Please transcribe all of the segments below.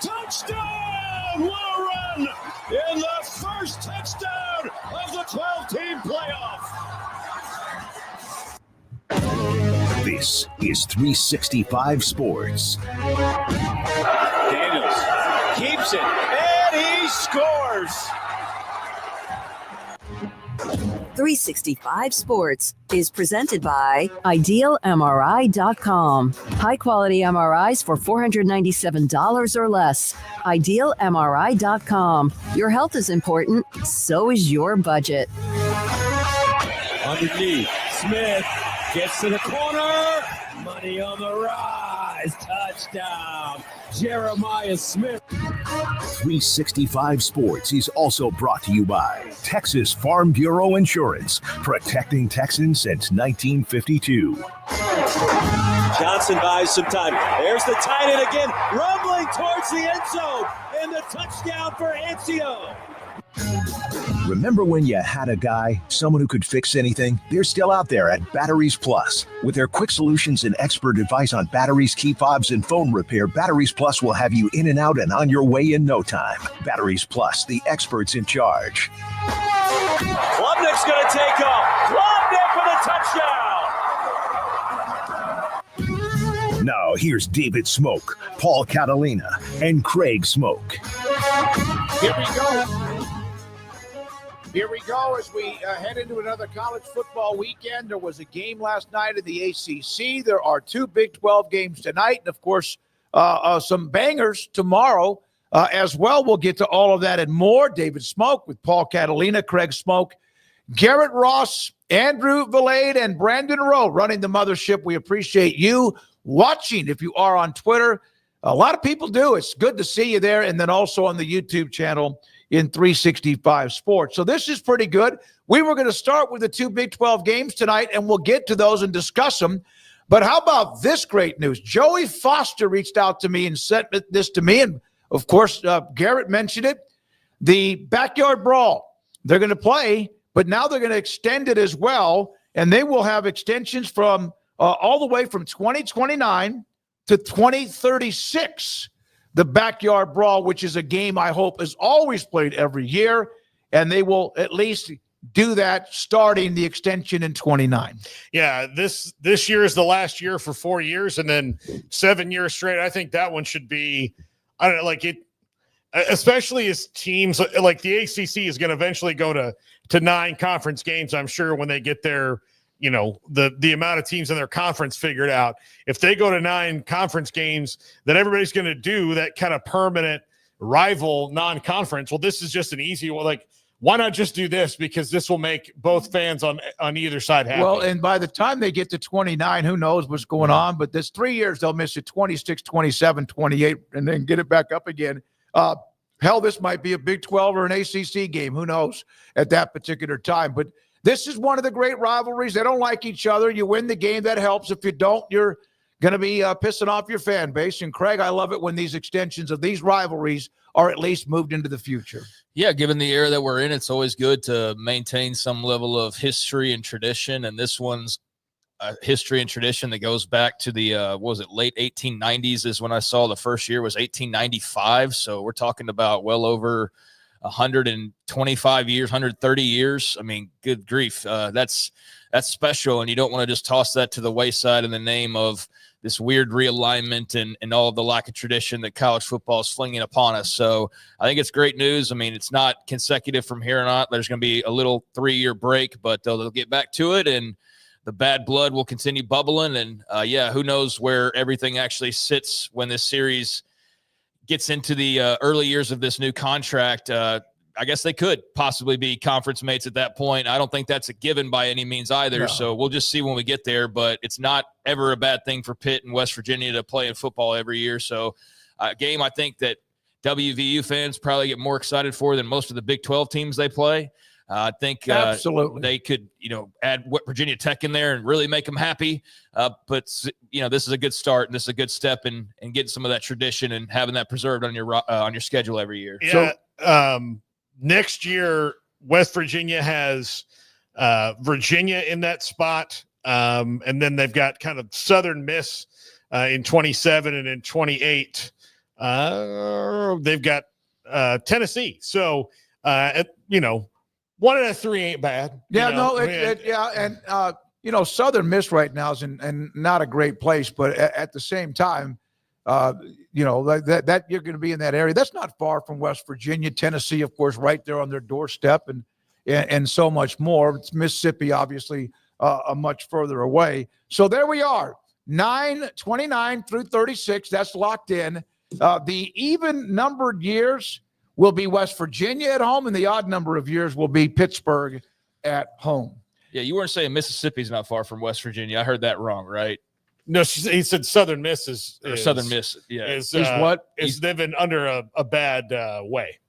Touchdown! What a run in the first touchdown of the 12-team playoff. This is 365 Sports. Daniels keeps it, and he scores. 365 Sports is presented by IdealMRI.com. High-quality MRIs for $497 or less. IdealMRI.com. Your health is important, so is your budget. Underneath, Smith gets to the corner. Money on the rise. Touchdown, Jeremiah Smith. 365 Sports is also brought to you by Texas Farm Bureau Insurance, protecting Texans since 1952. Johnson buys some time. There's the tight end again, rumbling towards the end zone, and the touchdown for Ancio. Remember when you had a guy, someone who could fix anything? They're still out there at Batteries Plus. With their quick solutions and expert advice on batteries, key fobs, and phone repair, Batteries Plus will have you in and out and on your way in no time. Batteries Plus, the experts in charge. Klubnik's going to take off. Klubnik with a touchdown. Now, here's David Smoak, Paul Catalina, and Craig Smoak. Here we go. Here we go as we head into another college football weekend. There was a game last night in the ACC. There are two Big 12 games tonight. And, of course, some bangers tomorrow as well. We'll get to all of that and more. David Smoak with Paul Catalina, Craig Smoak, Garrett Ross, Andrew Valade, and Brandon Rowe running the mothership. We appreciate you watching if you are on Twitter. A lot of people do. It's good to see you there. And then also on the YouTube channel in 365 Sports. So this is pretty good. We were going to start with the two Big 12 games tonight, and we'll get to those and discuss them. But how about this great news? Joey Foster reached out to me and sent this to me. And, of course, Garrett mentioned it. The Backyard Brawl, they're going to play, but now they're going to extend it as well. And they will have extensions from all the way from 2029 to 2036. The Backyard Brawl, which is a game I hope is always played every year, and they will at least do that starting the extension in 29. Yeah, this year is the last year for 4 years, and then 7 years straight. I think that one should be, I don't know, like it, especially as teams like the ACC is going to eventually go to 9 conference games. I'm sure when they get their, you know, the amount of teams in their conference figured out. If they go to 9 conference games, then everybody's going to do that kind of permanent rival non-conference. Well, this is just an easy one. Like, why not just do this? Because this will make both fans on either side happy. Well, and by the time they get to 29, who knows what's going on? But this 3 years, they'll miss it 26, 27, 28, and then get it back up again. Hell, this might be a Big 12 or an ACC game. Who knows at that particular time? But this is one of the great rivalries. They don't like each other. You win the game, that helps. If you don't, you're going to be pissing off your fan base. And, Craig, I love it when these extensions of these rivalries are at least moved into the future. Yeah, given the era that we're in, it's always good to maintain some level of history and tradition. And this one's history and tradition that goes back to the, late 1890s is when I saw the first year was 1895. So we're talking about well over 125 years, 130 years. I mean, good grief. That's special. And you don't want to just toss that to the wayside in the name of this weird realignment and all of the lack of tradition that college football is flinging upon us. So I think it's great news. I mean, it's not consecutive from here on out. There's going to be a little 3-year break, but they'll get back to it, and the bad blood will continue bubbling. And who knows where everything actually sits when this series gets into the early years of this new contract. I guess they could possibly be conference mates at that point. I don't think that's a given by any means either. No. So we'll just see when we get there, but it's not ever a bad thing for Pitt and West Virginia to play in football every year. So a game I think that WVU fans probably get more excited for than most of the Big 12 teams they play. I think absolutely they could, add Virginia Tech in there and really make them happy. But this is a good start, and this is a good step in getting some of that tradition and having that preserved on your schedule every year. Yeah. So, next year, West Virginia has Virginia in that spot, and then they've got kind of Southern Miss in 27, and in 28, they've got Tennessee. So, 1 out of 3 ain't bad. Yeah, and Southern Miss right now is in not a great place, but at the same time, that you're going to be in that area. That's not far from West Virginia. Tennessee, of course, right there on their doorstep, and so much more. It's Mississippi, obviously, much further away. So there we are, 29 through 36. That's locked in. The even numbered years will be West Virginia at home, and the odd number of years will be Pittsburgh at home. Yeah, you weren't saying Mississippi's not far from West Virginia. I heard that wrong, right? No, he said Southern Miss is Southern Miss. Yeah, is they've been under a bad way.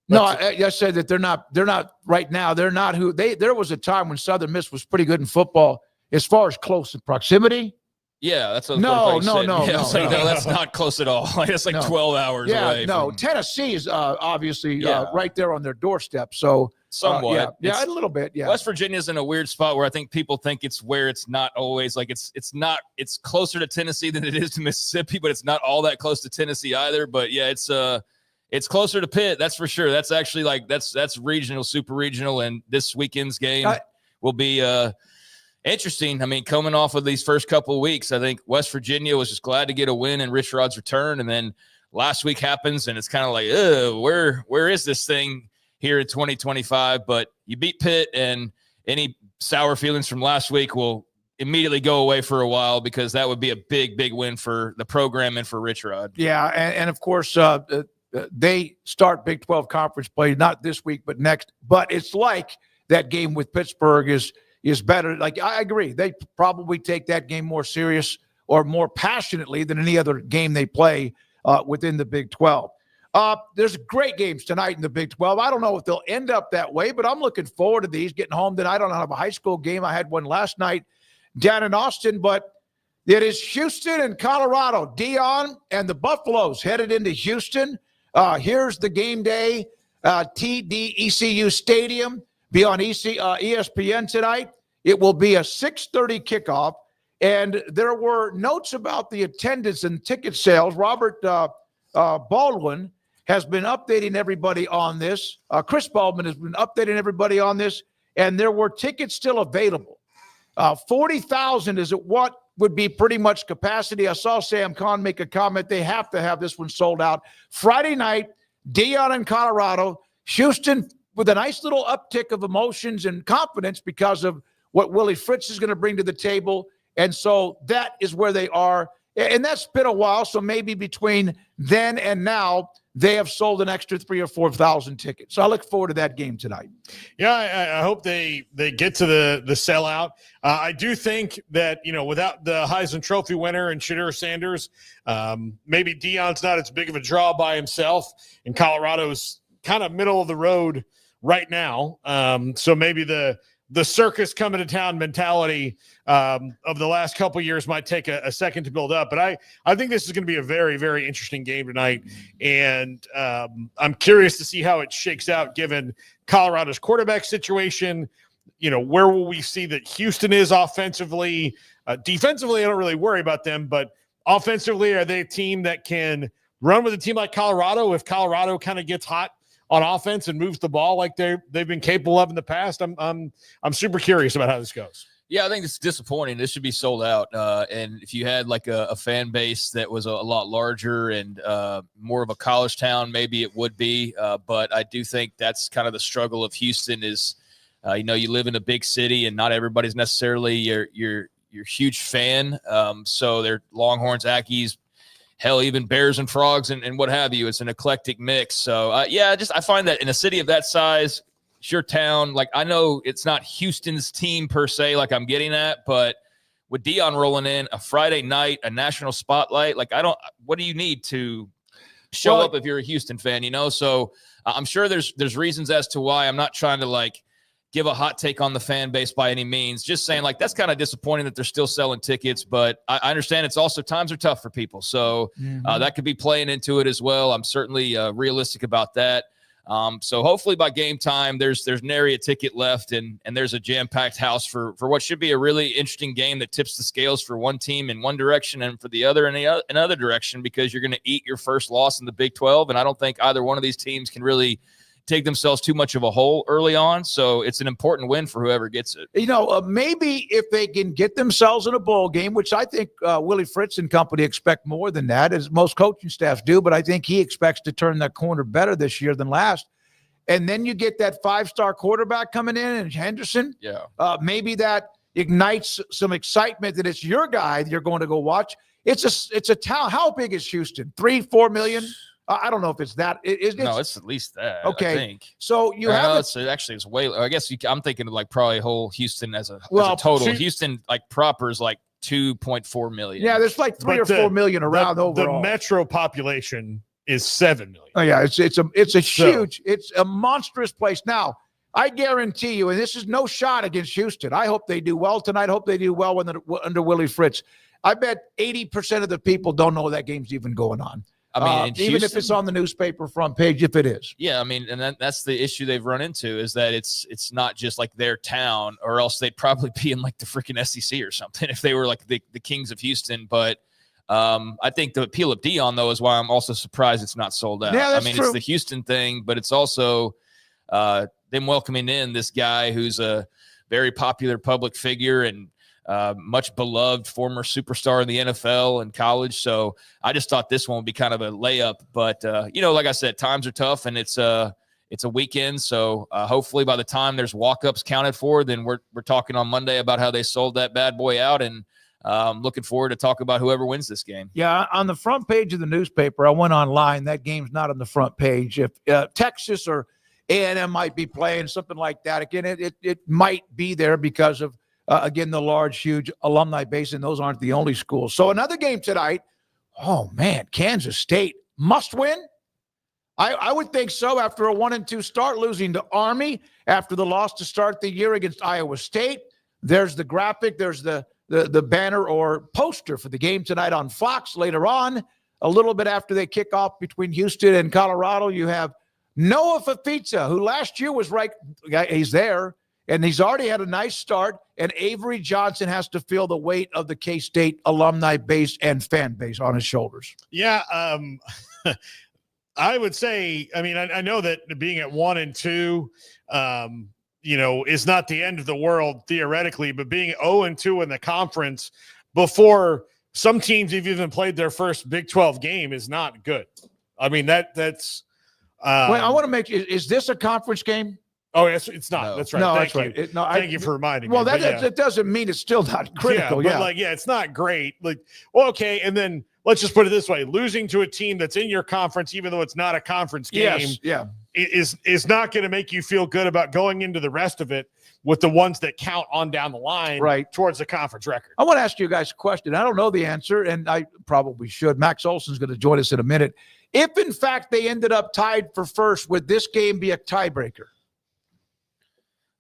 No, I said that they're not right now. They're not who they. There was a time when Southern Miss was pretty good in football as far as close in proximity. Yeah, that's no, that's not close at all. It's like 12 hours away. No, Tennessee is obviously right there on their doorstep. So somewhat, a little bit. Yeah, West Virginia's in a weird spot where I think people think it's where it's not always like it's not. It's closer to Tennessee than it is to Mississippi, but it's not all that close to Tennessee either. But yeah, it's closer to Pitt, that's for sure. That's actually that's regional, super regional, and this weekend's game will be interesting. I mean, coming off of these first couple of weeks, I think West Virginia was just glad to get a win in Rich Rod's return, and then last week happens, and it's kind of like, where is this thing here in 2025? But you beat Pitt, and any sour feelings from last week will immediately go away for a while, because that would be a big, big win for the program and for Rich Rod. Yeah, and of course, they start Big 12 conference play not this week but next. But it's like that game with Pittsburgh is better. Like, I agree. They probably take that game more serious or more passionately than any other game they play within the Big 12. There's great games tonight in the Big 12. I don't know if they'll end up that way, but I'm looking forward to these. Getting home tonight, I don't have a high school game. I had one last night down in Austin, but it is Houston and Colorado. Dion and the Buffaloes headed into Houston. Here's the game day. TDECU Stadium. Be on ESPN tonight. It will be a 6:30 kickoff, and there were notes about the attendance and ticket sales. Robert Baldwin has been updating everybody on this. Chris Baldwin has been updating everybody on this, and there were tickets still available. 40,000 is at what would be pretty much capacity. I saw Sam Kahn make a comment. They have to have this one sold out. Friday night, Dion in Colorado, Houston with a nice little uptick of emotions and confidence because of what Willie Fritz is going to bring to the table. And so that is where they are. And that's been a while. So maybe between then and now, they have sold an extra 3,000 or 4,000 tickets. So I look forward to that game tonight. Yeah, I hope they get to the sellout. I do think that, without the Heisman Trophy winner and Shadur Sanders, maybe Dion's not as big of a draw by himself, and Colorado's kind of middle of the road right now. So maybe the circus coming to town mentality of the last couple of years might take a second to build up. But I think this is going to be a very, very interesting game tonight. And I'm curious to see how it shakes out given Colorado's quarterback situation. Where will we see that Houston is offensively? Defensively, I don't really worry about them. But offensively, are they a team that can run with a team like Colorado if Colorado kind of gets hot on offense and moves the ball like they've been capable of in the past. I'm super curious about how this goes. Yeah, I think it's disappointing. This should be sold out. And if you had like a fan base that was a lot larger and more of a college town, maybe it would be. But I do think that's kind of the struggle of Houston is, you live in a big city and not everybody's necessarily your huge fan. So they're Longhorns, Aggies, hell, even Bears and Frogs and what have you. It's an eclectic mix. So, I find that in a city of that size, it's your town. Like, I know it's not Houston's team per se, like I'm getting at, but with Dion rolling in, a Friday night, a national spotlight, like what do you need to show up if you're a Houston fan, So I'm sure there's reasons as to why. I'm not trying to like give a hot take on the fan base by any means. Just saying, like, that's kind of disappointing that they're still selling tickets, but I understand it's also times are tough for people. So that could be playing into it as well. I'm certainly realistic about that. So hopefully by game time, there's nary a ticket left and there's a jam-packed house for what should be a really interesting game that tips the scales for one team in one direction and for the other in another direction, because you're going to eat your first loss in the Big 12. And I don't think either one of these teams can really take themselves too much of a hole early on. So it's an important win for whoever gets it. Maybe if they can get themselves in a bowl game, which I think Willie Fritz and company expect more than that, as most coaching staffs do, but I think he expects to turn that corner better this year than last. And then you get that 5-star quarterback coming in and Henderson. Yeah. Maybe that ignites some excitement that it's your guy that you're going to go watch. It's a town. How big is Houston? 3-4 million? I don't know if it's that. No, it's at least that. Okay. I think. So you have it's way. I guess I'm thinking of like probably whole Houston as a total. Houston like proper is like 2.4 million. Yeah, there's like 3 or 4 million around overall. The metro population is 7 million. Oh yeah, it's a huge, it's a monstrous place. Now, I guarantee you, and this is no shot against Houston. I hope they do well tonight. Hope they do well under Willie Fritz. I bet 80% of the people don't know that game's even going on. I mean, even if it's on the newspaper front page, if it is. Yeah, I mean, and that's the issue they've run into is that it's not just like their town, or else they'd probably be in like the freaking SEC or something if they were like the Kings of Houston. But I think the appeal of Dion, though, is why I'm also surprised it's not sold out. Yeah, that's true. It's the Houston thing, but it's also them welcoming in this guy who's a very popular public figure and much beloved former superstar in the NFL and college. So I just thought this one would be kind of a layup. But, like I said, times are tough and it's a weekend. So hopefully by the time there's walk-ups counted for, then we're talking on Monday about how they sold that bad boy out. And looking forward to talk about whoever wins this game. Yeah, on the front page of the newspaper, I went online. That game's not on the front page. If Texas or A&M might be playing, something like that, again, it might be there because of, again, the large, huge alumni base, and those aren't the only schools. So another game tonight. Oh, man, Kansas State must win? I would think so after a 1-2 start, losing to Army after the loss to start the year against Iowa State. There's the graphic. There's the banner or poster for the game tonight on Fox. Later on, a little bit after they kick off between Houston and Colorado, you have Noah Fafita, who last year was right. He's there. And he's already had a nice start, and Avery Johnson has to feel the weight of the K-State alumni base and fan base on his shoulders. Yeah, I would say, I mean, I know that being at 1-2, is not the end of the world theoretically, but being 0-2 in the conference before some teams have even played their first Big 12 game is not good. I mean, that's. Wait, I want to make. Is this a conference game? Oh, yes, it's not. No. That's right. No, Thank that's you. right. Thank you for reminding me. Well, that doesn't mean it's still not critical. But it's not great. Okay, and then let's just put it this way: losing to a team that's in your conference, even though it's not a conference game, is not going to make you feel good about going into the rest of it with the ones that count on down the line, right, towards the conference record. I want to ask you guys a question. I don't know the answer, and I probably should. Max Olson is going to join us in a minute. If in fact they ended up tied for first, would this game be a tiebreaker?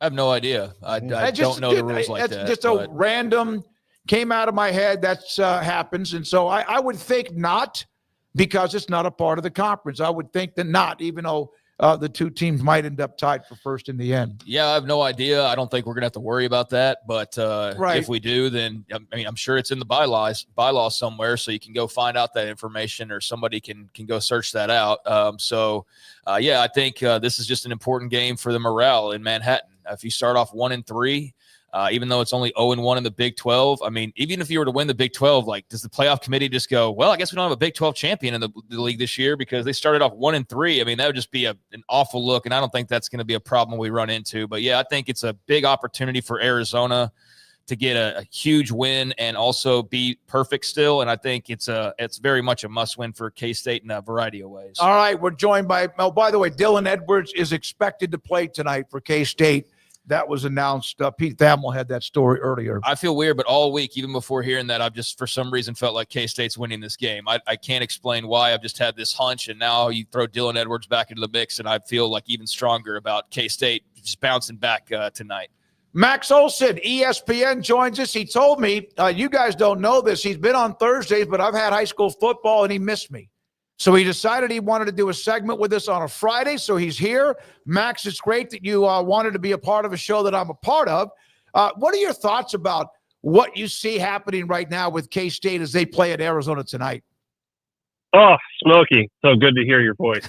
I have no idea. I don't know the rules like that. That's just a random came out of my head. That's happens. And so I would think not, because it's not a part of the conference. I would think that not, even though the two teams might end up tied for first in the end. Yeah, I have no idea. I don't think we're going to have to worry about that. But Right. if we do, then I'm sure it's in the bylaws somewhere, so you can go find out that information, or somebody can go search that out. Yeah, I think this is just an important game for the morale in Manhattan. If you start off 1-3, even though it's only 0-1 in the Big 12, I mean, even if you were to win the Big 12, like, does the playoff committee just go, well, I guess we don't have a Big 12 champion in the league this year because they started off 1-3? I mean, that would just be an awful look, and I don't think that's going to be a problem we run into. But yeah, I think it's a big opportunity for Arizona to get a huge win and also be perfect still. And I think it's very much a must win for K-State in a variety of ways. All right, we're joined by, by the way, Dylan Edwards is expected to play tonight for K-State. That was announced. Pete Thamel had that story earlier. I feel weird, but all week, even before hearing that, I've just, for some reason, felt like K-State's winning this game. I can't explain why. I've just had this hunch, and now you throw Dylan Edwards back into the mix, and I feel like even stronger about K-State just bouncing back tonight. Max Olson, ESPN, joins us. He told me, you guys don't know this, he's been on Thursdays, but I've had high school football, and he missed me. So he decided he wanted to do a segment with us on a Friday, so he's here. Max, it's great that you wanted to be a part of a show that I'm a part of. What are your thoughts about what you see happening right now with K-State as they play at Arizona tonight? Oh, Smokey, so good to hear your voice.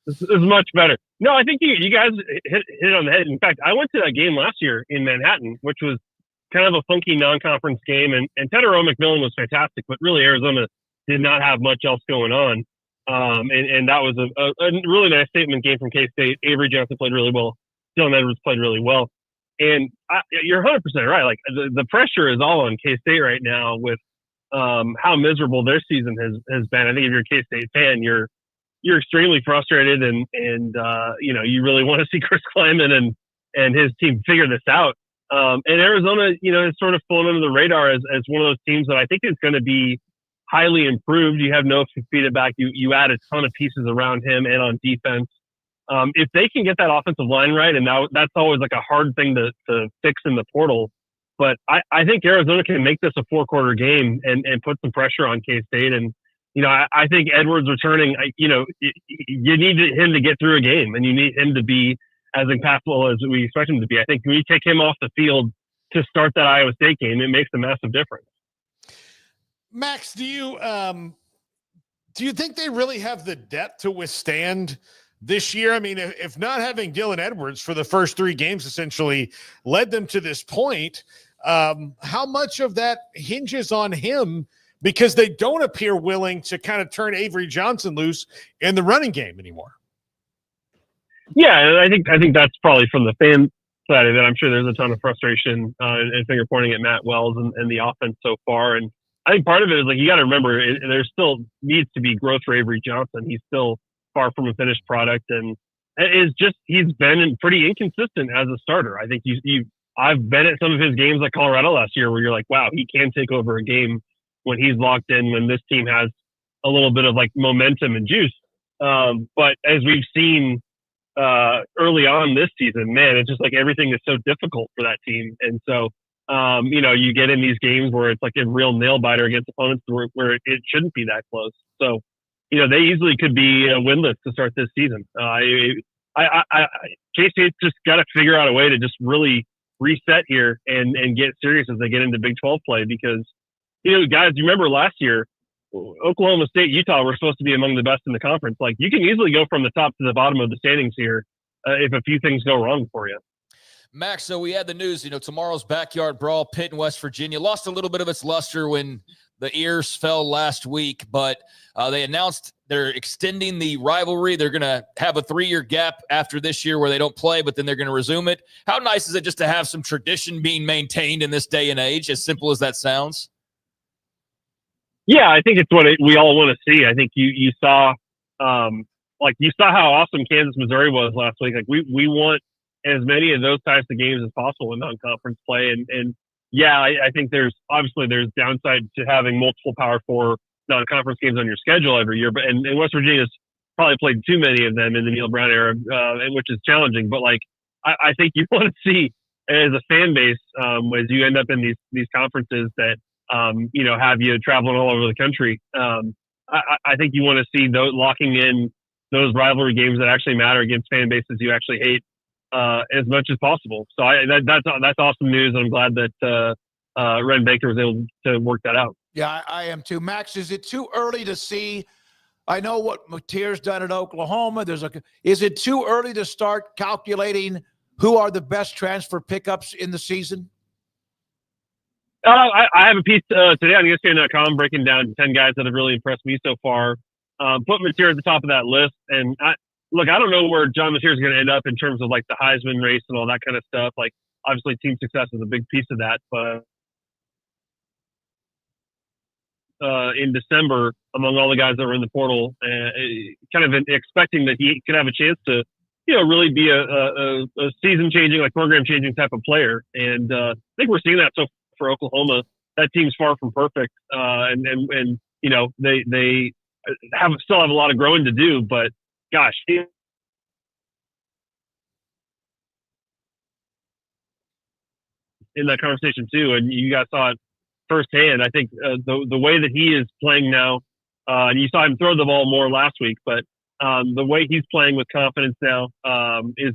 This is much better. No, I think you guys hit it on the head. In fact, I went to that game last year in Manhattan, which was kind of a funky non-conference game, and Ted O'Mcmillan was fantastic, but really Arizona did not have much else going on. And that was a really nice statement game from K-State. Avery Johnson played really well. Dylan Edwards played really well. And you're 100% right. Like, the pressure is all on K-State right now with how miserable their season has been. I think if you're a K-State fan, you're extremely frustrated, and you really want to see Chris Kleiman and his team figure this out. And Arizona, has sort of flown under the radar as one of those teams that I think is going to be highly improved. You have no feedback. You add a ton of pieces around him and on defense. If they can get that offensive line right, and that's always like a hard thing to fix in the portal. But I think Arizona can make this a 4-quarter game and put some pressure on K-State. And, I think Edwards returning, you need him to get through a game, and you need him to be as impactful as we expect him to be. I think when you take him off the field to start that Iowa State game, it makes a massive difference. Max, do you think they really have the depth to withstand this year? I mean, if not having Dylan Edwards for the first 3 games essentially led them to this point, how much of that hinges on him because they don't appear willing to kind of turn Avery Johnson loose in the running game anymore? Yeah, and I think that's probably from the fan side of it. I'm sure there's a ton of frustration and finger pointing at Matt Wells and the offense so far. And I think part of it is, like, you got to remember, there still needs to be growth for Avery Johnson. He's still far from a finished product, and he's been pretty inconsistent as a starter. I think I've been at some of his games like Colorado last year where you're like, wow, he can take over a game when he's locked in, when this team has a little bit of like momentum and juice. But as we've seen early on this season, man, it's just like everything is so difficult for that team. And so, you get in these games where it's like a real nail biter against opponents where it shouldn't be that close. So, they easily could be winless to start this season. K-State's just got to figure out a way to just really reset here and get serious as they get into Big 12 play, because, guys, you remember last year, Oklahoma State, Utah were supposed to be among the best in the conference. Like, you can easily go from the top to the bottom of the standings here if a few things go wrong for you. Max, so we had the news, tomorrow's backyard brawl, Pitt and West Virginia lost a little bit of its luster when the ears fell last week, but they announced they're extending the rivalry. They're going to have a 3-year gap after this year where they don't play, but then they're going to resume it. How nice is it just to have some tradition being maintained in this day and age, as simple as that sounds? Yeah, I think it's what we all want to see. I think you saw how awesome Kansas, Missouri was last week. Like, we want as many of those types of games as possible in non-conference play. And yeah, I think there's downside to having multiple Power 4 non-conference games on your schedule every year. But and West Virginia's probably played too many of them in the Neil Brown era, which is challenging. But like, I think you want to see as a fan base, as you end up in these conferences that have you traveling all over the country. I think you want to see those locking in those rivalry games that actually matter against fan bases you actually hate as much as possible. So that's awesome news. I'm glad that Ren Baker was able to work that out. Yeah, I am too. Max, is it too early to see? I know what Mateer's done at Oklahoma. Is it too early to start calculating who are the best transfer pickups in the season? I have a piece today on ESPN.com breaking down 10 guys that have really impressed me so far. Put Mateer at the top of that list. And I don't know where John Mateer is going to end up in terms of like the Heisman race and all that kind of stuff. Like, obviously, team success is a big piece of that. But in December, among all the guys that were in the portal, kind of expecting that he could have a chance to, really be a season-changing, like program-changing type of player. And I think we're seeing that so for Oklahoma. That team's far from perfect, and they still have a lot of growing to do. But gosh, in that conversation too, and you guys saw it firsthand. I think the way that he is playing now, and you saw him throw the ball more last week, but the way he's playing with confidence now is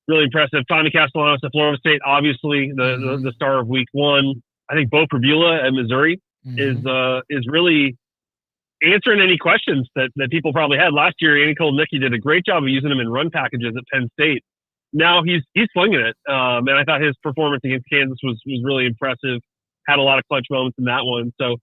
really impressive. Tommy Castellanos at Florida State, obviously the star of week one. I think Bo Prabula at Missouri is really answering any questions that people probably had last year. Andy Kolnicki did a great job of using him in run packages at Penn State. Now he's swinging it, and I thought his performance against Kansas was really impressive. Had a lot of clutch moments in that one. So,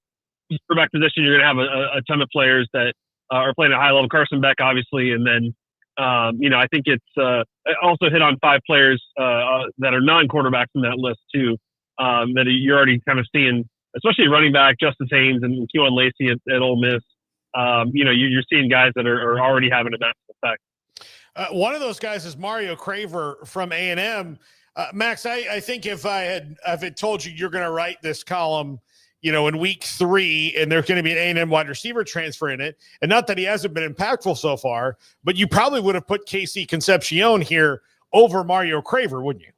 quarterback position, you're going to have a ton of players that are playing at a high level. Carson Beck, obviously, and then I think it's also hit on 5 players that are non-quarterbacks in that list too. That you're already kind of seeing, especially running back Justice Haynes and Keon Lacey at Ole Miss. You're seeing guys that are already having a massive effect. One of those guys is Mario Craver from A&M. Max, I think if I had told you you're going to write this column, in week 3, and there's going to be an A&M wide receiver transfer in it, and not that he hasn't been impactful so far, but you probably would have put Casey Concepcion here over Mario Craver, wouldn't you?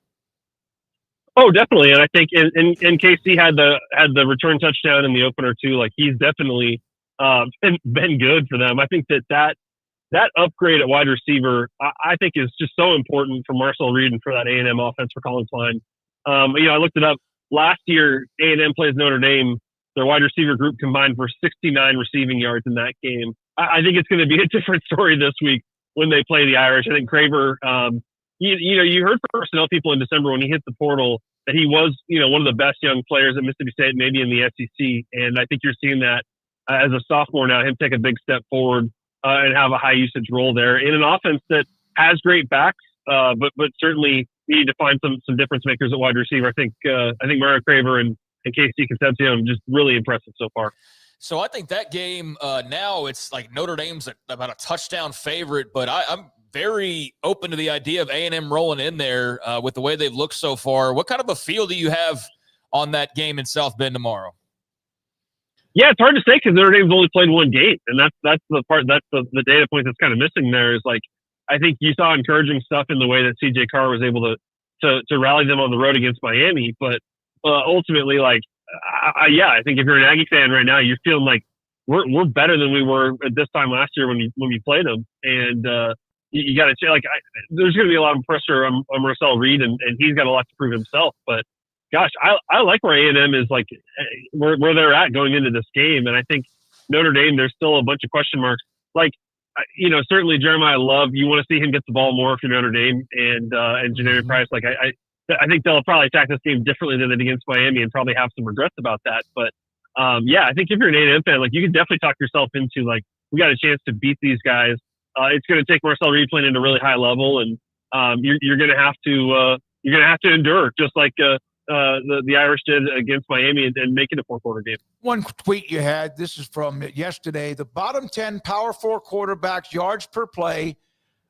Oh, definitely. And I think and Casey had the return touchdown in the opener too. Like, he's definitely been good for them. I think that upgrade at wide receiver, I think, is just so important for Marcel Reed and for that A&M offense for Colin Klein. I looked it up. Last year, A&M plays Notre Dame. Their wide receiver group combined for 69 receiving yards in that game. I think it's going to be a different story this week when they play the Irish. I think Craver, you heard from personnel people in December when he hit the portal that he was, one of the best young players at Mississippi State, maybe in the SEC. And I think you're seeing that as a sophomore now, him take a big step forward and have a high usage role there in an offense that has great backs, but certainly we need to find some difference makers at wide receiver. I think Mario Craver and Casey Concepcion just really impressive so far. So I think that game now it's like Notre Dame's about a touchdown favorite, but I'm very open to the idea of A&M rolling in there with the way they've looked so far. What kind of a feel do you have on that game in South Bend tomorrow? Yeah, it's hard to say because Notre Dame's only played one game, and that's the part. That's the data point that's kind of missing there. Is like, I think you saw encouraging stuff in the way that C.J. Carr was able to rally them on the road against Miami, but ultimately, like, I think if you're an Aggie fan right now, you're feeling like we're better than we were at this time last year when we played them, and you got to say, like, there's going to be a lot of pressure on Marcel Reed, and he's got a lot to prove himself, but. Gosh, I like where A&M is, like where they're at going into this game, and I think Notre Dame, there's still a bunch of question marks. Like, certainly Jeremiah Love, you want to see him get the ball more if you're Notre Dame, and Janarius Price. Like, I think they'll probably attack this game differently than they did against Miami, and probably have some regrets about that. But I think if you're an A&M fan, like, you can definitely talk yourself into, like, we got a chance to beat these guys. It's going to take Marcel Reed playing at a really high level, and you're going to have to endure, just like. The Irish did against Miami and make it a 4-quarter game. One tweet you had, this is from yesterday, the bottom 10 Power 4 quarterbacks yards per play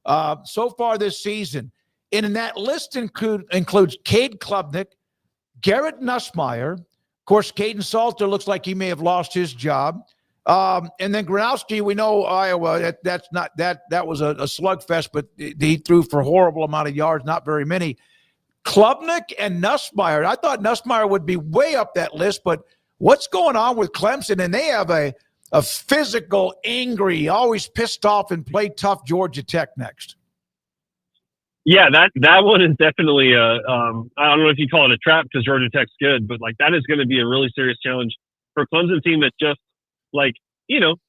so far this season. And in that list includes Cade Klubnik, Garrett Nussmeier. Of course, Caden Salter looks like he may have lost his job. And then Gronowski, we know Iowa, that was a slugfest, but he threw for a horrible amount of yards, not very many. Klubnik and Nussmeier. I thought Nussmeier would be way up that list, but what's going on with Clemson? And they have a a physical, angry, always pissed off and play tough Georgia Tech next. Yeah, that one is definitely I don't know if you call it a trap because Georgia Tech's good, but like that is going to be a really serious challenge for a Clemson team that just like,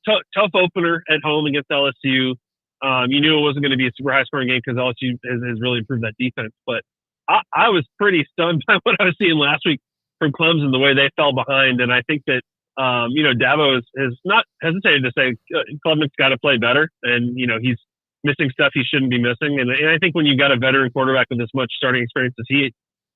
tough opener at home against LSU. You knew it wasn't going to be a super high scoring game because LSU has really improved that defense. But I was pretty stunned by what I was seeing last week from Clemson, the way they fell behind. And I think that, Dabo has not hesitated to say Clemson's got to play better. And, he's missing stuff he shouldn't be missing. And I think when you've got a veteran quarterback with as much starting experience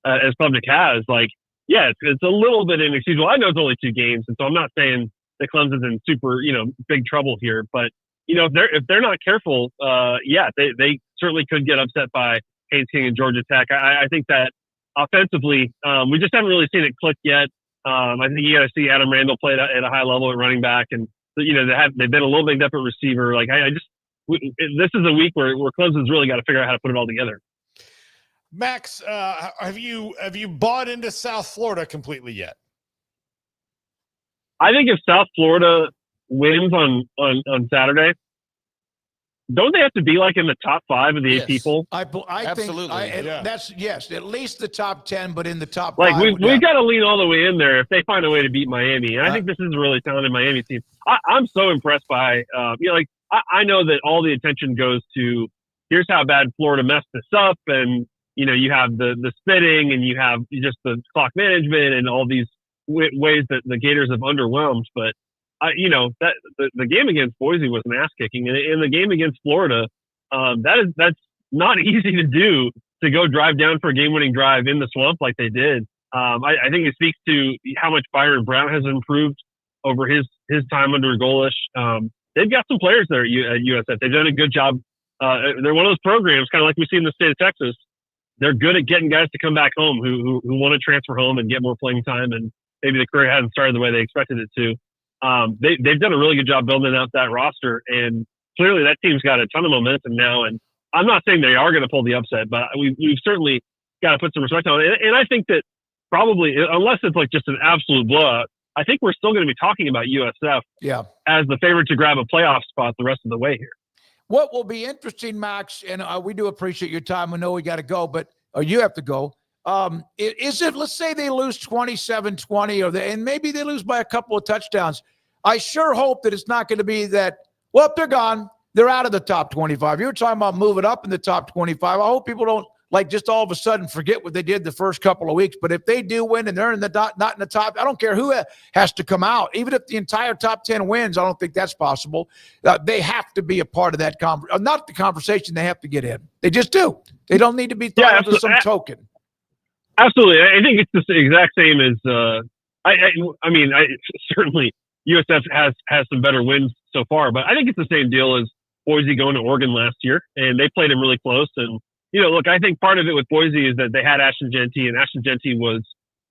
as Clemson has, like, yeah, it's a little bit inexcusable. I know it's only 2 games. And so I'm not saying that Clemson's in super, big trouble here. But, if they're not careful, they certainly could get upset by Haynes King and Georgia Tech. I think that offensively, we just haven't really seen it click yet. I think you got to see Adam Randall play at a high level at running back, and they've been a little banged up at receiver. Like this is a week where Clemson's really got to figure out how to put it all together. Max, have you bought into South Florida completely yet? I think if South Florida wins on Saturday, don't they have to be like in the top 5 of the AP poll? I Absolutely. think that's yes, at least the top 10, but in the top like 5. We've got to lean all the way in there if they find a way to beat Miami. And I think this is a really talented Miami team. I'm so impressed by I know that all the attention goes to here's how bad Florida messed this up, and you have the spitting, and you have just the clock management and all these ways that the Gators have underwhelmed. But that the game against Boise was an ass kicking, and in the game against Florida, that's not easy to do, to go drive down for a game winning drive in the swamp like they did. I think it speaks to how much Byron Brown has improved over his time under Golish. They've got some players there at USF. They've done a good job. They're one of those programs, kind of like we see in the state of Texas. They're good at getting guys to come back home who want to transfer home and get more playing time, and maybe the career hasn't started the way they expected it to. They've done a really good job building out that roster, and clearly that team's got a ton of momentum now. And I'm not saying they are going to pull the upset, but we've certainly got to put some respect on it. And I think that probably, unless it's like just an absolute blowout, I think we're still going to be talking about USF as the favorite to grab a playoff spot the rest of the way here. What will be interesting, Max, and we do appreciate your time. We know we got to go, or you have to go. Is it, let's say they lose 27-20 and maybe they lose by a couple of touchdowns. I sure hope that it's not going to be that, well, they're gone. They're out of the top 25. You were talking about moving up in the top 25. I hope people don't just all of a sudden forget what they did the first couple of weeks. But if they do win and they're not in the top, I don't care who has to come out. Even if the entire top 10 wins, I don't think that's possible. They have to be a part of that not the conversation. They have to get in. They just do. They don't need to be thought of as some token. Absolutely. I think it's the exact same as I mean, certainly USF has some better wins so far, but I think it's the same deal as Boise going to Oregon last year, and they played him really close. And look, I think part of it with Boise is that they had Ashton Genty, and Ashton Genty was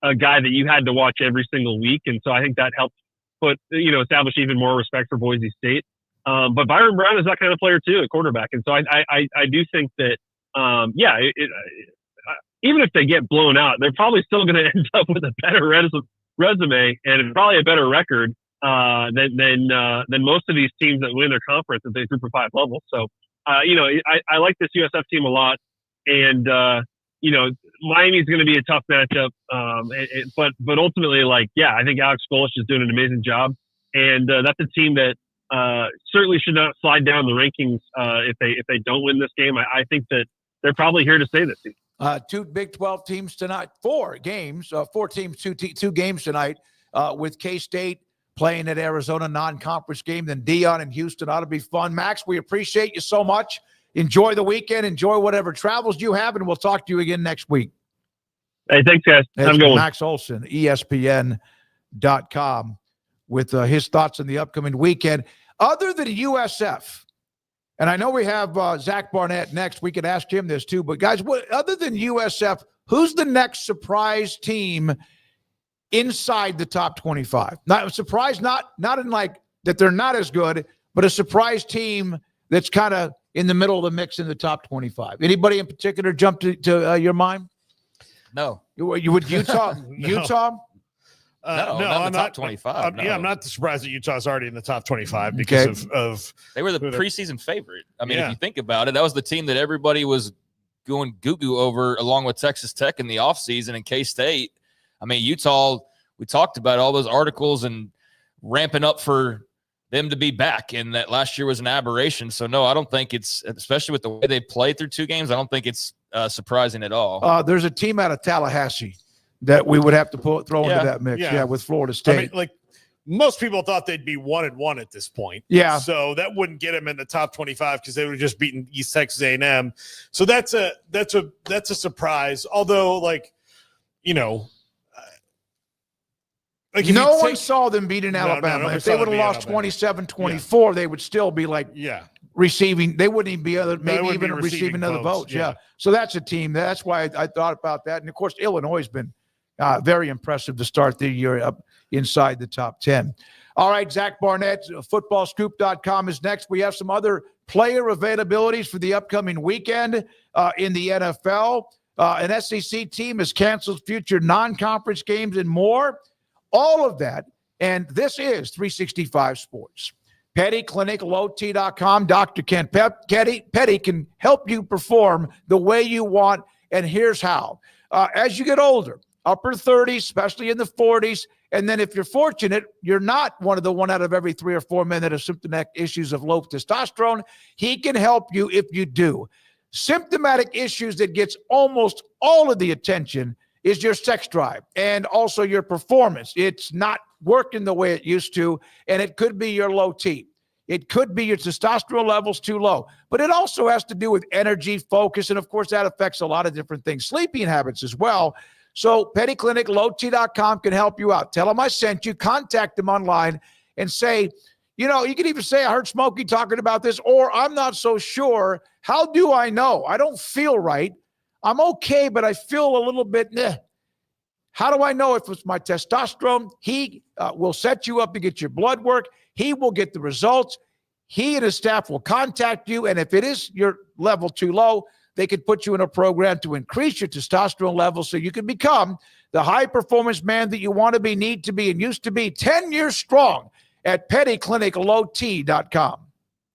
a guy that you had to watch every single week, and so I think that helped establish even more respect for Boise State. But Byron Brown is that kind of player too, a quarterback, and so I do think that even if they get blown out, they're probably still going to end up with a better resume and probably a better record than most of these teams that win their conference at the Group of 5 level. So, I like this USF team a lot, and Miami's going to be a tough matchup. But ultimately, I think Alex Golish is doing an amazing job, and that's a team that certainly should not slide down the rankings if they don't win this game. I think that they're probably here to stay this season. 2 Big 12 teams tonight, 4 games, 4 teams, 2 games tonight with K-State playing at Arizona, non-conference game, then Dion and Houston. Ought to be fun. Max, we appreciate you so much. Enjoy the weekend. Enjoy whatever travels you have, and we'll talk to you again next week. Hey, thanks, guys. Have a good one. Max Olson, ESPN.com, with his thoughts on the upcoming weekend. Other than USF, and I know we have Zach Barnett next. We could ask him this too. But, guys, other than USF, who's the next surprise team inside the top 25? Not a surprise, not in that they're not as good, but a surprise team that's kind of in the middle of the mix in the top 25. Anybody in particular jump to your mind? No. You would Utah? No. Utah? No, not in the top 25. Yeah, I'm not surprised that Utah's already in the top 25 because of they were the preseason favorite. I mean, if you think about it, that was the team that everybody was going goo-goo over along with Texas Tech in the offseason and K-State. I mean, Utah, we talked about all those articles and ramping up for them to be back, and that last year was an aberration. So, no, I don't think it's, especially with the way they played through 2 games, I don't think it's surprising at all. There's a team out of Tallahassee that we would have to throw into that mix, with Florida State. I mean, like, most people thought they'd be 1-1 at this point. Yeah. So that wouldn't get them in the top 25 because they would have just beaten East Texas A&M. So that's a surprise. Although, like, you know, like no one saw them beating Alabama. If they would have lost 27-24, they would still be like receiving. They wouldn't even be receiving other votes. Yeah. So that's a team. That's why I thought about that. And of course, Illinois has been very impressive to start the year up inside the top 10. All right, Zach Barnett, footballscoop.com is next. We have some other player availabilities for the upcoming weekend in the NFL. An SEC team has canceled future non-conference games and more. All of that, and this is 365 Sports. Petty Clinic, LowT.com. Dr. Ken Petty can help you perform the way you want, and here's how. As you get older, upper 30s, especially in the 40s, and then if you're fortunate, you're not one out of every 3 or 4 men that have symptomatic issues of low testosterone, he can help you if you do. Symptomatic issues that gets almost all of the attention is your sex drive and also your performance. It's not working the way it used to, and it could be your low T. It could be your testosterone levels too low, but it also has to do with energy, focus, and of course that affects a lot of different things, sleeping habits as well. So Petty Clinic, LowT.com can help you out. Tell them I sent you, contact them online and say, you know, you can even say, I heard Smokey talking about this, or I'm not so sure. How do I know? I don't feel right. I'm okay, but I feel a little bit, How do I know if it's my testosterone? He will set you up to get your blood work. He will get the results. He and his staff will contact you, and if it is your level too low, they could put you in a program to increase your testosterone level so you can become the high-performance man that you want to be, need to be, and used to be 10 years strong at pettycliniclowt.com.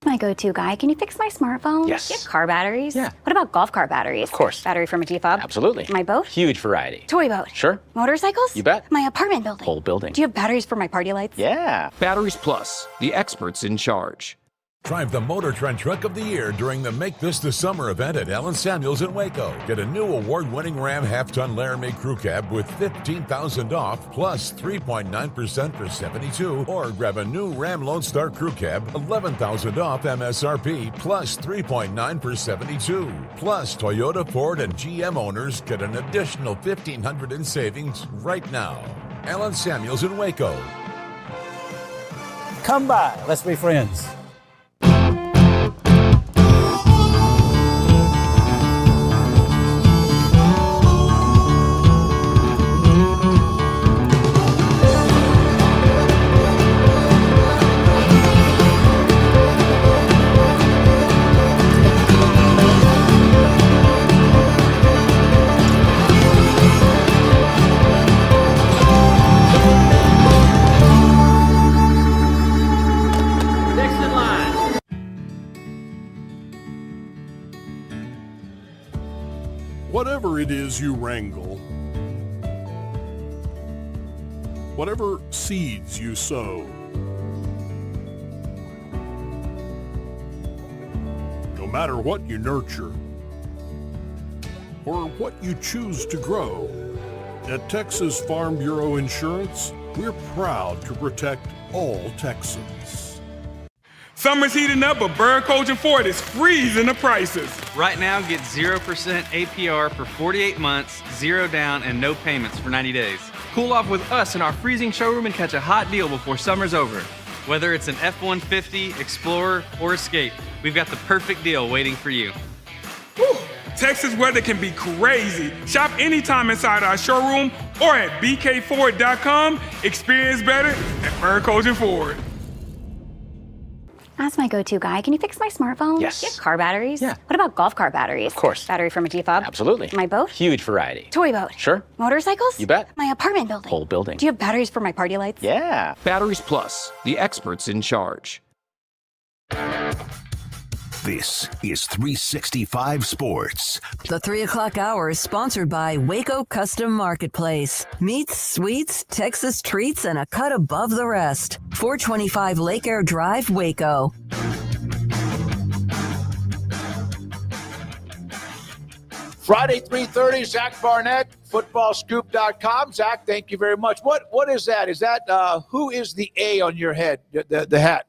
My go-to guy. Can you fix my smartphone? Yes. Do you have car batteries? Yeah. What about golf car batteries? Of course. Battery from a T-fob? Absolutely. My boat? Huge variety. Toy boat? Sure. Motorcycles? You bet. My apartment building? Whole building. Do you have batteries for my party lights? Yeah. Batteries Plus, the experts in charge. Drive the Motor Trend Truck of the Year during the Make This the Summer event at Allen Samuels in Waco. Get a new award-winning Ram half-ton Laramie Crew Cab with $15,000 off plus 3.9% for $72, or grab a new Ram Lone Star Crew Cab, $11,000 off MSRP plus 3.9% for $72. Plus, Toyota, Ford, and GM owners get an additional $1,500 in savings right now. Allen Samuels in Waco. Come by. Let's be friends. Whatever it is you wrangle, whatever seeds you sow, no matter what you nurture or what you choose to grow, at Texas Farm Bureau Insurance, we're proud to protect all Texans. Summer's heating up, but Bird Coach and Ford is freezing the prices. Right now, get 0% APR for 48 months, 0 down, and no payments for 90 days. Cool off with us in our freezing showroom and catch a hot deal before summer's over. Whether it's an F-150, Explorer, or Escape, we've got the perfect deal waiting for you. Whew. Texas weather can be crazy. Shop anytime inside our showroom or at bkford.com. Experience better at Bird Coach and Ford. As my go-to guy, can you fix my smartphone? Yes. Do you have car batteries? Yeah. What about golf cart batteries? Of course. Battery from a G-Fob? Absolutely. My boat? Huge variety. Toy boat? Sure. Motorcycles? You bet. My apartment building? Whole building. Do you have batteries for my party lights? Yeah. Batteries Plus, the experts in charge. This is 365 Sports. The 3 o'clock hour is sponsored by Waco Custom Marketplace. Meats, sweets, Texas treats, and a cut above the rest. 425 Lake Air Drive, Waco. Friday, 3:30, Zach Barnett, footballscoop.com. Zach, thank you very much. What is that? Is that who is the A on your head, the hat?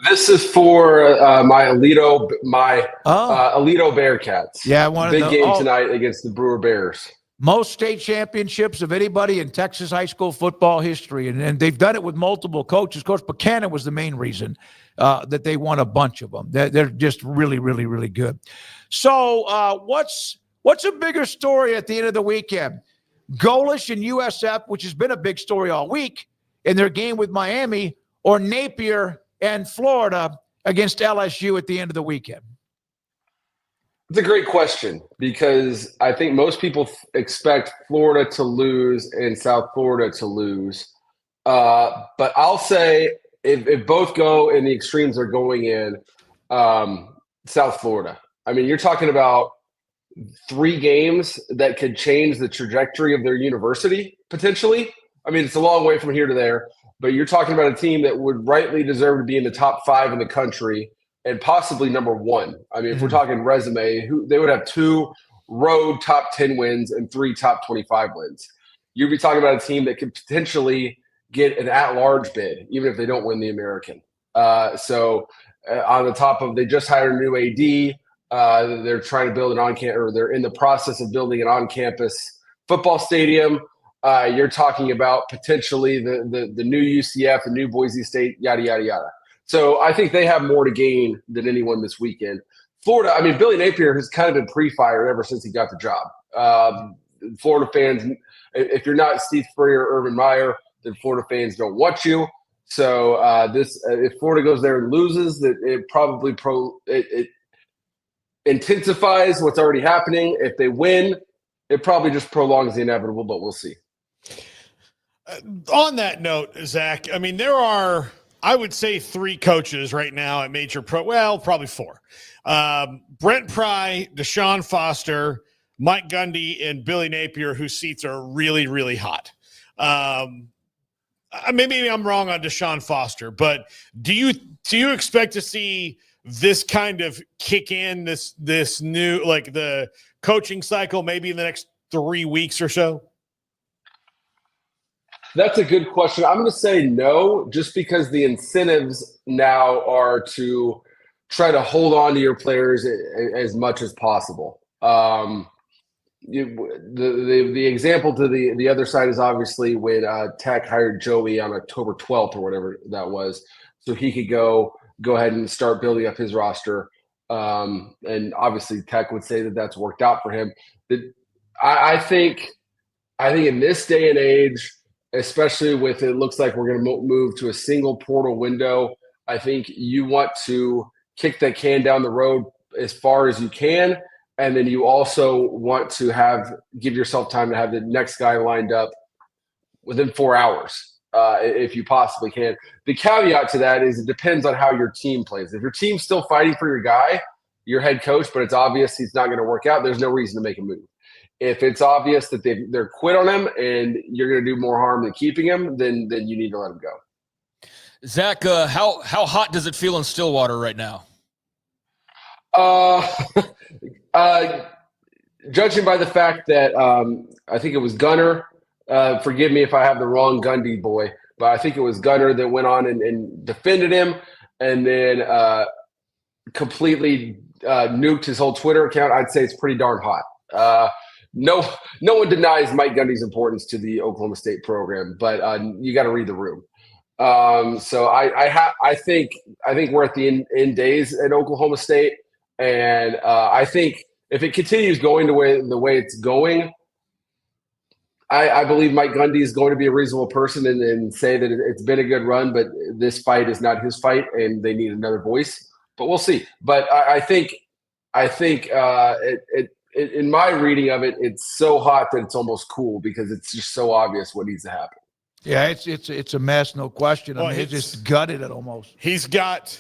This is for my Alito Bearcats. Yeah, one of big the- game tonight against the Brewer Bears. Most state championships of anybody in Texas high school football history, and they've done it with multiple coaches. Coach Buchanan was the main reason that they won a bunch of them. They're just really, really, really good. So what's a bigger story at the end of the weekend? Golish and USF, which has been a big story all week, in their game with Miami, or Napier and Florida against LSU at the end of the weekend? It's a great question because I think most people expect Florida to lose and South Florida to lose. But I'll say if both go and the extremes are going in, South Florida. I mean, you're talking about 3 games that could change the trajectory of their university potentially. I mean, it's a long way from here to there. But you're talking about a team that would rightly deserve to be in the top 5 in the country and possibly number 1. I mean, if we're talking resume, they would have 2 road top 10 wins and 3 top 25 wins. You'd be talking about a team that could potentially get an at-large bid, even if they don't win the American. So on the top of, they just hired a new AD. They're trying to build they're in the process of building an on-campus football stadium. You're talking about potentially the new UCF, the new Boise State, yada, yada, yada. So I think they have more to gain than anyone this weekend. Florida, I mean, Billy Napier has kind of been pre-fired ever since he got the job. Florida fans, if you're not Steve Spurrier or Urban Meyer, then Florida fans don't want you. So if Florida goes there and loses, it probably it intensifies what's already happening. If they win, it probably just prolongs the inevitable, but we'll see. On that note, Zach, I mean, there are, I would say, 3 coaches right now at major probably 4. Brent Pry, Deshaun Foster, Mike Gundy, and Billy Napier, whose seats are really, really hot. Maybe I'm wrong on Deshaun Foster, but do you expect to see this kind of kick in, this new, like the coaching cycle, maybe in the next 3 weeks or so? That's a good question. I'm going to say no, just because the incentives now are to try to hold on to your players as much as possible. The example to the other side is obviously when Tech hired Joey on October 12th or whatever that was, so he could go ahead and start building up his roster. And obviously Tech would say that that's worked out for him. I think in this day and age, especially with it looks like we're going to move to a single portal window, I think you want to kick that can down the road as far as you can. And then you also want to give yourself time to have the next guy lined up within 4 hours, if you possibly can. The caveat to that is it depends on how your team plays. If your team's still fighting for your guy, your head coach, but it's obvious he's not going to work out, there's no reason to make a move. If it's obvious that they're quit on him and you're going to do more harm than keeping him, then you need to let him go. Zach, how hot does it feel in Stillwater right now? Judging by the fact that I think it was Gunner, forgive me if I have the wrong Gundy boy, but I think it was Gunner that went on and defended him and then completely nuked his whole Twitter account. I'd say it's pretty darn hot. No one denies Mike Gundy's importance to the Oklahoma State program, but you got to read the room. So I think we're at the end days at Oklahoma State, and I think if it continues going the way it's going, I believe Mike Gundy is going to be a reasonable person and say that it's been a good run, but this fight is not his fight, and they need another voice. But we'll see. But I think in my reading of it, it's so hot that it's almost cool because it's just so obvious what needs to happen. Yeah, it's a mess, no question. I mean, it's just gutted it almost. He's got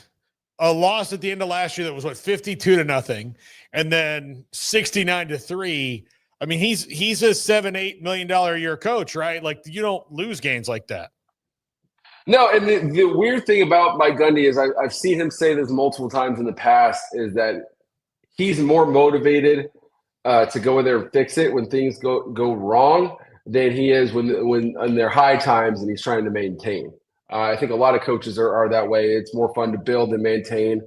a loss at the end of last year that was 52-0, and then 69-3. I mean, he's a $7-8 million a year coach, right? Like, you don't lose games like that. No, and the weird thing about Mike Gundy is I've seen him say this multiple times in the past is that he's more motivated to go in there and fix it when things go wrong than he is when on their high times and he's trying to maintain. I think a lot of coaches are that way. It's more fun to build than maintain,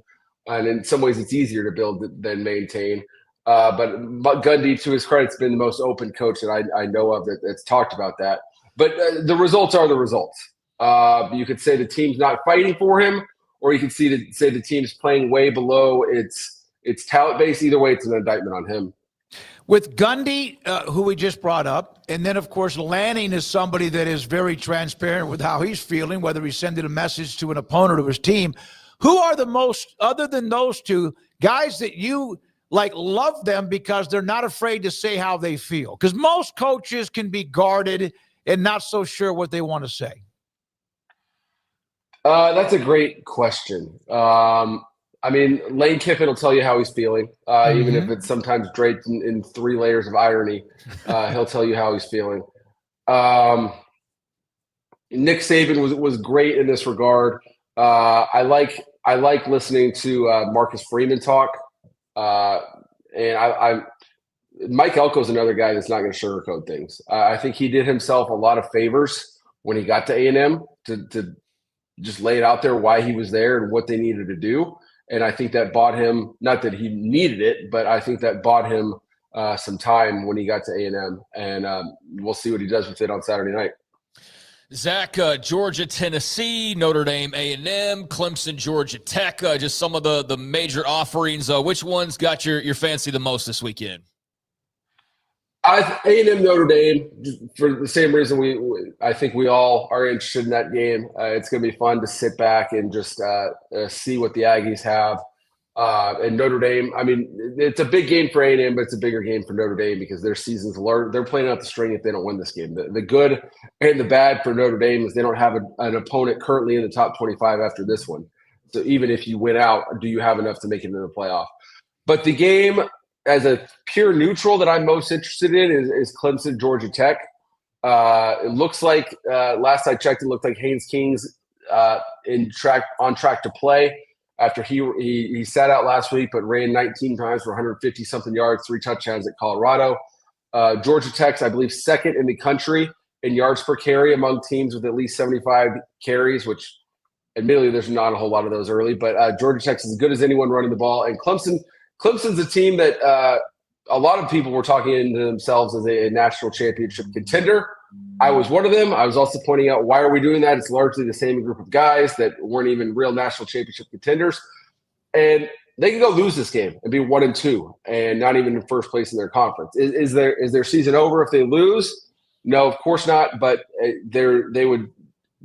and in some ways, it's easier to build than maintain. But Gundy, to his credit, has been the most open coach that I know of that's talked about that. But the results are the results. You could say the team's not fighting for him, or you could say the team's playing way below its talent base. Either way, it's an indictment on him. With Gundy, who we just brought up, and then, of course, Lanning is somebody that is very transparent with how he's feeling, whether he's sending a message to an opponent or his team. Who are the most, other than those two, guys that you – love them because they're not afraid to say how they feel? Because most coaches can be guarded and not so sure what they want to say. That's a great question. I mean, Lane Kiffin will tell you how he's feeling, even if it's sometimes draped in 3 layers of irony. He'll tell you how he's feeling. Nick Saban was great in this regard. I like listening to Marcus Freeman talk. And Mike Elko is another guy that's not going to sugarcoat things. I think he did himself a lot of favors when he got to A&M to just lay it out there why he was there and what they needed to do. And I think that bought him, not that he needed it, but I think that bought him some time when he got to A&M. And we'll see what he does with it on Saturday night. Zach, Georgia, Tennessee, Notre Dame, A&M, Clemson, Georgia Tech, just some of the major offerings. Which ones got your fancy the most this weekend? A&M, Notre Dame, for the same reason I think we all are interested in that game. It's going to be fun to sit back and just see what the Aggies have. And Notre Dame, I mean, it's a big game for A&M, but it's a bigger game for Notre Dame because their season's learned. They're playing out the string if they don't win this game. The good and the bad for Notre Dame is they don't have an opponent currently in the top 25 after this one. So even if you win out, do you have enough to make it into the playoff? But the game, as a pure neutral that I'm most interested in is Clemson, Georgia Tech. It looks like, last I checked, it looked like Haynes King's on track to play. After he sat out last week but ran 19 times for 150-something yards, 3 touchdowns at Colorado. Georgia Tech's, I believe, second in the country in yards per carry among teams with at least 75 carries, which admittedly there's not a whole lot of those early. But Georgia Tech's as good as anyone running the ball. And Clemson's a team that a lot of people were talking into themselves as a national championship contender. I was one of them. I was also pointing out, why are we doing that? It's largely the same group of guys that weren't even real national championship contenders. And they can go lose this game and be 1-2 and not even in first place in their conference. Is their season over if they lose? No, of course not. But they would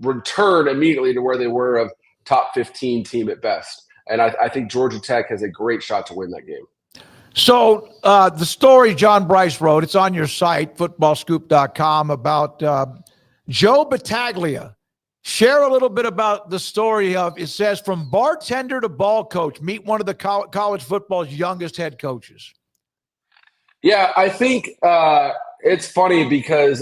return immediately to where they were of top 15 team at best. And I think Georgia Tech has a great shot to win that game. So the story John Bryce wrote, it's on your site, footballscoop.com, about Joe Battaglia. Share a little bit about the story of, it says, from bartender to ball coach, meet one of the college football's youngest head coaches. Yeah, I think it's funny because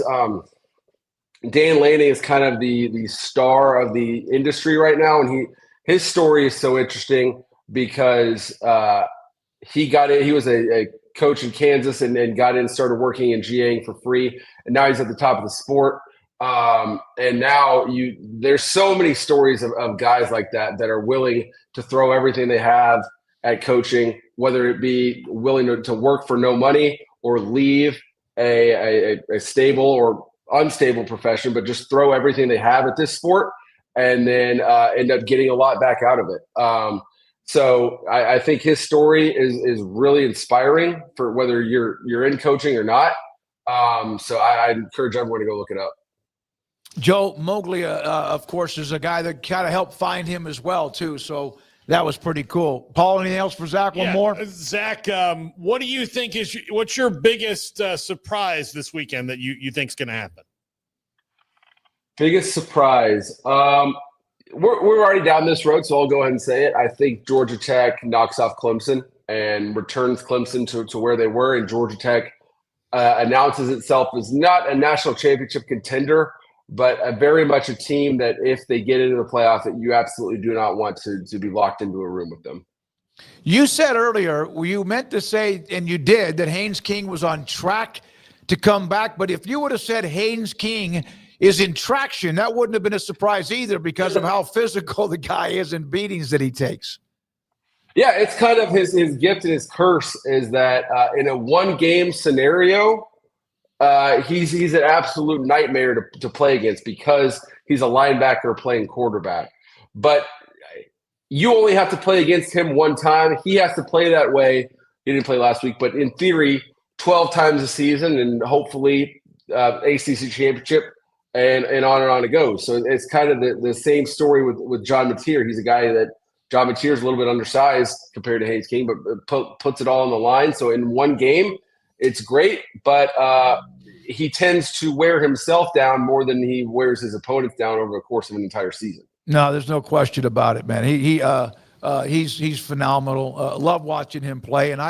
Dan Lanning is kind of the star of the industry right now, and his story is so interesting because he was a coach in Kansas and then got in, started working in GAing for free, and now he's at the top of the sport. And now there's so many stories of guys like that are willing to throw everything they have at coaching, whether it be willing to work for no money or leave a stable or unstable profession, but just throw everything they have at this sport and then end up getting a lot back out of it. So I think his story is really inspiring for whether you're in coaching or not. So I encourage everyone to go look it up. Joe Moglia, of course, is a guy that kind of helped find him as well, too. So that was pretty cool. Paul, anything else for Zach? One more? Zach, what do you think what's your biggest surprise this weekend that you think is going to happen? Biggest surprise. We're already down this road, so I'll go ahead and say it. I think Georgia Tech knocks off Clemson and returns Clemson to where they were, and Georgia Tech announces itself as not a national championship contender, but very much a team that if they get into the playoff, that you absolutely do not want to be locked into a room with them. You said earlier, you meant to say, and you did, that Haynes King was on track to come back. But if you would have said Haynes King is in traction, that wouldn't have been a surprise either because of how physical the guy is in beatings that he takes. Yeah, it's kind of his gift and his curse is that in a one-game scenario, he's an absolute nightmare to play against because he's a linebacker playing quarterback. But you only have to play against him one time. He has to play that way. He didn't play last week, but in theory, 12 times a season and hopefully ACC championship and on it goes. So it's kind of the same story with John Mateer. He's a guy that John Mateer is a little bit undersized compared to Haynes King, but puts it all on the line. So in one game, it's great, but he tends to wear himself down more than he wears his opponents down over the course of an entire season. No, there's no question about it, man. He's phenomenal. Love watching him play, and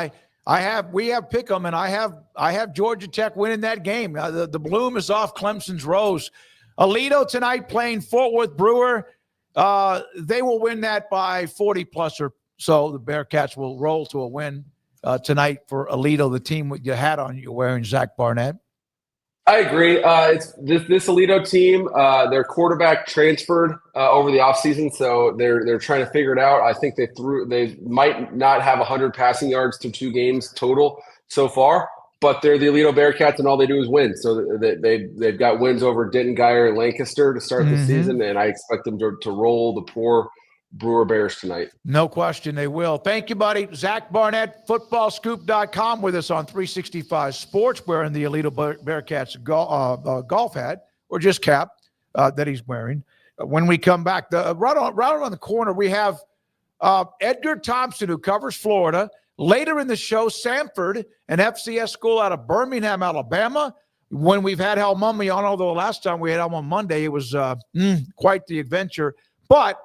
we have Pick'em, and I have Georgia Tech winning that game. The bloom is off Clemson's rose. Alito tonight playing Fort Worth Brewer. They will win that by 40 plus or so. The Bearcats will roll to a win tonight for Alito, the team with your hat on you're wearing, Zach Barnett. I agree. It's this Alito team, their quarterback transferred over the offseason, so they're trying to figure it out. I think they might not have 100 passing yards through 2 games total so far, but they're the Alito Bearcats, and all they do is win. So they've got wins over Denton, Geyer, and Lancaster to start the season, and I expect them to roll the poor Brewer Bears tonight. No question they will. Thank you, buddy. Zach Barnett, footballscoop.com with us on 365 Sports, wearing the Alito Bearcats golf hat, or just cap that he's wearing. When we come back, right around the corner, we have Edgar Thompson, who covers Florida. Later in the show, Samford, an FCS school out of Birmingham, Alabama. When we've had Hal Mummy on, although last time we had him on Monday, it was quite the adventure. But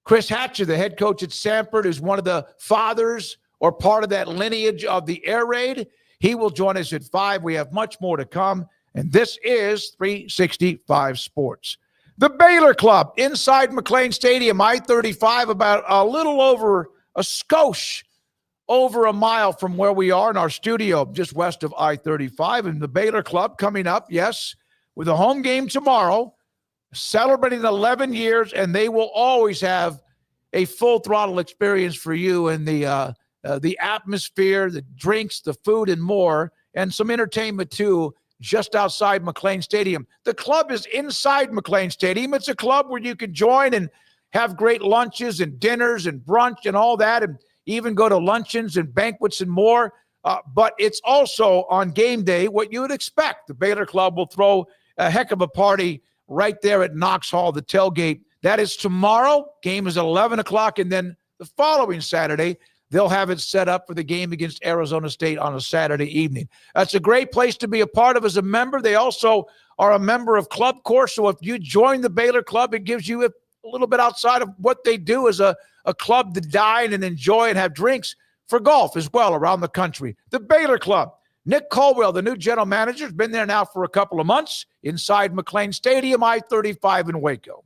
Chris Hatcher, the head coach at Samford, is one of the fathers or part of that lineage of the air raid. He will join us at 5. We have much more to come, and this is 365 Sports. The Baylor Club inside McLean Stadium, I-35, about a little over a skosh over a mile from where we are in our studio, just west of I-35. And the Baylor Club coming up, yes, with a home game tomorrow, celebrating 11 years, and they will always have a full throttle experience for you, and the atmosphere, the drinks, the food, and more, and some entertainment too, just outside McLean Stadium. The club is inside McLean Stadium. It's a club where you can join and have great lunches and dinners and brunch and all that, and even go to luncheons and banquets and more. But it's also on game day what you would expect. The Baylor Club will throw a heck of a party right there at Knox Hall, the tailgate. That is tomorrow. Game is at 11 o'clock. And then the following Saturday, they'll have it set up for the game against Arizona State on a Saturday evening. That's a great place to be a part of as a member. They also are a member of Club Corps. So if you join the Baylor Club, it gives you a little bit outside of what they do as a club to dine and enjoy and have drinks for golf as well around the country. The Baylor Club. Nick Colwell, the new general manager, has been there now for a couple of months inside McLean Stadium, I-35 in Waco.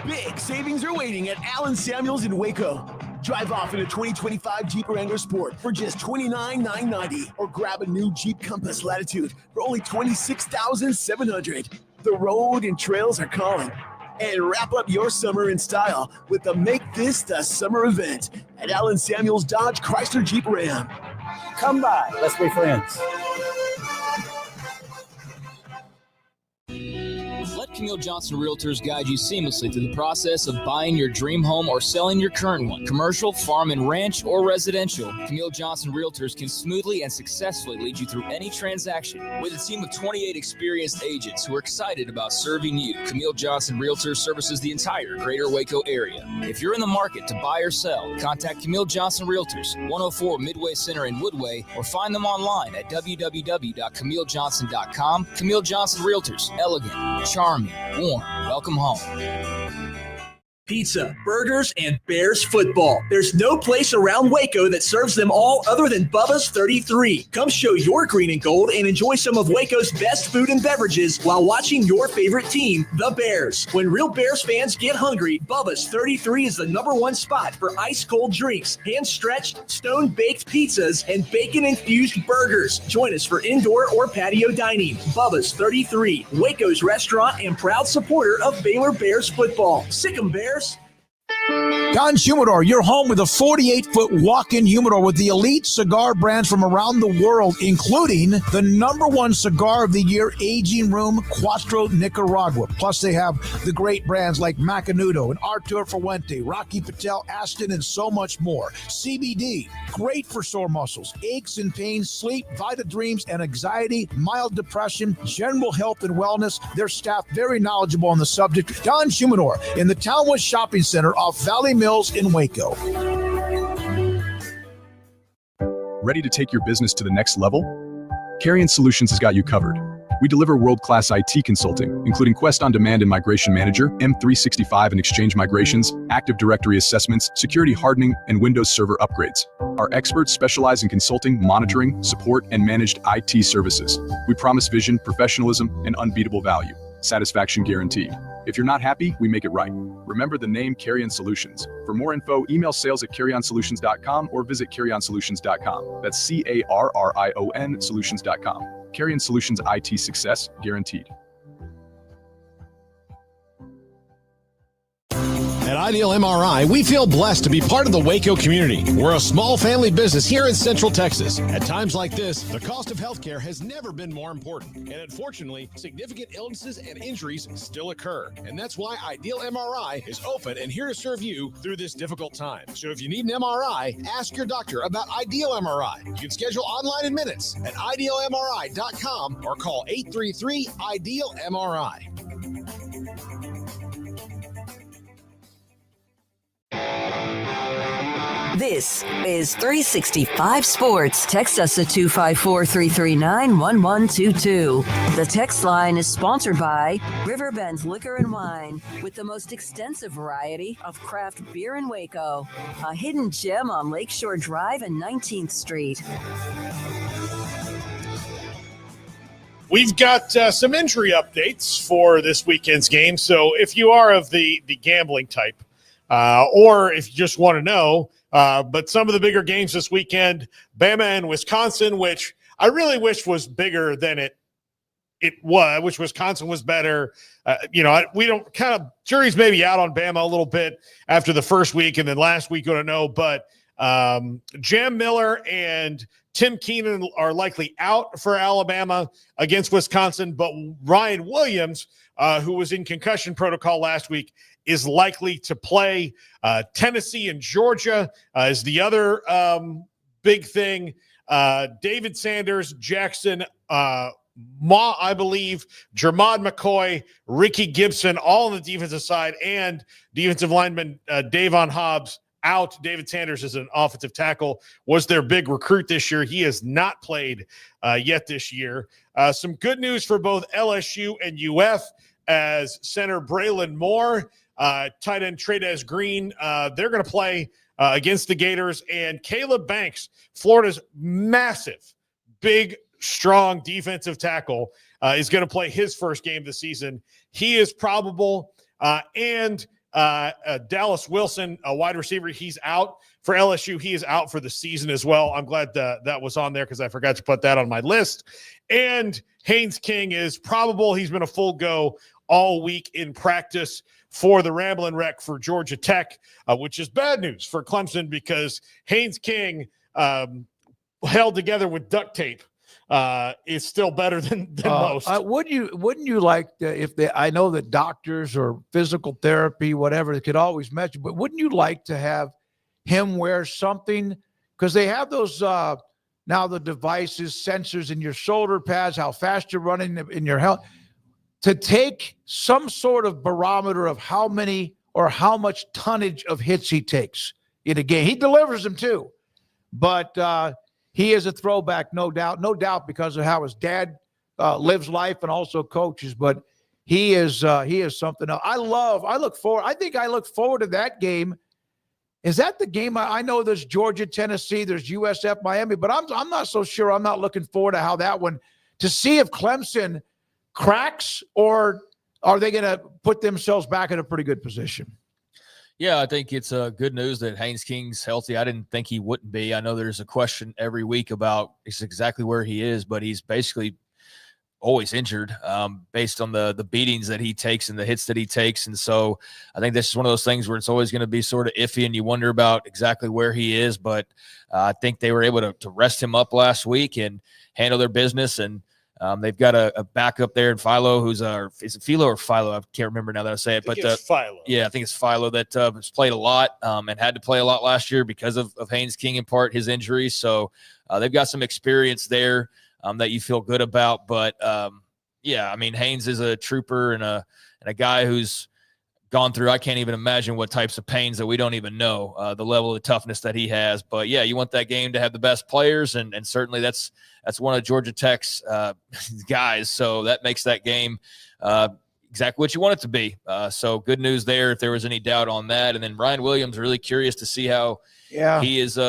Big savings are waiting at Allen Samuels in Waco. Drive off in a 2025 Jeep Wrangler Sport for just $29,990, or grab a new Jeep Compass Latitude for only $26,700. The road and trails are calling. And wrap up your summer in style with the Make This the Summer event at Allen Samuels Dodge Chrysler Jeep Ram. Come by. Let's be friends. Let Camille Johnson Realtors guide you seamlessly through the process of buying your dream home or selling your current one. Commercial, farm and ranch, or residential, Camille Johnson Realtors can smoothly and successfully lead you through any transaction. With a team of 28 experienced agents who are excited about serving you, Camille Johnson Realtors services the entire greater Waco area. If you're in the market to buy or sell, contact Camille Johnson Realtors, 104 Midway Center in Woodway, or find them online at www.camillejohnson.com. Camille Johnson Realtors, elegant, charming, warm. Welcome home. Pizza, burgers, and Bears football. There's no place around Waco that serves them all other than Bubba's 33. Come show your green and gold and enjoy some of Waco's best food and beverages while watching your favorite team, the Bears. When real Bears fans get hungry, Bubba's 33 is the #1 spot for ice-cold drinks, hand-stretched, stone-baked pizzas, and bacon-infused burgers. Join us for indoor or patio dining. Bubba's 33, Waco's restaurant and proud supporter of Baylor Bears football. Sick 'em, Bears. Don's Humidor, your home with a 48-foot walk-in humidor with the elite cigar brands from around the world, including the #1 cigar of the year, Aging Room Cuatro Nicaragua. Plus, they have the great brands like Macanudo and Artur Fuente, Rocky Patel, Aston, and so much more. CBD, great for sore muscles, aches and pains, sleep, Vita Dreams, and anxiety, mild depression, general health and wellness. Their staff very knowledgeable on the subject. Don's Humidor in the Townwood Shopping Center off Valley Mills in Waco. Ready to take your business to the next level? Carrion Solutions has got you covered. We deliver world-class IT consulting, including Quest On Demand and Migration Manager, M365 and Exchange migrations, Active Directory assessments, security hardening, and Windows Server upgrades. Our experts specialize in consulting, monitoring, support, and managed IT services. We promise vision, professionalism, and unbeatable value. Satisfaction guaranteed. If you're not happy, we make it right. Remember the name Carrion Solutions. For more info, email sales@carrionsolutions.com or visit carrionsolutions.com. That's CARRION solutions.com. Carrion Solutions, IT success guaranteed. At Ideal MRI, we feel blessed to be part of the Waco community. We're a small family business here in Central Texas. At times like this, the cost of healthcare has never been more important. And unfortunately, significant illnesses and injuries still occur. And that's why Ideal MRI is open and here to serve you through this difficult time. So if you need an MRI, ask your doctor about Ideal MRI. You can schedule online in minutes at idealmri.com or call 833-IDEAL-MRI. This is 365 Sports. Text us at 254-339-1122. The text line is sponsored by Riverbend's Liquor and Wine, with the most extensive variety of craft beer in Waco. A hidden gem on Lakeshore Drive and 19th Street. We've got some injury updates for this weekend's game. So if you are of the gambling type, or if you just want to know, but some of the bigger games this weekend, Bama and Wisconsin, which I really wish was bigger than it was. I wish Wisconsin was better. We don't jury's maybe out on Bama a little bit after the first week, and then last week, I don't know. But Jam Miller and Tim Keenan are likely out for Alabama against Wisconsin, but Ryan Williams, who was in concussion protocol last week, is likely to play. Tennessee and Georgia is the other big thing. David Sanders, Jackson Ma, I believe, Jermod McCoy, Ricky Gibson, all on the defensive side, and defensive lineman Davon Hobbs out. David Sanders is an offensive tackle, was their big recruit this year. He has not played yet this year. Some good news for both LSU and UF as center Braylon Moore, tight end Trades Green, they're going to play against the Gators, and Caleb Banks, Florida's massive, big, strong defensive tackle, is going to play his first game of the season. He is probable, and Dallas Wilson, a wide receiver, he's out for LSU. He is out for the season as well. I'm glad that was on there because I forgot to put that on my list. And Haynes King is probable. He's been a full go all week in practice for the Ramblin' Wreck for Georgia Tech, which is bad news for Clemson because Haynes King held together with duct tape is still better than most. Wouldn't you like if they? I know that doctors or physical therapy, whatever, they could always measure, but wouldn't you like to have him wear something? Because they have those now the devices, sensors in your shoulder pads, how fast you're running in your health, to take some sort of barometer of how many or how much tonnage of hits he takes in a game. He delivers them too, but he is a throwback, no doubt, because of how his dad lives life and also coaches. But he is something else. I look forward to that game. Is that the game? I know there's Georgia, Tennessee, there's USF, Miami, but I'm not so sure. I'm not looking forward to how that one, to see if Clemson cracks, or are they going to put themselves back in a pretty good position? Yeah, I think it's good news that Haynes King's healthy. I didn't think he wouldn't be. I know there's a question every week about exactly where he is, but he's basically always injured based on the beatings that he takes and the hits that he takes. And so I think this is one of those things where it's always going to be sort of iffy and you wonder about exactly where he is. But I think they were able to rest him up last week and handle their business. And they've got a backup there in Philo, is it Philo or Philo? I can't remember now that I say it. But it's Philo. Yeah, I think it's Philo that has played a lot and had to play a lot last year because of Haynes King, in part his injuries. So they've got some experience there that you feel good about. But yeah, I mean, Haynes is a trooper and a guy who's gone through, I can't even imagine what types of pains that we don't even know, the level of toughness that he has. But yeah, you want that game to have the best players, and certainly that's one of Georgia Tech's guys. So that makes that game exactly what you want it to be. So good news there if there was any doubt on that. And then Ryan Williams, really curious to see how he is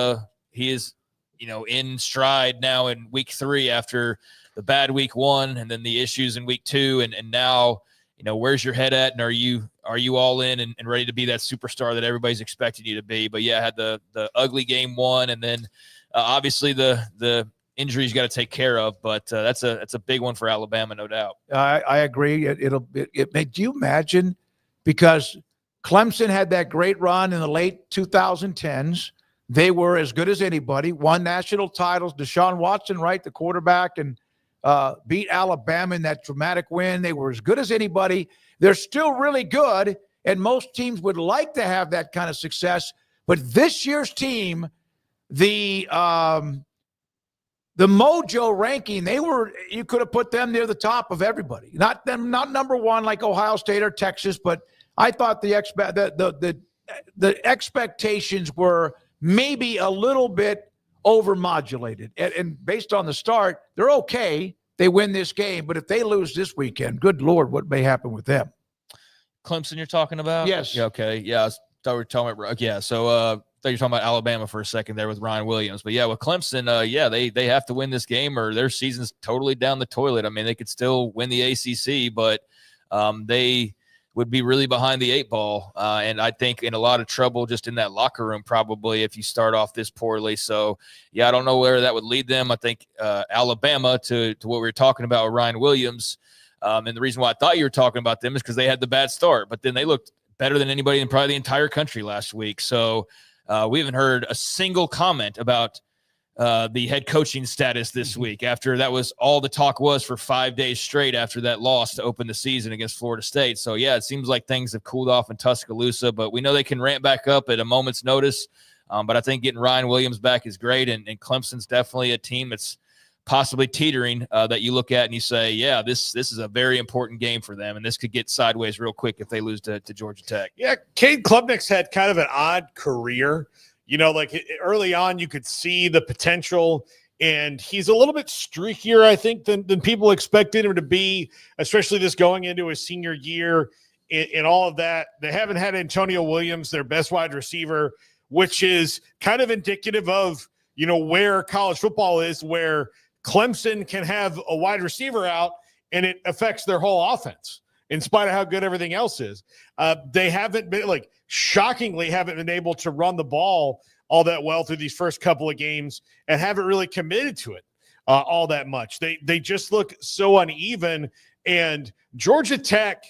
in stride now in week 3 after the bad week 1 and then the issues in week 2, and now where's your head at, and are you all in and ready to be that superstar that everybody's expecting you to be? But yeah, I had the ugly game 1, and then obviously the injuries you got to take care of, but that's a big one for Alabama, no doubt. I agree. It made you imagine, because Clemson had that great run in the late 2010s. They were as good as anybody, won national titles. Deshaun Watson, right, the quarterback, and beat Alabama in that dramatic win. They were as good as anybody. They're still really good, and most teams would like to have that kind of success. But this year's team, the Mojo ranking, you could have put them near the top of everybody. Not number one like Ohio State or Texas, but I thought the expectations were maybe a little bit overmodulated. And based on the start, they're okay. They win this game. But if they lose this weekend, good Lord, what may happen with them? Clemson you're talking about? Yes. Yeah, okay. Yeah, I thought we were talking about – yeah, so I thought you were talking about Alabama for a second there with Ryan Williams. But, yeah, with Clemson, they have to win this game or their season's totally down the toilet. I mean, they could still win the ACC, but they – would be really behind the 8 ball. And I think in a lot of trouble just in that locker room probably if you start off this poorly. So, yeah, I don't know where that would lead them. I think Alabama, to what we were talking about with Ryan Williams, and the reason why I thought you were talking about them is because they had the bad start. But then they looked better than anybody in probably the entire country last week. So we haven't heard a single comment about the head coaching status this week after that was all the talk was for 5 days straight after that loss to open the season against Florida State. So, yeah, it seems like things have cooled off in Tuscaloosa, but we know they can ramp back up at a moment's notice. But I think getting Ryan Williams back is great, and Clemson's definitely a team that's possibly teetering that you look at and you say, yeah, this is a very important game for them, and this could get sideways real quick if they lose to Georgia Tech. Yeah, Cade Klubnik's had kind of an odd career. Like early on, you could see the potential, and he's a little bit streakier, I think, than people expected him to be, especially this going into his senior year and all of that. They haven't had Antonio Williams, their best wide receiver, which is kind of indicative of, where college football is, where Clemson can have a wide receiver out and it affects their whole offense in spite of how good everything else is. They haven't been shockingly haven't been able to run the ball all that well through these first couple of games and haven't really committed to it all that much. They just look so uneven, and Georgia Tech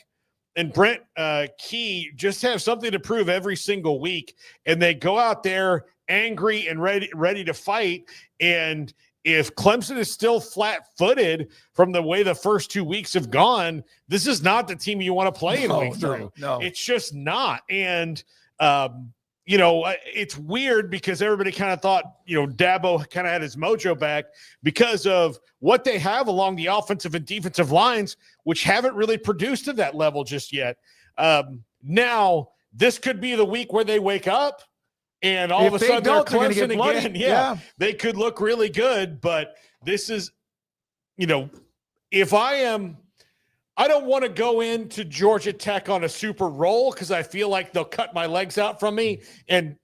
and Brent Key just have something to prove every single week, and they go out there angry and ready to fight. And if Clemson is still flat-footed from the way the first 2 weeks have gone, this is not the team you want to play in week 3. No. It's just not. And, it's weird because everybody kind of thought, Dabo kind of had his mojo back because of what they have along the offensive and defensive lines, which haven't really produced at that level just yet. Now, this could be the week where they wake up and all of a sudden they're Clemson again. Yeah, they could look really good, but this is, if I don't want to go into Georgia Tech on a super roll because I feel like they'll cut my legs out from me and,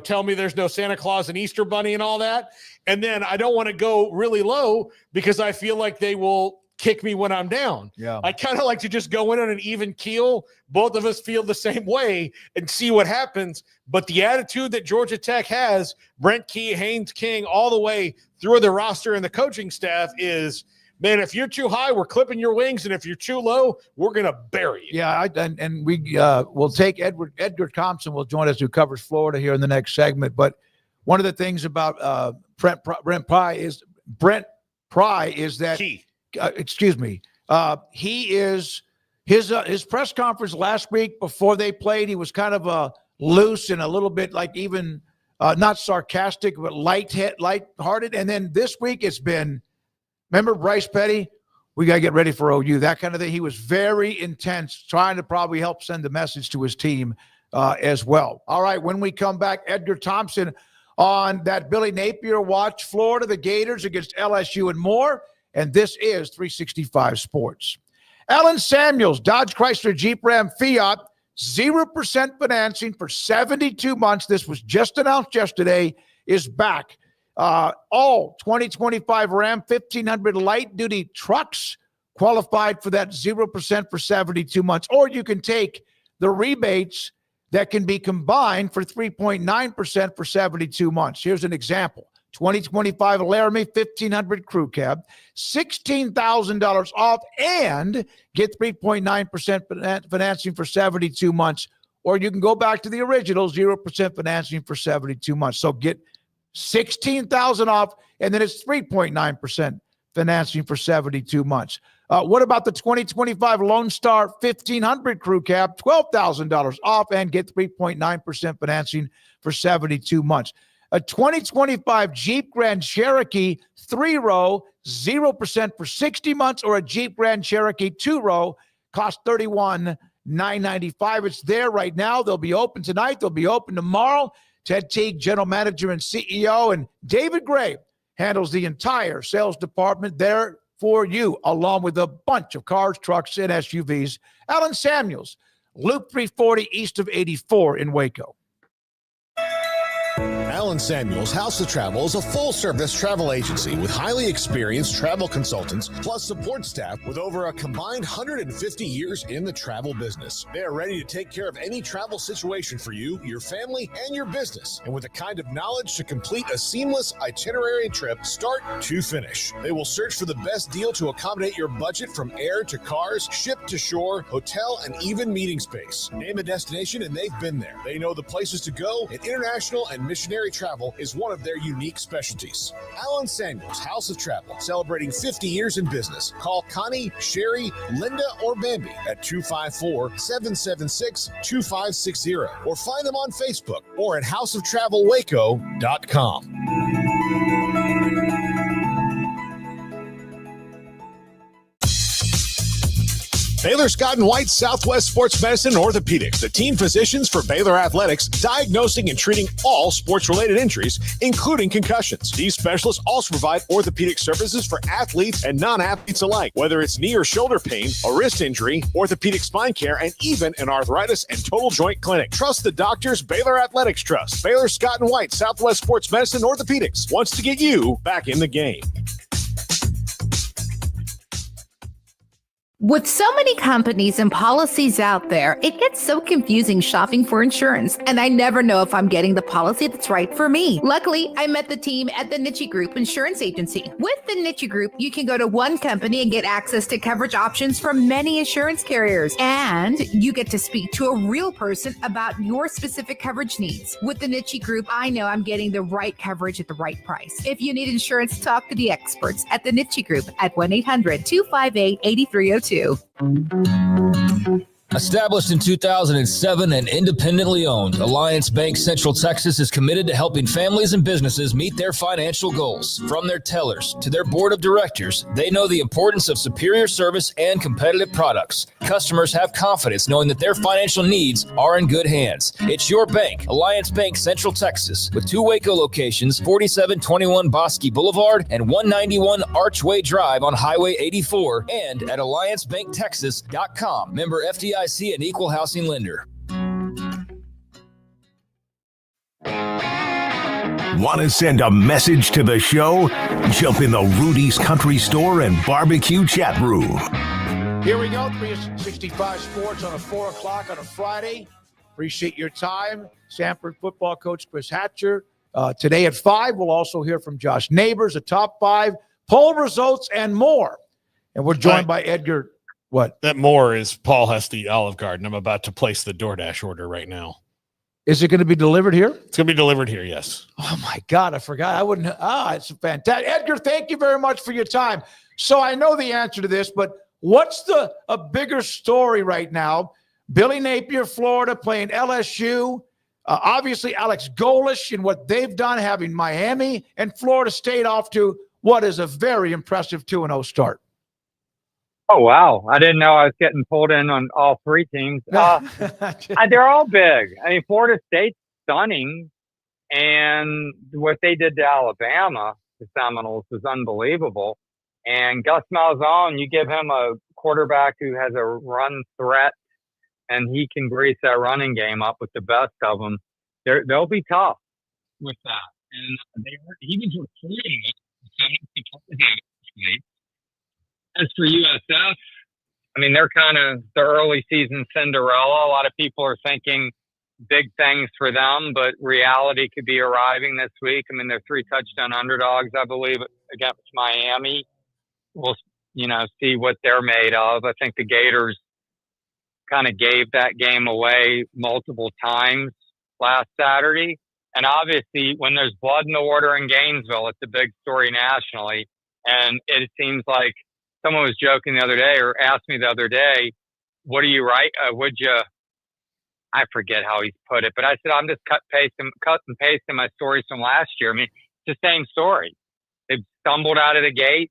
tell me there's no Santa Claus and Easter Bunny and all that. And then I don't want to go really low because I feel like they will kick me when I'm down. Yeah. I kind of like to just go in on an even keel. Both of us feel the same way and see what happens. But the attitude that Georgia Tech has, Brent Key, Haynes King, all the way through the roster and the coaching staff is, man, if you're too high, we're clipping your wings, and if you're too low, we're going to bury you. Yeah, and we will take Edgar Thompson will join us, who covers Florida, here in the next segment. But one of the things about Brent Pry is that he is his press conference last week before they played. He was kind of loose and a little bit like even not sarcastic, but lighthearted. And then this week it's been. Remember Bryce Petty? We got to get ready for OU, that kind of thing. He was very intense, trying to probably help send a message to his team as well. All right, when we come back, Edgar Thompson on that Billy Napier watch, Florida, the Gators against LSU and more. And this is 365 Sports. Alan Samuels, Dodge Chrysler Jeep Ram Fiat, 0% financing for 72 months. This was just announced yesterday, is back. All 2025 Ram 1500 light-duty trucks qualified for that 0% for 72 months. Or you can take the rebates that can be combined for 3.9% for 72 months. Here's an example. 2025 Laramie 1500 crew cab, $16,000 off, and get 3.9% financing for 72 months. Or you can go back to the original 0% financing for 72 months. So get $16,000 off, and then it's 3.9% financing for 72 months. What about the 2025 Lone Star 1500 crew cab? $12,000 off and get 3.9% financing for 72 months. A 2025 Jeep Grand Cherokee 3-row, 0% for 60 months, or a Jeep Grand Cherokee 2-row costs $31,995. It's there right now. They'll be open tonight. They'll be open tomorrow. Ted Teague, general manager and CEO, and David Gray handles the entire sales department there for you, along with a bunch of cars, trucks, and SUVs. Alan Samuels, Loop 340 east of 84 in Waco. Alan Samuels House of Travel is a full-service travel agency with highly experienced travel consultants plus support staff with over a combined 150 years in the travel business. They are ready to take care of any travel situation for you, your family, and your business, and with the kind of knowledge to complete a seamless itinerary trip start to finish. They will search for the best deal to accommodate your budget, from air to cars, ship to shore, hotel, and even meeting space. Name a destination and they've been there. They know the places to go, and international and missionary travel is one of their unique specialties. Alan Samuels House of Travel, celebrating 50 years in business. Call Connie, Sherry, Linda, or Bambi at 254-776-2560, or find them on Facebook or at houseoftravelwaco.com. Baylor Scott & White Southwest Sports Medicine and Orthopedics, the team physicians for Baylor Athletics, diagnosing and treating all sports-related injuries, including concussions. These specialists also provide orthopedic services for athletes and non-athletes alike, whether it's knee or shoulder pain, a wrist injury, orthopedic spine care, and even an arthritis and total joint clinic. Trust the doctors Baylor Athletics trust. Baylor Scott & White Southwest Sports Medicine and Orthopedics wants to get you back in the game. With so many companies and policies out there, it gets so confusing shopping for insurance, and I never know if I'm getting the policy that's right for me. Luckily, I met the team at the Niche Group Insurance Agency. With the Niche Group, you can go to one company and get access to coverage options from many insurance carriers, and you get to speak to a real person about your specific coverage needs. With the Niche Group, I know I'm getting the right coverage at the right price. If you need insurance, talk to the experts at the Niche Group at 1-800-258-8302. Established in 2007 and independently owned, Alliance Bank Central Texas is committed to helping families and businesses meet their financial goals. From their tellers to their board of directors, they know the importance of superior service and competitive products. Customers have confidence knowing that their financial needs are in good hands. It's your bank, Alliance Bank Central Texas, with 2 Waco locations, 4721 Bosque Boulevard and 191 Archway Drive on Highway 84, and at alliancebanktexas.com. Member FDIC and equal housing lender. Want to send a message to the show? Jump in the Rudy's Country Store and Barbecue chat room. Here we go, 365 Sports on a 4 o'clock on a Friday. Appreciate your time. Sanford football coach Chris Hatcher. Today at 5, we'll also hear from Josh Neighbors, the top 5, poll results, and more. And we're joined by Edgar. What? That more is Paul has the Olive Garden. I'm about to place the DoorDash order right now. Is it going to be delivered here? It's going to be delivered here, yes. Oh, my God. I forgot. I wouldn't. It's fantastic. Edgar, thank you very much for your time. So I know the answer to this, but what's a bigger story right now? Billy Napier, Florida, playing LSU. Obviously, Alex Golish and what they've done, having Miami and Florida State off to what is a very impressive 2-0 start. Oh, wow. I didn't know I was getting pulled in on all 3 teams. They're all big. I mean, Florida State's stunning, and what they did to Alabama, the Seminoles, was unbelievable. And Gus Malzahn, you give him a quarterback who has a run threat, and he can grease that running game up with the best of them. They'll be tough with that. And he was recruiting it. As for USF, I mean, they're kind of the early season Cinderella. A lot of people are thinking big things for them, but reality could be arriving this week. I mean, they're 3 touchdown underdogs, I believe, against Miami. We'll, see what they're made of. I think the Gators kind of gave that game away multiple times last Saturday. And obviously, when there's blood in the water in Gainesville, it's a big story nationally. And it seems like someone was joking the other day or asked me the other day, what do you write? I forget how he put it, but I said, I'm just cut and pasting my stories from last year. I mean, it's the same story. They've stumbled out of the gate.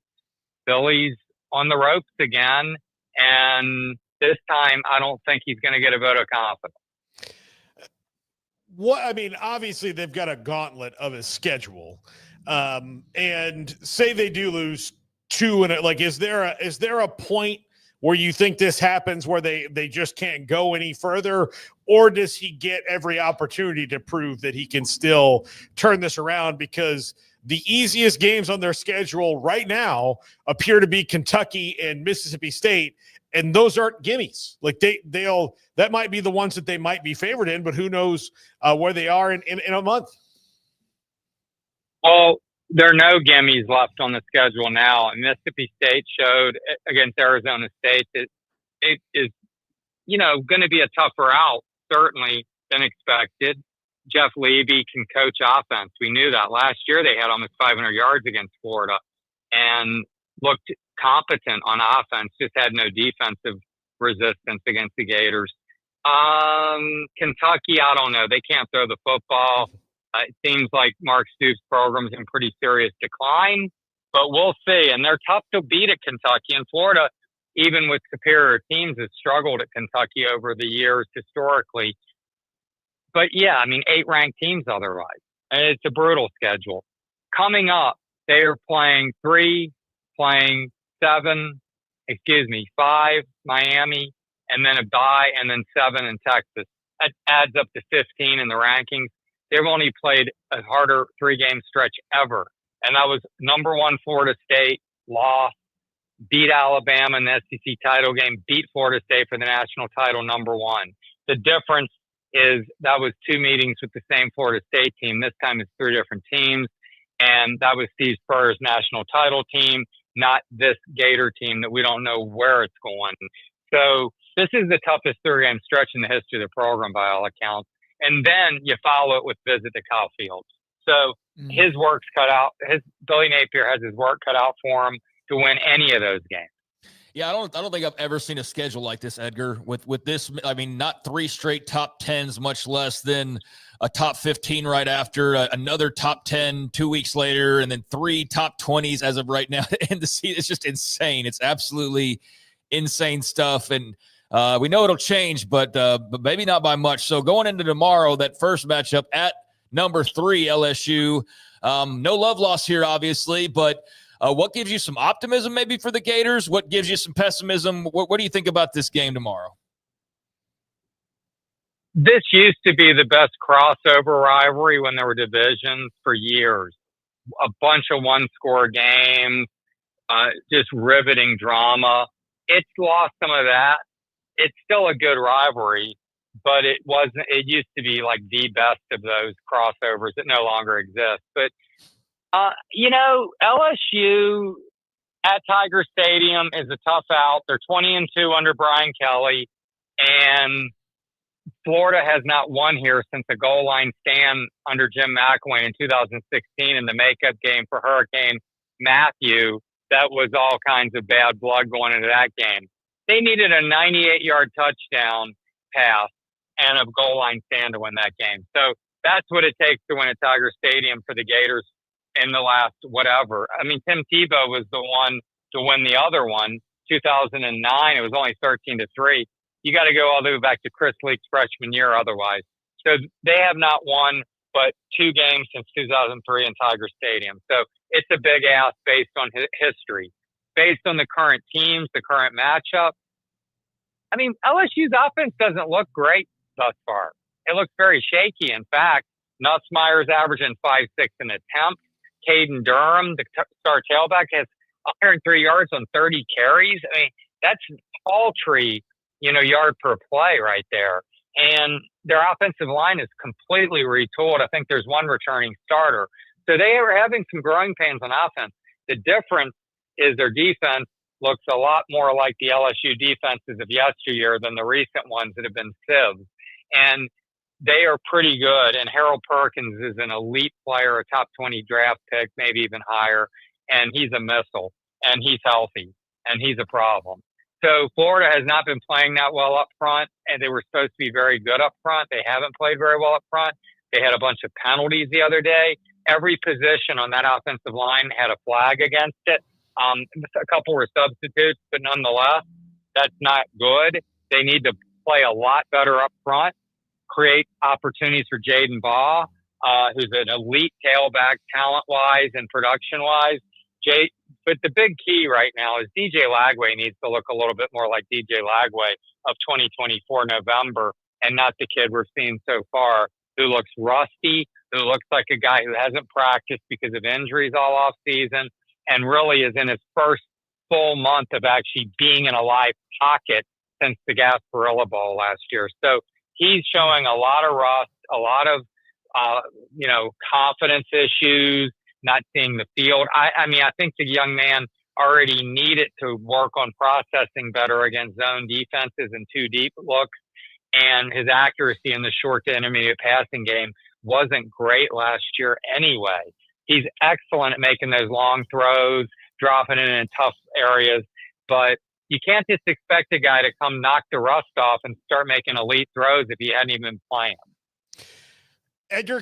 Billy's on the ropes again. And this time, I don't think he's going to get a vote of confidence. Obviously they've got a gauntlet of a schedule. And say they do lose 2, and is there a point where you think this happens where they just can't go any further, or does he get every opportunity to prove that he can still turn this around? Because the easiest games on their schedule right now appear to be Kentucky and Mississippi State, and those aren't gimmies. That might be the ones that they might be favored in, but who knows where they are in a month. Well, there are no gimmies left on the schedule now. And Mississippi State showed against Arizona State that it is, going to be a tougher out, certainly, than expected. Jeff Levy can coach offense. We knew that. Last year they had almost 500 yards against Florida and looked competent on offense, just had no defensive resistance against the Gators. Kentucky, I don't know. They can't throw the football. It seems like Mark Stoops' program's in pretty serious decline, but we'll see. And they're tough to beat at Kentucky. And Florida, even with superior teams, has struggled at Kentucky over the years historically. But yeah, 8 ranked teams otherwise. And it's a brutal schedule. Coming up, they are playing 3, playing 5, Miami, and then a bye, and then 7 in Texas. That adds up to 15 in the rankings. They've only played a harder 3-game stretch ever. And that was number 1 Florida State, lost. beat Alabama in the SEC title game, beat Florida State for the national title, #1. The difference is that was 2 meetings with the same Florida State team. This time it's 3 different teams. And that was Steve Spurrier's national title team, not this Gator team that we don't know where it's going. So this is the toughest 3-game stretch in the history of the program by all accounts. And then you follow it with visit to Kyle Field. So his work's cut out. Billy Napier has his work cut out for him to win any of those games. Yeah, I don't think I've ever seen a schedule like this, Edgar. With this, I mean, not 3 straight top 10s, much less than a top 15 right after, another top 10 2 weeks later, and then 3 top 20s as of right now to end the season. It's just insane. It's absolutely insane stuff, and we know it'll change, but maybe not by much. So going into tomorrow, that first matchup at number 3 LSU, no love loss here, obviously, but what gives you some optimism maybe for the Gators? What gives you some pessimism? What do you think about this game tomorrow? This used to be the best crossover rivalry when there were divisions for years. A bunch of one-score games, just riveting drama. It's lost some of that. It's still a good rivalry, but it used to be like the best of those crossovers that no longer exist. But LSU at Tiger Stadium is a tough out. They're 20-2 under Brian Kelly, and Florida has not won here since the goal line stand under Jim McElwain in 2016 in the makeup game for Hurricane Matthew. That was all kinds of bad blood going into that game. They needed a 98-yard touchdown pass and a goal line stand to win that game. So that's what it takes to win at Tiger Stadium for the Gators in the last whatever. I mean, Tim Tebow was the one to win the other one, 2009. It was only 13-3. You got to go all the way back to Chris Leak's freshman year otherwise. So they have not won but 2 games since 2003 in Tiger Stadium. So it's a big ask based on history. Based on the current teams, the current matchup, I mean, LSU's offense doesn't look great thus far. It looks very shaky. In fact, Nussmeier's averaging 5.6 an attempt. Caden Durham, the star tailback, has 103 yards on 30 carries. I mean, that's paltry, yard per play right there. And their offensive line is completely retooled. I think there's one returning starter. So they are having some growing pains on offense. The difference is their defense looks a lot more like the LSU defenses of yesteryear than the recent ones that have been sieves. And they are pretty good. And Harold Perkins is an elite player, a top 20 draft pick, maybe even higher. And he's a missile. And he's healthy. And he's a problem. So Florida has not been playing that well up front. And they were supposed to be very good up front. They haven't played very well up front. They had a bunch of penalties the other day. Every position on that offensive line had a flag against it. A couple were substitutes, but nonetheless, that's not good. They need to play a lot better up front, create opportunities for Jaden Baugh, who's an elite tailback talent-wise and production-wise. But the big key right now is DJ Lagway needs to look a little bit more like DJ Lagway of 2024 November and not the kid we're seeing so far who looks rusty, who looks like a guy who hasn't practiced because of injuries all off season and really is in his first full month of actually being in a live pocket since the Gasparilla Bowl last year. So he's showing a lot of rust, a lot of, confidence issues, not seeing the field. I mean, I think the young man already needed to work on processing better against zone defenses and 2 deep looks. And his accuracy in the short to intermediate passing game wasn't great last year anyway. He's excellent at making those long throws, dropping it in tough areas. But you can't just expect a guy to come knock the rust off and start making elite throws if he hadn't even been playing. Edgar,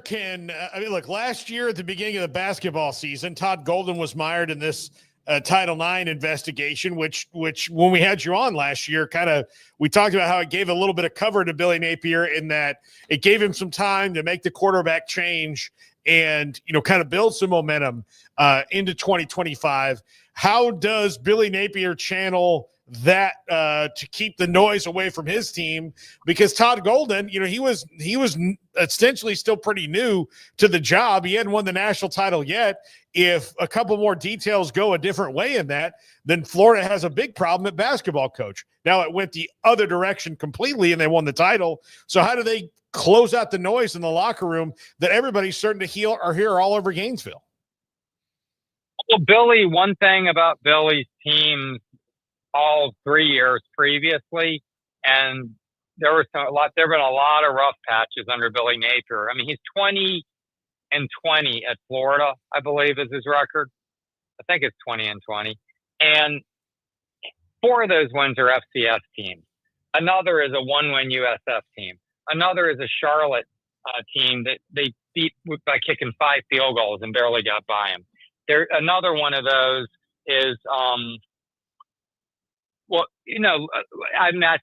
look, last year at the beginning of the basketball season, Todd Golden was mired in this Title IX investigation, which when we had you on last year, we talked about how it gave a little bit of cover to Billy Napier in that it gave him some time to make the quarterback change and, kind of build some momentum into 2025. How does Billy Napier channel that to keep the noise away from his team, because Todd Golden, he was essentially still pretty new to the job. He hadn't won the national title yet. If a couple more details go a different way in that, then Florida has a big problem at basketball coach. Now it went the other direction completely and they won the title. So how do they close out the noise in the locker room that everybody's starting to hear all over Gainesville? Well, Billy, one thing about Billy's team all 3 years previously, and there have been a lot of rough patches under Billy Napier. I mean, he's 20-20 at Florida, I believe is his record. I think it's 20-20. And 4 of those wins are FCS teams. Another is a 1-win USF team. Another is a Charlotte team that they beat by kicking 5 field goals and barely got by them. Another one of those is, I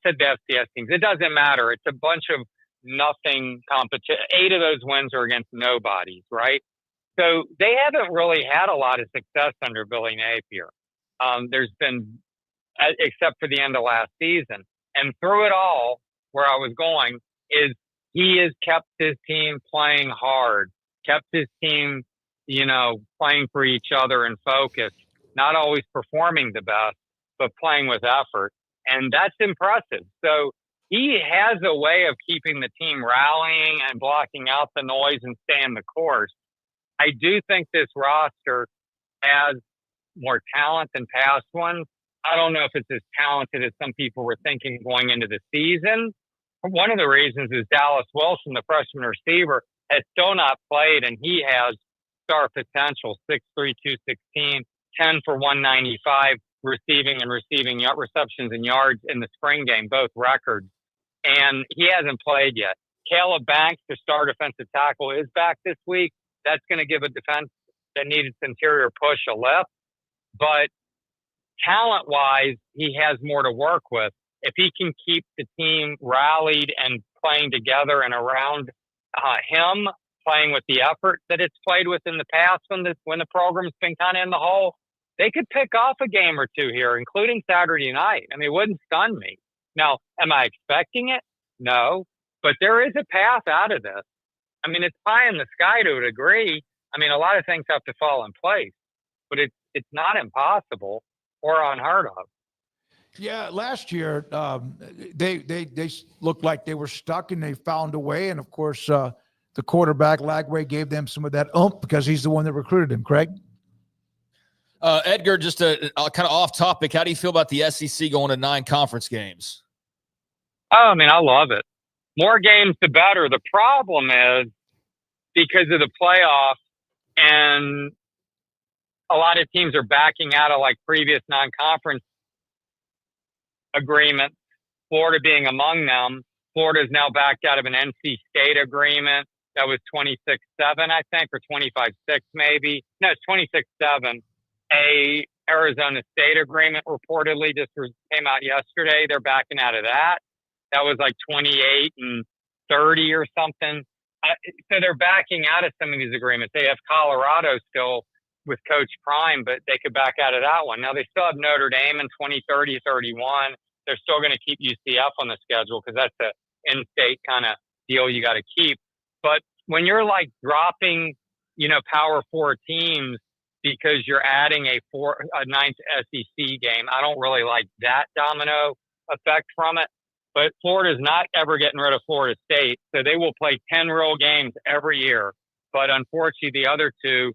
said the FCS teams. It doesn't matter. It's a bunch of nothing competition. 8 of those wins are against nobodies, right? So they haven't really had a lot of success under Billy Napier. There's been, except for the end of last season. And through it all, where I was going is he has kept his team playing hard, kept his team, playing for each other and focus, not always performing the best, but playing with effort. And that's impressive. So he has a way of keeping the team rallying and blocking out the noise and staying the course. I do think this roster has more talent than past ones. I don't know if it's as talented as some people were thinking going into the season. One of the reasons is Dallas Wilson, the freshman receiver, has still not played, and he has star potential, 6'3", 216, 10 for 195, receiving receptions and yards in the spring game, both records. And he hasn't played yet. Caleb Banks, the star defensive tackle, is back this week. That's going to give a defense that needed its interior push a lift. But talent-wise, he has more to work with. If he can keep the team rallied and playing together and around him, playing with the effort that it's played with in the past when the program's been kind of in the hole, they could pick off a game or two here, including Saturday night. I mean, it wouldn't stun me. Now, am I expecting it? No. But there is a path out of this. I mean, it's pie in the sky to a degree. I mean, a lot of things have to fall in place, but it's not impossible or unheard of. Yeah, last year they looked like they were stuck and they found a way. And of course, the quarterback Lagway gave them some of that oomph because he's the one that recruited him. Craig? Edgar, just a kind of off topic. How do you feel about the SEC going to 9 conference games? Oh, I mean, I love it. More games, the better. The problem is because of the playoff and a lot of teams are backing out of like previous non-conference agreements, Florida being among them. Florida is now backed out of an NC State agreement that was 26-7, I think, or 25-6 maybe. No, it's 26-7. A Arizona State agreement reportedly just came out yesterday. They're backing out of that. That was like 28-30 or something. So they're backing out of some of these agreements. They have Colorado still with Coach Prime, but they could back out of that one. Now they still have Notre Dame in 2030-31. They're still going to keep UCF on the schedule because that's a in-state kind of deal you got to keep. But when you're like dropping, Power 4 teams because you're adding a 9th SEC game, I don't really like that domino effect from it. But Florida's not ever getting rid of Florida State, so they will play 10 real games every year. But unfortunately, the other 2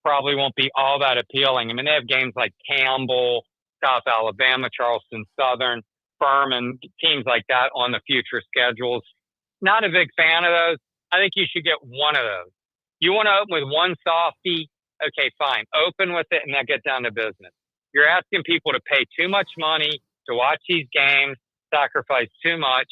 probably won't be all that appealing. I mean, they have games like Campbell, South Alabama, Charleston Southern, Furman, teams like that on the future schedules. Not a big fan of those. I think you should get one of those. You want to open with one softie? Okay, fine. Open with it and then get down to business. You're asking people to pay too much money to watch these games, sacrifice too much,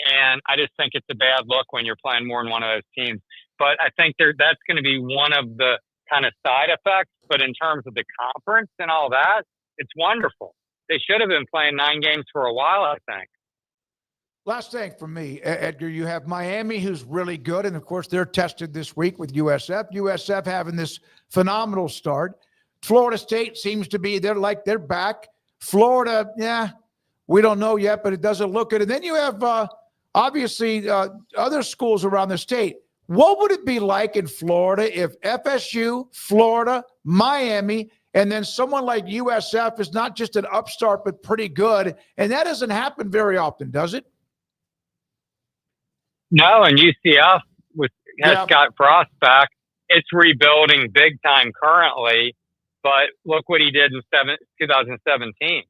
and I just think it's a bad look when you're playing more than one of those teams. But I think that's going to be one of the kind of side effects. But in terms of the conference and all that, it's wonderful. They should have been playing 9 games for a while, I think. Last thing for me, Edgar, you have Miami, who's really good. And, of course, they're tested this week with USF. USF having this phenomenal start. Florida State seems to be, they're back. Florida, yeah, we don't know yet, but it doesn't look good. And then you have, obviously, other schools around the state. What would it be like in Florida if FSU, Florida, Miami, and then someone like USF is not just an upstart but pretty good? And that doesn't happen very often, does it? No, and UCF has Scott Frost back. It's rebuilding big time currently, but look what he did in 2017.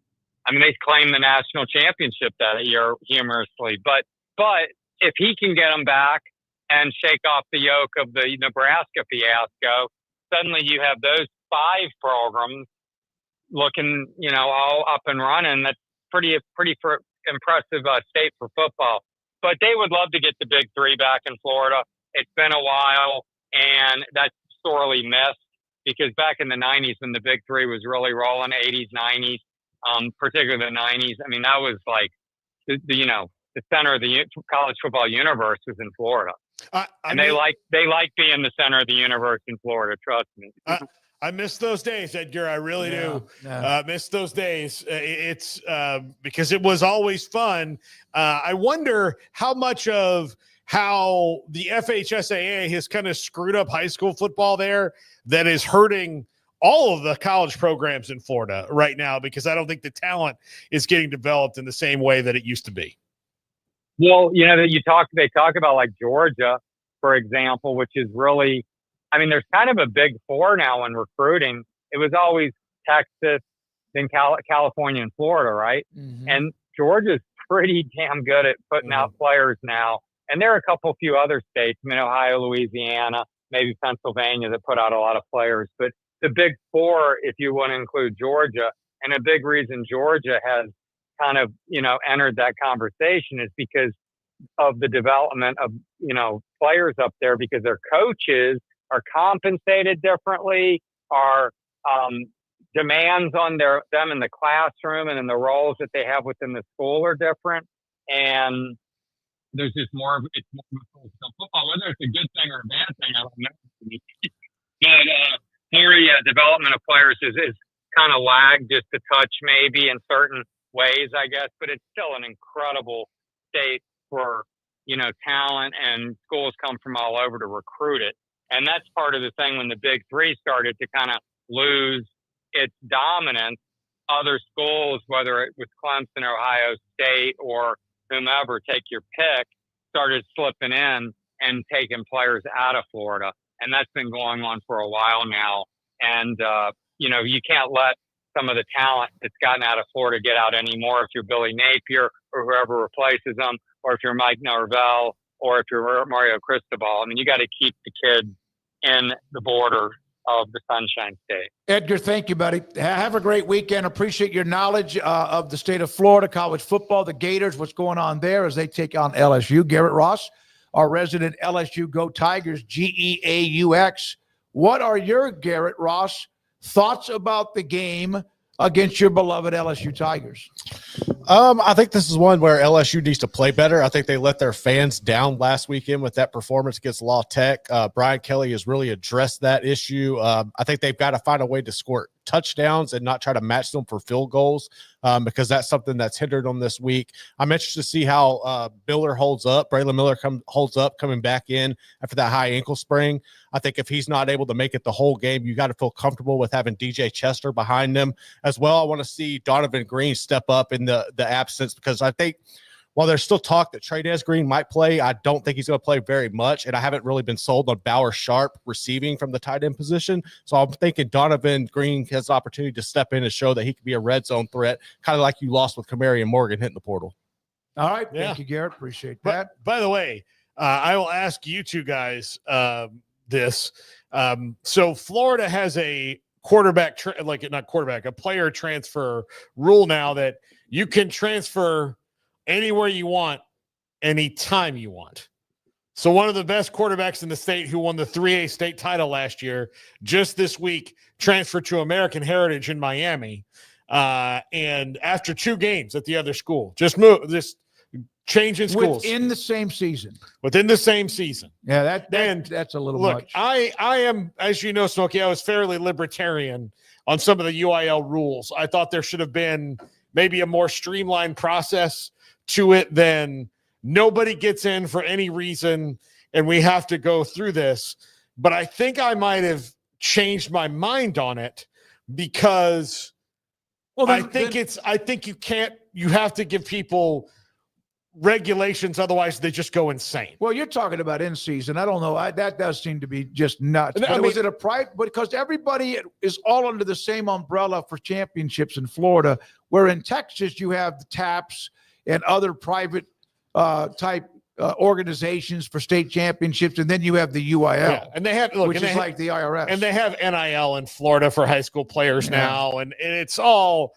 I mean, they claimed the national championship that year humorously, but if he can get them back and shake off the yoke of the Nebraska fiasco, suddenly you have those 5 programs looking, all up and running. That's pretty impressive state for football. But they would love to get the Big Three back in Florida. It's been a while, and that's sorely missed because back in the 90s when the Big Three was really rolling, 80s, 90s, particularly the 90s, I mean, that was like, the center of the college football universe was in Florida. They like being the center of the universe in Florida, trust me. I miss those days, Edgar. I really do. Miss those days. It's because it was always fun. I wonder how much of how the FHSAA has kind of screwed up high school football there that is hurting all of the college programs in Florida right now, because I don't think the talent is getting developed in the same way that it used to be. Well, they talk about like Georgia, for example, which is really, I mean, there's kind of a big 4 now in recruiting. It was always Texas, then California and Florida, right? Mm-hmm. And Georgia's pretty damn good at putting out players now. And there are a few other states, Ohio, Louisiana, maybe Pennsylvania, that put out a lot of players. But the big 4, if you want to include Georgia, and a big reason Georgia has kind of, entered that conversation is because of the development of, players up there, because their coaches are compensated differently, are demands on them in the classroom and in the roles that they have within the school are different. And there's just more of football, whether it's a good thing or a bad thing, I don't know. But development of players is kind of lagged just a touch maybe in certain ways, I guess, but it's still an incredible state for, talent, and schools come from all over to recruit it. And that's part of the thing when the Big Three started to kind of lose its dominance. Other schools, whether it was Clemson or Ohio State or whomever, take your pick, started slipping in and taking players out of Florida. And that's been going on for a while now. And, you can't let some of the talent that's gotten out of Florida get out anymore if you're Billy Napier or whoever replaces them, or if you're Mike Norvell, or if you're Mario Cristobal. I mean, you got to keep the kids in the border of the Sunshine State. Edgar, thank you, buddy. Have a great weekend. Appreciate your knowledge of the state of Florida, college football, the Gators, what's going on there as they take on LSU. Garrett Ross, our resident LSU Go Tigers, GEAUX. What are your, Garrett Ross, thoughts about the game against your beloved LSU Tigers? I think this is one where LSU needs to play better. I think they let their fans down last weekend with that performance against La Tech. Brian Kelly has really addressed that issue. I think they've got to find a way to score touchdowns and not try to match them for field goals, because that's something that's hindered them this week. I'm interested to see how Miller holds up. Braylon Miller holds up coming back in after that high ankle sprain. I think if he's not able to make it the whole game, you got to feel comfortable with having DJ Chester behind them as well. I want to see Donovan Green step up in the absence, because I think while there's still talk that Trey Green might play, I don't think he's going to play very much, and I haven't really been sold on Bauer Sharp receiving from the tight end position. So I'm thinking Donovan Green has the opportunity to step in and show that he can be a red zone threat, kind of like you lost with Kamari and Morgan hitting the portal. All right. Thank you, Garrett. Appreciate that. By the way, I will ask you two guys this. So Florida has a a player transfer rule now that you can transfer anywhere you want, anytime you want. So one of the best quarterbacks in the state who won the 3A state title last year, just this week, transferred to American Heritage in Miami. And after 2 games at the other school, just changing schools within the same season. Yeah, that's a little look, much. I am, as you know, Smokey, I was fairly libertarian on some of the UIL rules. I thought there should have been maybe a more streamlined process to it than nobody gets in for any reason and we have to go through this. But I think I might have changed my mind on it because I think you have to give people regulations, otherwise they just go insane. Well, you're talking about in season. I don't know. That does seem to be just nuts. But was it a private? Because everybody is all under the same umbrella for championships in Florida, where in Texas you have the TAPS and other private type organizations for state championships, and then you have the UIL, and they have which is like the IRS, and they have NIL in Florida for high school players now, and it's all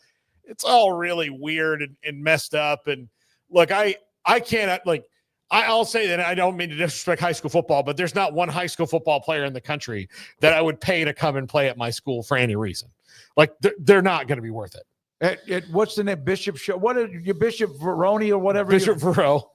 really weird and messed up. And look, I cannot, like, I'll say that I don't mean to disrespect high school football, but there's not one high school football player in the country that I would pay to come and play at my school for any reason. Like, they're not going to be worth it. What's the name? Bishop Show? What are you, Bishop Veroni or whatever? Bishop Verot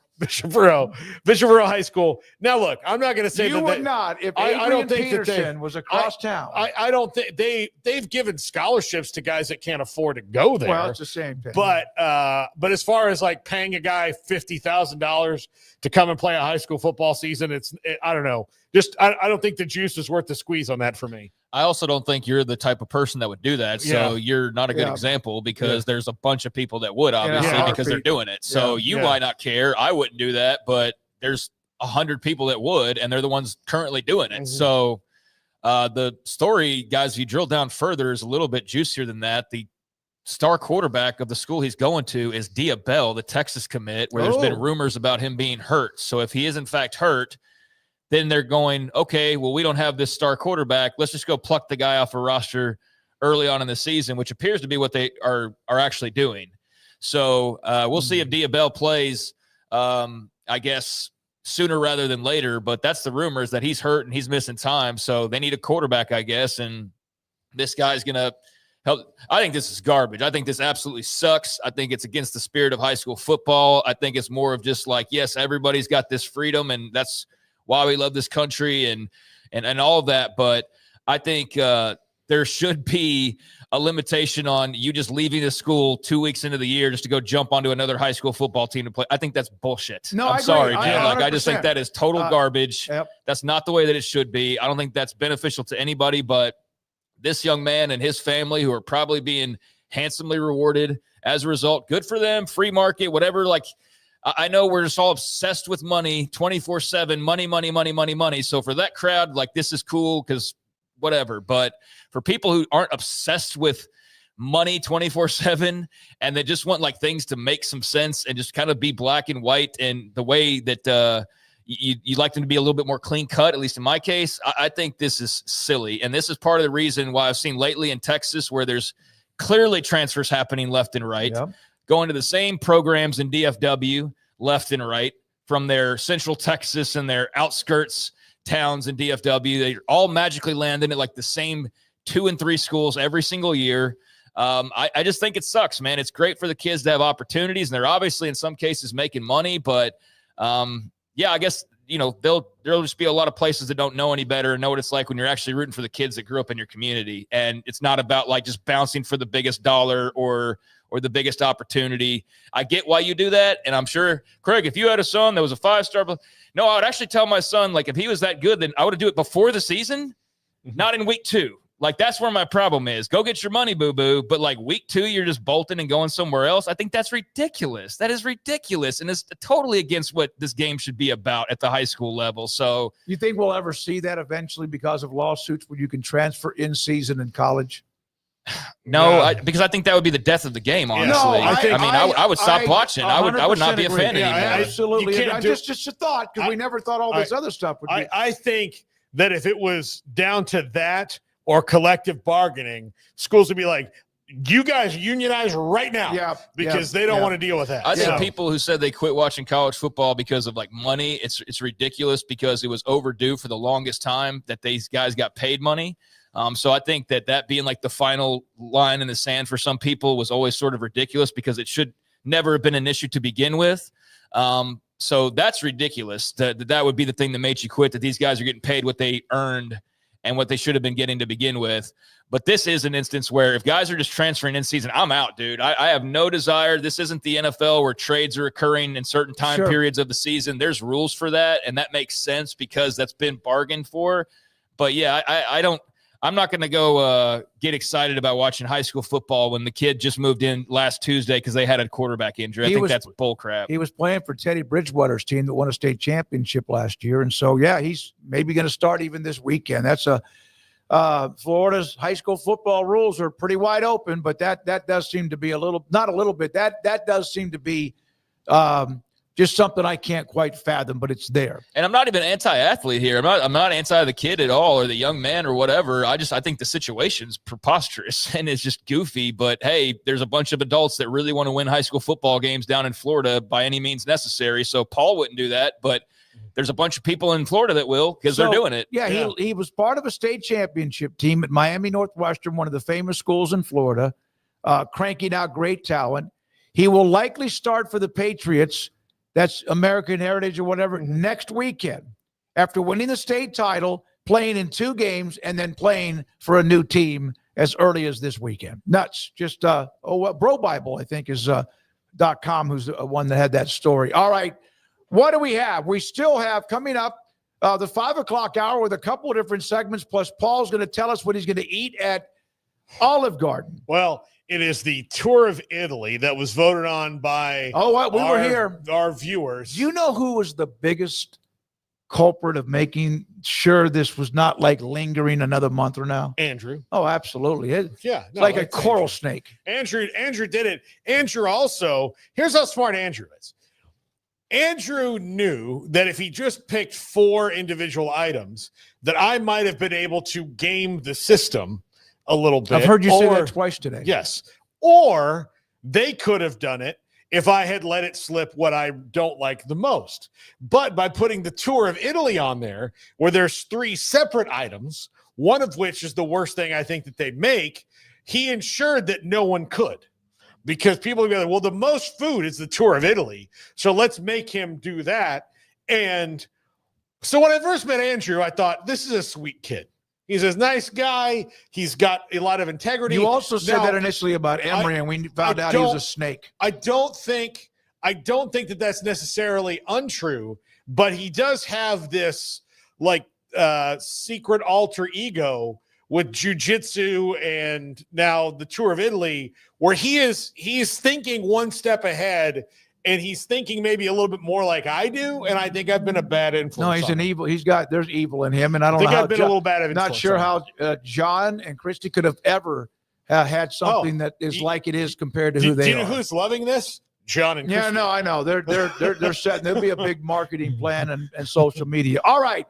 High School. Now, look, I'm not going to say you would not if Adrian Peterson was across town. I don't think they've given scholarships to guys that can't afford to go there. Well, it's the same thing. But as far as like paying a guy $50,000 to come and play a high school football season, I don't know. I don't think the juice is worth the squeeze on that for me. I also don't think you're the type of person that would do that. So you're not a good example because there's a bunch of people that would, obviously, because they're doing it. So you might not care. I wouldn't do that, but there's 100 people that would, and they're the ones currently doing it. So the story, guys, if you drill down further, is a little bit juicier than that. The star quarterback of the school he's going to is Dia Bell, the Texas commit, where there's been rumors about him being hurt. So if he is in fact hurt, then they're going, okay, well, we don't have this star quarterback. Let's just go pluck the guy off a roster early on in the season, which appears to be what they are actually doing. So we'll see if Dia Bell plays, I guess, sooner rather than later. But that's the rumors, that he's hurt and he's missing time. So they need a quarterback, I guess. And this guy's going to help. I think this is garbage. I think this absolutely sucks. I think it's against the spirit of high school football. I think it's more of just like, yes, everybody's got this freedom, and that's why we love this country and all of that. But I think there should be a limitation on you just leaving the school 2 weeks into the year just to go jump onto another high school football team to play. I think that's bullshit. No, I'm sorry, Jim. I just think that is total garbage. Yep. That's not the way that it should be. I don't think that's beneficial to anybody, but this young man and his family, who are probably being handsomely rewarded as a result, good for them, free market, whatever. Like, I know we're just all obsessed with money, 24/7, money, money, money, money, money. So for that crowd, like, this is cool because whatever. But for people who aren't obsessed with money 24/7 and they just want like things to make some sense and just kind of be black and white, and the way that you like them to be a little bit more clean cut, at least in my case, I think this is silly. And this is part of the reason why I've seen lately in Texas, where there's clearly transfers happening left and right. Yep. Going to the same programs in DFW left and right from their central Texas and their outskirts towns in DFW. They all magically land in at like the same 2 and 3 schools every single year. I just think it sucks, man. It's great for the kids to have opportunities, and they're obviously in some cases making money, but I guess, there'll just be a lot of places that don't know any better and know what it's like when you're actually rooting for the kids that grew up in your community. And it's not about like just bouncing for the biggest dollar or the biggest opportunity. I get why you do that. And I'm sure, Craig, if you had a son that was a 5-star, no, I would actually tell my son, like, if he was that good, then I would do it before the season, not in week 2. Like, that's where my problem is. Go get your money, boo-boo. But like week 2, you're just bolting and going somewhere else. I think that's ridiculous. That is ridiculous. And it's totally against what this game should be about at the high school level. So you think we'll ever see that eventually because of lawsuits where you can transfer in season in college? No, because I think that would be the death of the game, honestly. No, I would stop watching. I would not be a fan anymore. Absolutely. Just a thought, because we never thought all this other stuff would be. I think that if it was down to that or collective bargaining, schools would be like, you guys unionize right now, because they don't want to deal with that. I think people who said they quit watching college football because of like money, it's ridiculous, because it was overdue for the longest time that these guys got paid money. So I think that being like the final line in the sand for some people was always sort of ridiculous, because it should never have been an issue to begin with. So that's ridiculous. That would be the thing that made you quit, that these guys are getting paid what they earned and what they should have been getting to begin with. But this is an instance where if guys are just transferring in season, I'm out, dude. I have no desire. This isn't the NFL where trades are occurring in certain time periods of the season. There's rules for that, and that makes sense because that's been bargained for. But yeah, I'm not going to go get excited about watching high school football when the kid just moved in last Tuesday because they had a quarterback injury. I think that's bull crap. He was playing for Teddy Bridgewater's team that won a state championship last year. And so, yeah, he's maybe going to start even this weekend. That's Florida's high school football rules are pretty wide open, but that does seem to be that does seem to be just something I can't quite fathom, but it's there. And I'm not even anti-athlete here. I'm not anti the kid at all or the young man or whatever. I think the situation's preposterous and it's just goofy. But hey, there's a bunch of adults that really want to win high school football games down in Florida by any means necessary. So Paul wouldn't do that, but there's a bunch of people in Florida that will because they're doing it. Yeah, he was part of a state championship team at Miami Northwestern, one of the famous schools in Florida, cranking out great talent. He will likely start for the Patriots. That's American Heritage or whatever, next weekend after winning the state title, playing in 2 games, and then playing for a new team as early as this weekend. Nuts. Just, Bro Bible, I think, is .com, who's the one that had that story. All right. What do we have? We still have coming up the 5 o'clock hour with a couple of different segments, plus Paul's going to tell us what he's going to eat at Olive Garden. Well, it is the tour of Italy that was voted on by were here. Our viewers. Do you know who was the biggest culprit of making sure this was not like lingering another month or now? Andrew. Oh, absolutely. It's like a coral snake. Andrew did it. Andrew also, here's how smart Andrew is. Andrew knew that if he just picked 4 individual items, that I might have been able to game the system a little bit. I've heard you say that twice today. Yes. Or they could have done it if I had let it slip what I don't like the most. But by putting the tour of Italy on there, where there's 3 separate items, one of which is the worst thing I think that they'd make, he ensured that no one could. Because people would be like, well, the most food is the tour of Italy, so let's make him do that. And so when I first met Andrew, I thought, this is a sweet kid. He's a nice guy. He's got a lot of integrity. You also said that initially about Emory, and we found out he was a snake. I don't think that that's necessarily untrue, but he does have this secret alter ego with jiu-jitsu and now the tour of Italy, where he's thinking one step ahead, and he's thinking maybe a little bit more like I do, and I think I've been a bad influence. No, he's an evil. There's evil in him, and I don't think know how I've been a little bad of influence. Not sure how John and Christy could have ever had something that is like it is compared to who they are. Do you know who's loving this? John and Christy. Yeah, no, I know. They're setting. There'll be a big marketing plan and social media. All right.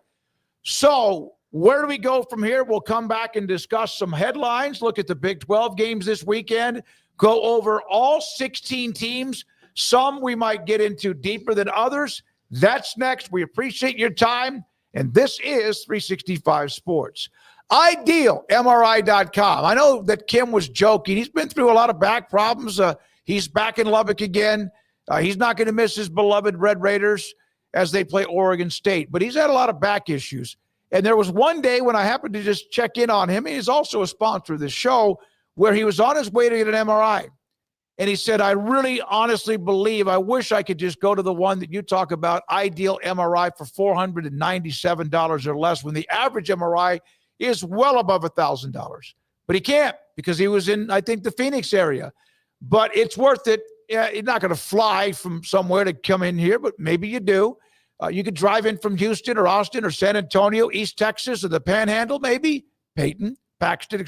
So where do we go from here? We'll come back and discuss some headlines, look at the Big 12 games this weekend, go over all 16 teams. Some we might get into deeper than others. That's next. We appreciate your time. And this is 365 Sports. IdealMRI.com. I know that Kim was joking. He's been through a lot of back problems. He's back in Lubbock again. He's not going to miss his beloved Red Raiders as they play Oregon State. But he's had a lot of back issues. And there was one day when I happened to just check in on him. He's also a sponsor of this show, where he was on his way to get an MRI. And he said, I really honestly believe, I wish I could just go to the one that you talk about, Ideal MRI, for $497 or less, when the average MRI is well above $1,000. But he can't, because he was in, I think, the Phoenix area. But it's worth it. Yeah, you're not going to fly from somewhere to come in here, but maybe you do. You could drive in from Houston or Austin or San Antonio, East Texas, or the Panhandle, maybe, Paxton,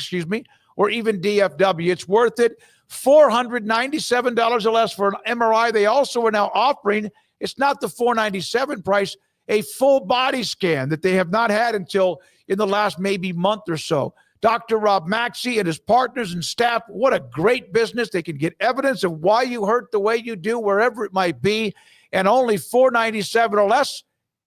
or even DFW. It's worth it. $497 or less for an MRI. They also are now offering, it's not the $497 price, a full body scan that they have not had until in the last maybe month or so. Dr. Rob Maxey and his partners and staff, what a great business. They can get evidence of why you hurt the way you do, wherever it might be, and only $497 or less,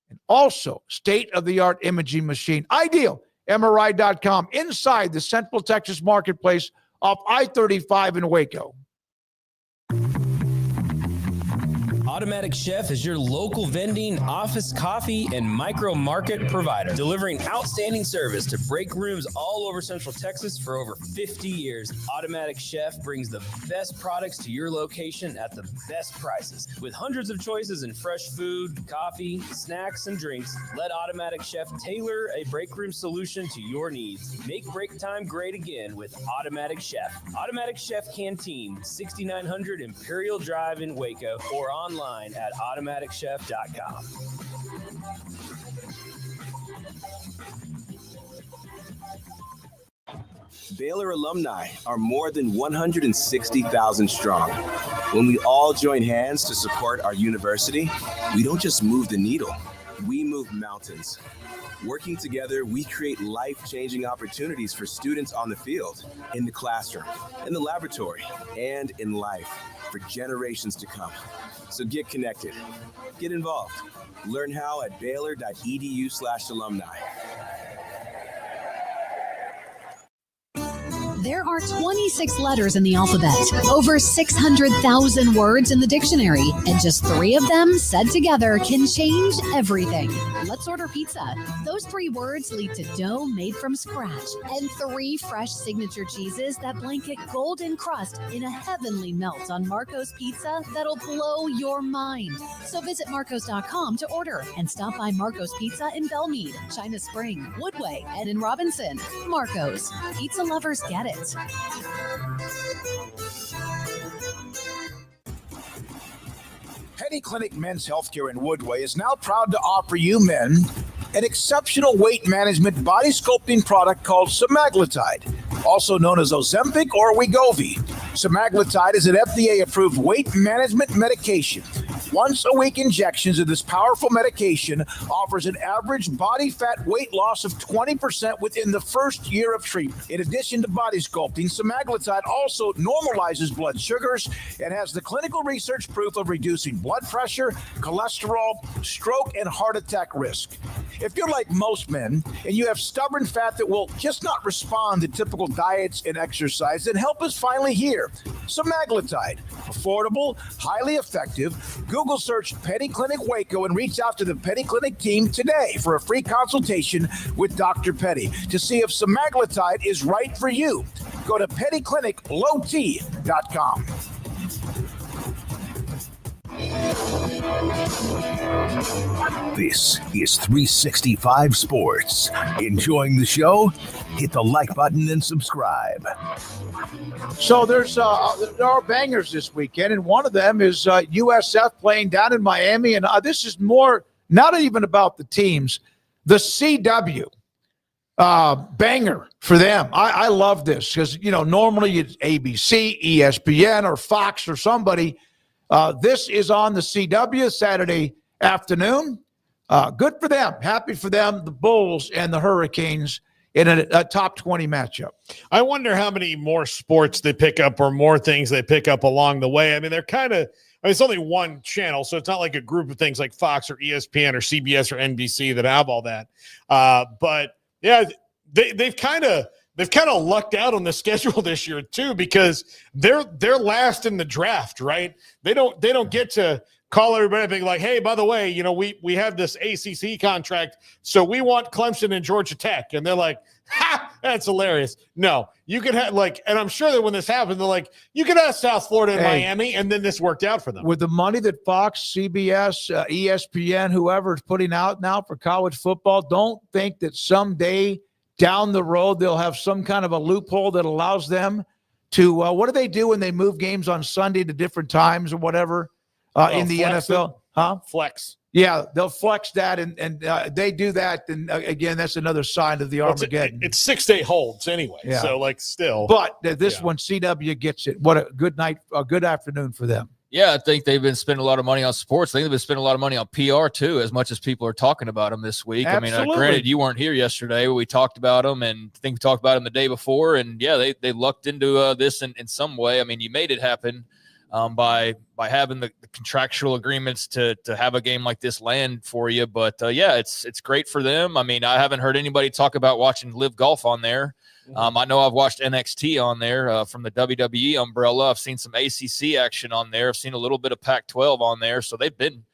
and also state-of-the-art imaging machine. IdealMRI.com, inside the Central Texas Marketplace off I-35 in Waco. Automatic Chef is your local vending, office coffee, and micro market provider, delivering outstanding service to break rooms all over Central Texas for over 50 years. Automatic Chef brings the best products to your location at the best prices. With hundreds of choices in fresh food, coffee, snacks, and drinks, let Automatic Chef tailor a break room solution to your needs. Make break time great again with Automatic Chef. Automatic Chef Canteen, 6900 Imperial Drive in Waco, or online at automaticchef.com. Baylor alumni are more than 160,000 strong. When we all join hands to support our university, we don't just move the needle, we move mountains. Working together, we create life-changing opportunities for students on the field, in the classroom, in the laboratory, and in life for generations to come. So get connected, get involved. Learn how at baylor.edu/alumni. There are 26 letters in the alphabet, over 600,000 words in the dictionary, and just 3 of them said together can change everything. Let's order pizza. Those 3 words lead to dough made from scratch and 3 fresh signature cheeses that blanket golden crust in a heavenly melt on Marco's Pizza that'll blow your mind. So visit marcos.com to order and stop by Marco's Pizza in Belmead, China Spring, Woodway, and in Robinson. Marco's. Pizza lovers get it. Penny Clinic Men's Healthcare in Woodway is now proud to offer you men an exceptional weight management body sculpting product called semaglutide, also known as Ozempic or Wegovy. Semaglutide is an FDA-approved weight management medication. Once-a-week injections of this powerful medication offers an average body fat weight loss of 20% within the first year of treatment. In addition to body sculpting, semaglutide also normalizes blood sugars and has the clinical research proof of reducing blood pressure, cholesterol, stroke, and heart attack risk. If you're like most men and you have stubborn fat that will just not respond to typical diets and exercise, then help us finally hear. Semaglutide, affordable, highly effective. Google search Penny Clinic Waco and reach out to the Penny Clinic team today for a free consultation with Dr. Petty to see if semaglutide is right for you. Go to pennycliniclowt.com. This is 365 Sports. Enjoying the show? Hit the like button and subscribe. So there are bangers this weekend, and one of them is USF playing down in Miami. And this is more not even about the teams, the CW banger for them. I love this because, normally it's ABC, ESPN, or Fox or somebody. This is on the CW Saturday afternoon. Good for them. Happy for them, the Bulls and the Hurricanes in a top 20 matchup. I wonder how many more sports they pick up or more things they pick up along the way. I mean, they're it's only one channel, so it's not like a group of things like Fox or ESPN or CBS or NBC that have all that. But yeah, they've kind of lucked out on the schedule this year too, because they're last in the draft, right? They don't get to call everybody and be like, hey, by the way, we have this ACC contract, so we want Clemson and Georgia Tech. And they're like, ha, that's hilarious. No, you could have and I'm sure that when this happened, they're like, you could have South Florida and Miami, and then this worked out for them. With the money that Fox, CBS, ESPN, whoever is putting out now for college football, don't think that someday down the road they'll have some kind of a loophole that allows them to what do they do when they move games on Sunday to different times or whatever in the NFL? Flex. Yeah, they'll flex that, and they do that. And again, that's another sign of the Armageddon. It's 6-day holds anyway, yeah. So still. But this one, CW gets it. What a good night, a good afternoon for them. Yeah, I think they've been spending a lot of money on sports. I think they've been spending a lot of money on PR too, as much as people are talking about them this week. Absolutely. I mean, granted, you weren't here yesterday, but we talked about them, and I think we talked about them the day before. And yeah, they lucked into this in some way. I mean, you made it happen by having the contractual agreements to have a game like this land for you. But yeah, it's great for them. I mean, I haven't heard anybody talk about watching Live Golf on there. I know I've watched NXT on there from the WWE umbrella. I've seen some ACC action on there. I've seen a little bit of Pac-12 on there. So they've been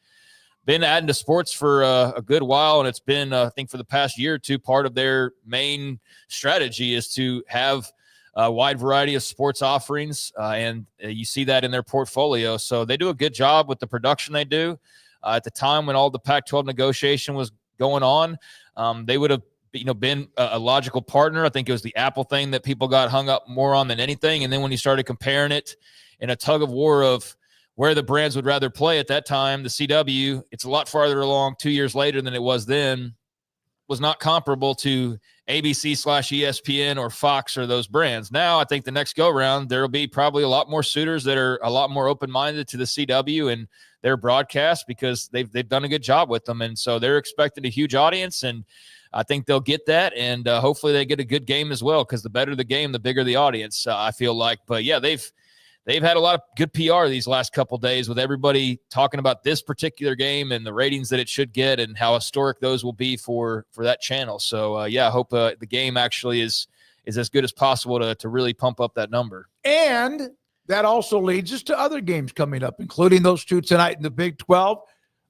adding to sports for a good while, and it's been, I think, for the past year or two, part of their main strategy is to have a wide variety of sports offerings, and you see that in their portfolio. So they do a good job with the production they do. At the time when all the Pac-12 negotiation was going on, they would have been a logical partner. I think it was the Apple thing that people got hung up more on than anything. And then when you started comparing it in a tug of war of where the brands would rather play at that time, the CW, it's a lot farther along 2 years later than it was then, was not comparable to ABC/ESPN or Fox or those brands. Now, I think the next go-round, there will be probably a lot more suitors that are a lot more open-minded to the CW and their broadcast because they've done a good job with them. And so they're expecting a huge audience, and I think they'll get that, and hopefully they get a good game as well, because the better the game, the bigger the audience, I feel like. But, yeah, they've had a lot of good PR these last couple of days with everybody talking about this particular game and the ratings that it should get and how historic those will be for that channel. So, yeah, I hope the game actually is as good as possible to really pump up that number. And that also leads us to other games coming up, including those two tonight in the Big 12.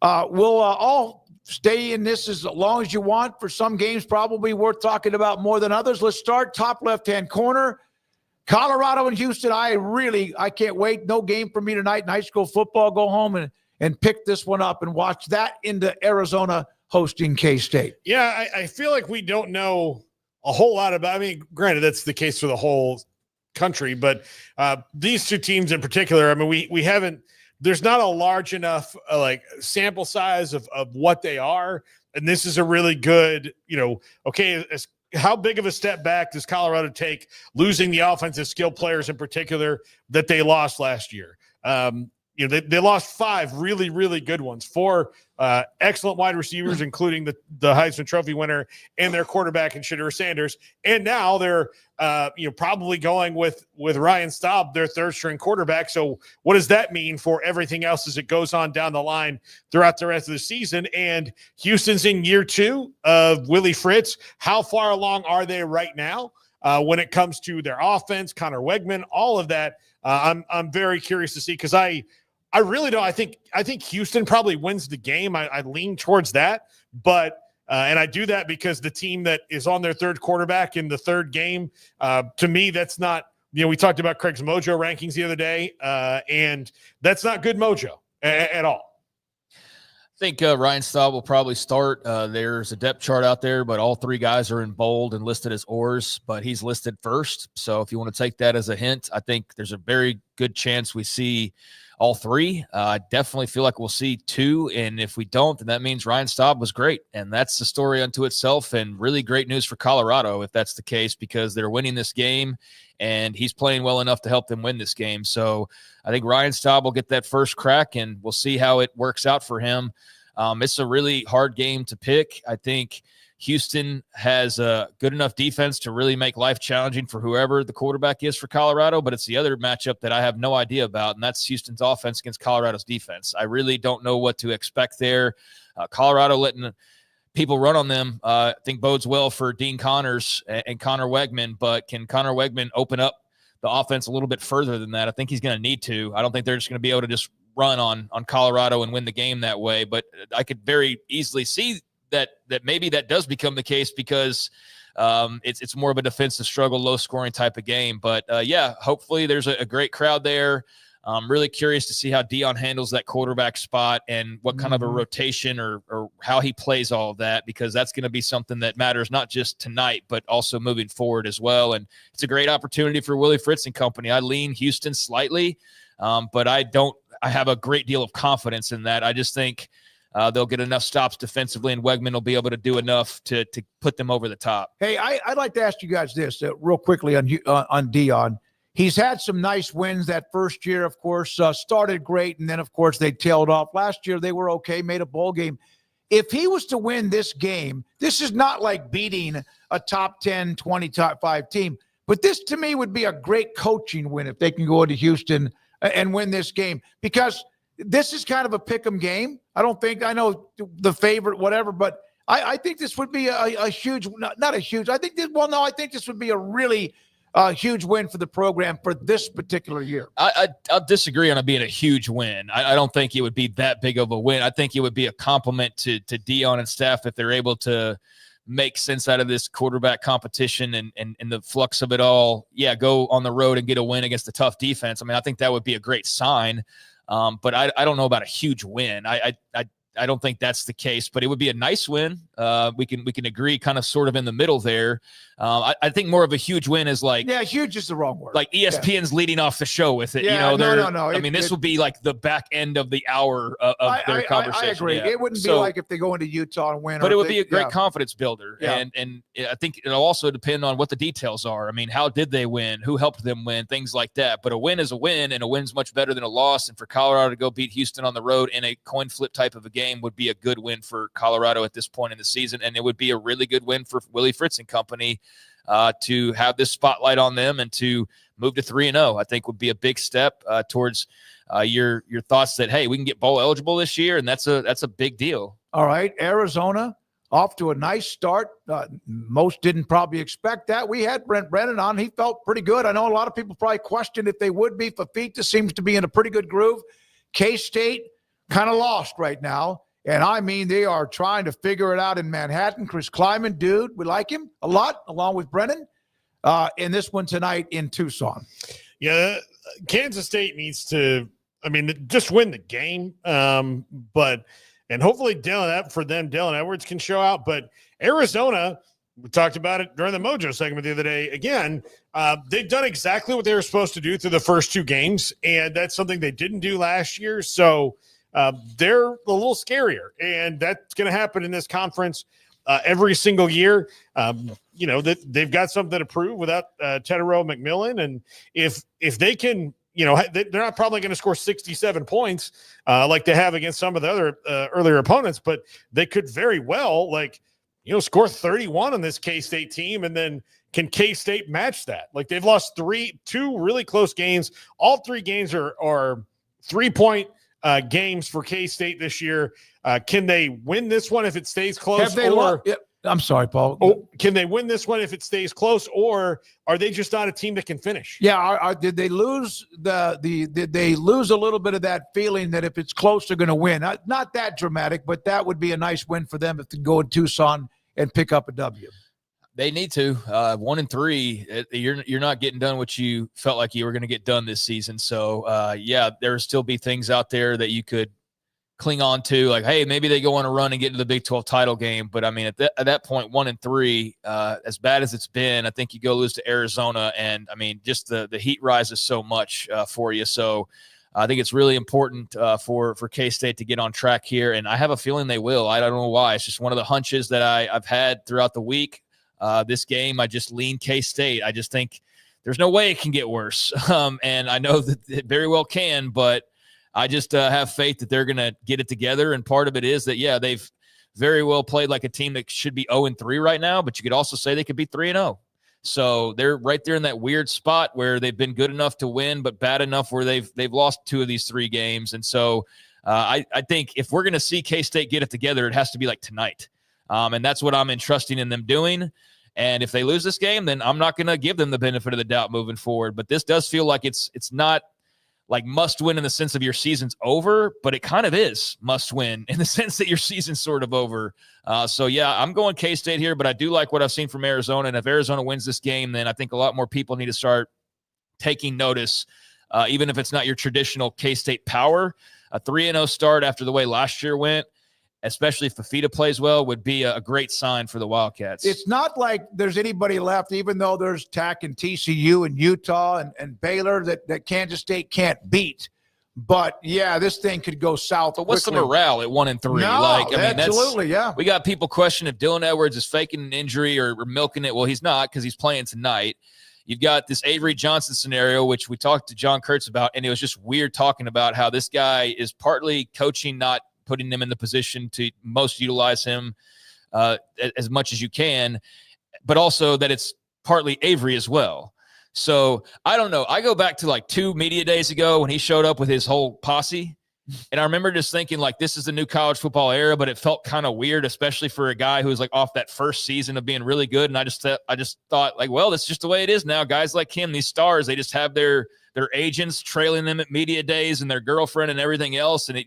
We'll all stay in this as long as you want. For some games, probably worth talking about more than others. Let's start top left-hand corner. Colorado and Houston, I can't wait. No game for me tonight in high school football. Go home and pick this one up and watch that into Arizona hosting K-State. Yeah, I feel like we don't know a whole lot about, I mean, granted, that's the case for the whole country, but these two teams in particular, I mean, we haven't, there's not a large enough sample size of what they are. And this is a really good, how big of a step back does Colorado take losing the offensive skill players in particular that they lost last year? They lost 5 really, really good ones, 4 excellent wide receivers, including the Heisman Trophy winner and their quarterback in Shedeur Sanders. And now they're probably going with Ryan Staub, their third string quarterback. So what does that mean for everything else as it goes on down the line throughout the rest of the season? And Houston's in year 2 of Willie Fritz. How far along are they right now when it comes to their offense, Connor Wegman, all of that? I'm very curious to see, because I really don't. I think Houston probably wins the game. I lean towards that, but and I do that because the team that is on their third quarterback in the third game, to me, that's not. We talked about Craig's Mojo rankings the other day, and that's not good mojo at all. I think Ryan Staub will probably start. There's a depth chart out there, but all 3 guys are in bold and listed as oars, but he's listed first. So if you want to take that as a hint, I think there's a very good chance we see all 3. I definitely feel like we'll see 2. And if we don't, then that means Ryan Staub was great. And that's the story unto itself, and really great news for Colorado if that's the case, because they're winning this game and he's playing well enough to help them win this game. So I think Ryan Staub will get that first crack, and we'll see how it works out for him. It's a really hard game to pick. I think Houston has a good enough defense to really make life challenging for whoever the quarterback is for Colorado, but it's the other matchup that I have no idea about, and that's Houston's offense against Colorado's defense. I really don't know what to expect there. Colorado letting people run on them, I think bodes well for Dean Connors and Connor Wegman, but can Connor Wegman open up the offense a little bit further than that? I think he's going to need to. I don't think they're just going to be able to just run on Colorado and win the game that way, but I could very easily see that maybe that does become the case, because it's more of a defensive struggle, low scoring type of game. But yeah, hopefully there's a great crowd there. I'm really curious to see how Dion handles that quarterback spot and what kind of a rotation or how he plays all of that, because that's going to be something that matters not just tonight, but also moving forward as well. And it's a great opportunity for Willie Fritz and company. I lean Houston slightly, but I have a great deal of confidence in that. I just think they'll get enough stops defensively, and Wegman will be able to do enough to put them over the top. Hey, I'd like to ask you guys this real quickly on Dion. He's had some nice wins that first year, of course, started great, and then, of course, they tailed off. Last year, they were okay, made a bowl game. If he was to win this game, this is not like beating a top 10, 20, top 5 team, but this, to me, would be a great coaching win if they can go into Houston and win this game, because this is kind of a pick'em game. I know the favorite, whatever, but I think this would be a huge, not a huge, I think this would be a really huge win for the program for this particular year. I'll disagree on it being a huge win. I don't think it would be that big of a win. I think it would be a compliment to Dion and staff if they're able to make sense out of this quarterback competition and the flux of it all. Yeah, go on the road and get a win against a tough defense. I mean, I think that would be a great sign. But I don't know about a huge win. I don't think that's the case, but it would be a nice win. We can agree kind of sort of in the middle there. I think more of a huge win is like, yeah, huge is the wrong word. Like ESPN's leading off the show with it. Yeah, no. I mean, this will be like the back end of the hour of their conversation. I agree. Yeah. It wouldn't be like if they go into Utah and win. But it would be a great confidence builder. Yeah. And I think it'll also depend on what the details are. I mean, how did they win? Who helped them win? Things like that. But a win is a win, and a win's much better than a loss. And for Colorado to go beat Houston on the road in a coin flip type of a game would be a good win for Colorado at this point in the season. And it would be a really good win for Willie Fritz and company to have this spotlight on them and to move to 3-0. I think would be a big step towards your thoughts that, hey, we can get bowl eligible this year, and that's a big deal. All right, Arizona off to a nice start. Most didn't probably expect that. We had Brent Brennan on. He felt pretty good. I know a lot of people probably questioned if they would be. Fafita seems to be in a pretty good groove. K-State kind of lost right now. And I mean, they are trying to figure it out in Manhattan. Chris Kleiman, dude, we like him a lot, along with Brennan, in this one tonight in Tucson. Yeah, Kansas State needs to, just win the game. And hopefully Dylan Edwards can show out. But Arizona, we talked about it during the Mojo segment the other day. Again, they've done exactly what they were supposed to do through the first two games, and that's something they didn't do last year. So they're a little scarier, and that's going to happen in this conference every single year. They've got something to prove without Tetero McMillan, and if they can, they're not probably going to score 67 points like they have against some of the other earlier opponents, but they could very well score 31 on this K-State team, and then can K-State match that? Like, they've lost two really close games. All three games are 3-point games for K-State this year. Can they win this one if it stays close? I'm sorry, Paul. Can they win this one if it stays close, or are they just not a team that can finish? Yeah, did they lose did they lose a little bit of that feeling that if it's close, they're going to win? Not that dramatic, but that would be a nice win for them if they go in Tucson and pick up a W. They need to 1-3. You're not getting done what you felt like you were going to get done this season. So there'll still be things out there that you could cling on to, like, hey, maybe they go on a run and get into the Big 12 title game. But I mean, at that point, 1-3, as bad as it's been, I think you go lose to Arizona, and I mean, just the heat rises so much for you. So I think it's really important for K-State to get on track here, and I have a feeling they will. I don't know why. It's just one of the hunches that I've had throughout the week. This game, I just lean K-State. I just think there's no way it can get worse. And I know that it very well can, but I just have faith that they're going to get it together. And part of it is that, they've very well played like a team that should be 0-3 right now, but you could also say they could be 3-0. So they're right there in that weird spot where they've been good enough to win, but bad enough where they've lost 2 of these 3 games. And so I think if we're going to see K-State get it together, it has to be like tonight. And that's what I'm entrusting in them doing. And if they lose this game, then I'm not going to give them the benefit of the doubt moving forward. But this does feel like it's not like must win in the sense of your season's over, but it kind of is must win in the sense that your season's sort of over. I'm going K-State here, but I do like what I've seen from Arizona. And if Arizona wins this game, then I think a lot more people need to start taking notice, even if it's not your traditional K-State power. A 3-0 start after the way last year went, especially if Fafita plays well, would be a great sign for the Wildcats. It's not like there's anybody left, even though there's Tech and TCU and Utah and Baylor that Kansas State can't beat. But, this thing could go south. But what's quickly. The morale at 1-3? No, absolutely, we got people questioning if Dylan Edwards is faking an injury or milking it. Well, he's not, because he's playing tonight. You've got this Avery Johnson scenario, which we talked to John Kurtz about, and it was just weird talking about how this guy is partly coaching, not putting them in the position to most utilize him as much as you can, but also that it's partly Avery as well. So I don't know. I go back to like 2 media days ago when he showed up with his whole posse. And I remember just thinking, like, this is the new college football era, but it felt kind of weird, especially for a guy who was like off that first season of being really good. And I just thought, like, well, that's just the way it is now. Guys like him, these stars, they just have their agents trailing them at media days and their girlfriend and everything else. And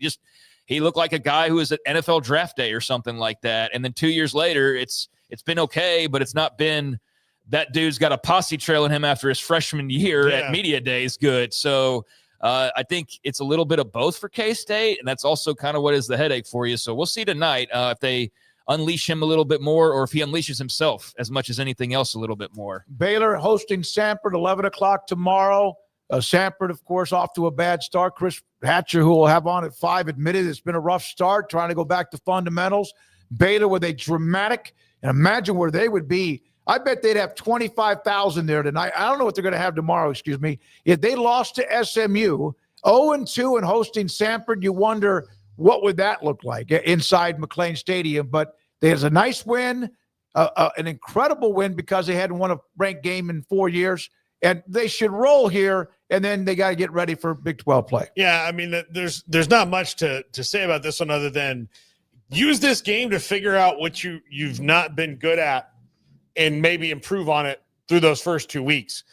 he looked like a guy who was at NFL draft day or something like that. And then 2 years later, it's been okay, but it's not been that dude's got a posse trailing him after his freshman year at media days good. So I think it's a little bit of both for K-State, and that's also kind of what is the headache for you. So we'll see tonight if they unleash him a little bit more or if he unleashes himself as much as anything else a little bit more. Baylor hosting Samford, 11 o'clock tomorrow. Samford, of course, off to a bad start. Chris Hatcher, who will have on at 5, admitted it's been a rough start, trying to go back to fundamentals. Baylor with a dramatic, and imagine where they would be. I bet they'd have 25,000 there tonight. I don't know what they're going to have tomorrow, If they lost to SMU, 0-2 and hosting Samford, you wonder what would that look like inside McLean Stadium. But there's a nice win, an incredible win because they hadn't won a ranked game in 4 years. And they should roll here, and then they got to get ready for Big 12 play. Yeah, I mean, there's not much to say about this one other than use this game to figure out what you've not been good at and maybe improve on it through those first 2 weeks.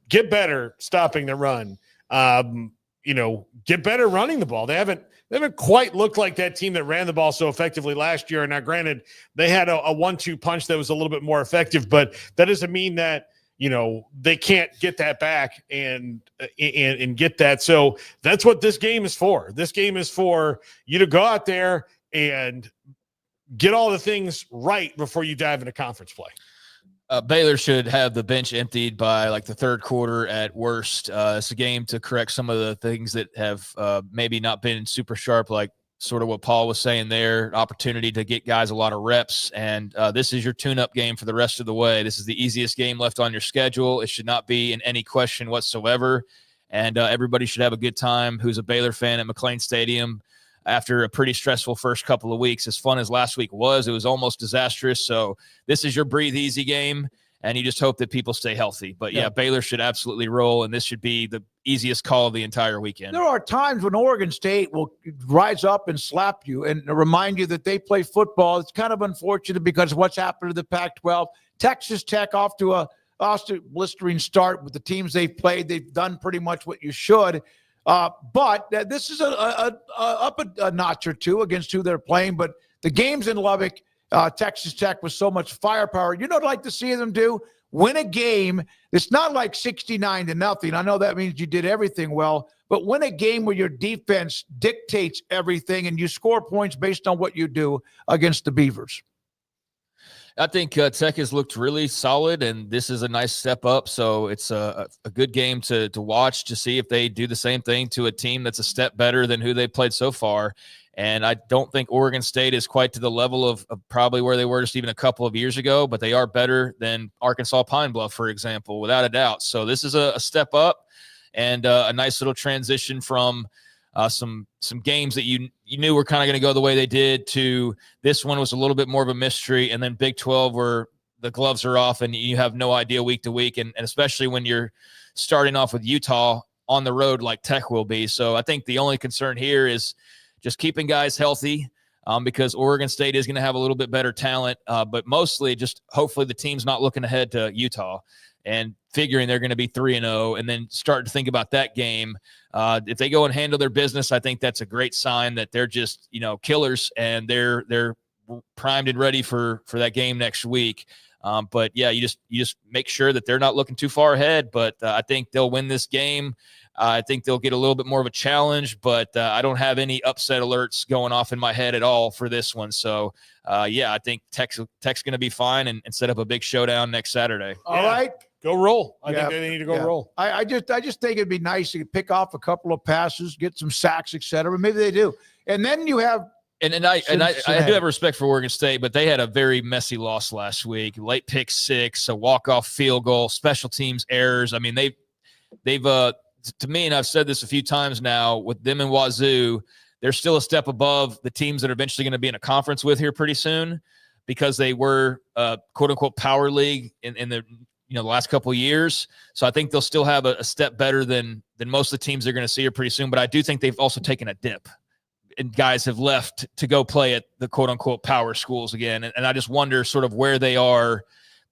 Get better stopping the run. Get better running the ball. They haven't quite looked like that team that ran the ball so effectively last year. Now, granted, they had a 1-2 punch that was a little bit more effective, but that doesn't mean that they can't get that back and get that. So that's what this game is for. This game is for you to go out there and get all the things right before you dive into conference play. Baylor should have the bench emptied by like the third quarter at worst. It's a game to correct some of the things that have maybe not been super sharp, like sort of what Paul was saying there, opportunity to get guys a lot of reps. And this is your tune-up game for the rest of the way. This is the easiest game left on your schedule. It should not be in any question whatsoever. And everybody should have a good time who's a Baylor fan at McLean Stadium after a pretty stressful first couple of weeks. As fun as last week was, it was almost disastrous. So this is your breathe easy game, and you just hope that people stay healthy. But yeah, Baylor should absolutely roll, and this should be the easiest call of the entire weekend. There are times when Oregon State will rise up and slap you and remind you that they play football. It's kind of unfortunate because of what's happened to the Pac-12. Texas Tech off to a blistering start with the teams they've played. They've done pretty much what you should. But this is up a notch or two against who they're playing. But the games in Lubbock, Texas Tech with so much firepower, I'd like to see them do? Win a game. It's not like 69-0. I know that means you did everything well, but win a game where your defense dictates everything and you score points based on what you do against the Beavers. I think Tech has looked really solid, and this is a nice step up. So it's a good game to watch to see if they do the same thing to a team that's a step better than who they played so far. And I don't think Oregon State is quite to the level of probably where they were just even a couple of years ago, but they are better than Arkansas Pine Bluff, for example, without a doubt. So this is a step up and a nice little transition from some games that you knew were kind of going to go the way they did to this one was a little bit more of a mystery, and then Big 12 where the gloves are off and you have no idea week to week, and especially when you're starting off with Utah on the road like Tech will be. So I think the only concern here is just keeping guys healthy because Oregon State is going to have a little bit better talent, but mostly just hopefully the team's not looking ahead to Utah and figuring they're going to be 3-0 and then start to think about that game. If they go and handle their business, I think that's a great sign that they're just, killers and they're primed and ready for that game next week. But yeah, you just make sure that they're not looking too far ahead, but I think they'll win this game. I think they'll get a little bit more of a challenge, but I don't have any upset alerts going off in my head at all for this one. So, I think Tech's going to be fine and set up a big showdown next Saturday. All right. Go roll. I think they need to go roll. I just think it'd be nice to pick off a couple of passes, get some sacks, et cetera. Maybe they do. And then you have And I do have respect for Oregon State, but they had a very messy loss last week. Late pick six, a walk-off field goal, special teams errors. I mean, they've to me, and I've said this a few times now, with them and Wazoo, they're still a step above the teams that are eventually going to be in a conference with here pretty soon because they were quote-unquote power league in the the last couple of years. So I think they'll still have a step better than most of the teams they're going to see here pretty soon. But I do think they've also taken a dip, and guys have left to go play at the quote unquote power schools again. And I just wonder sort of where they are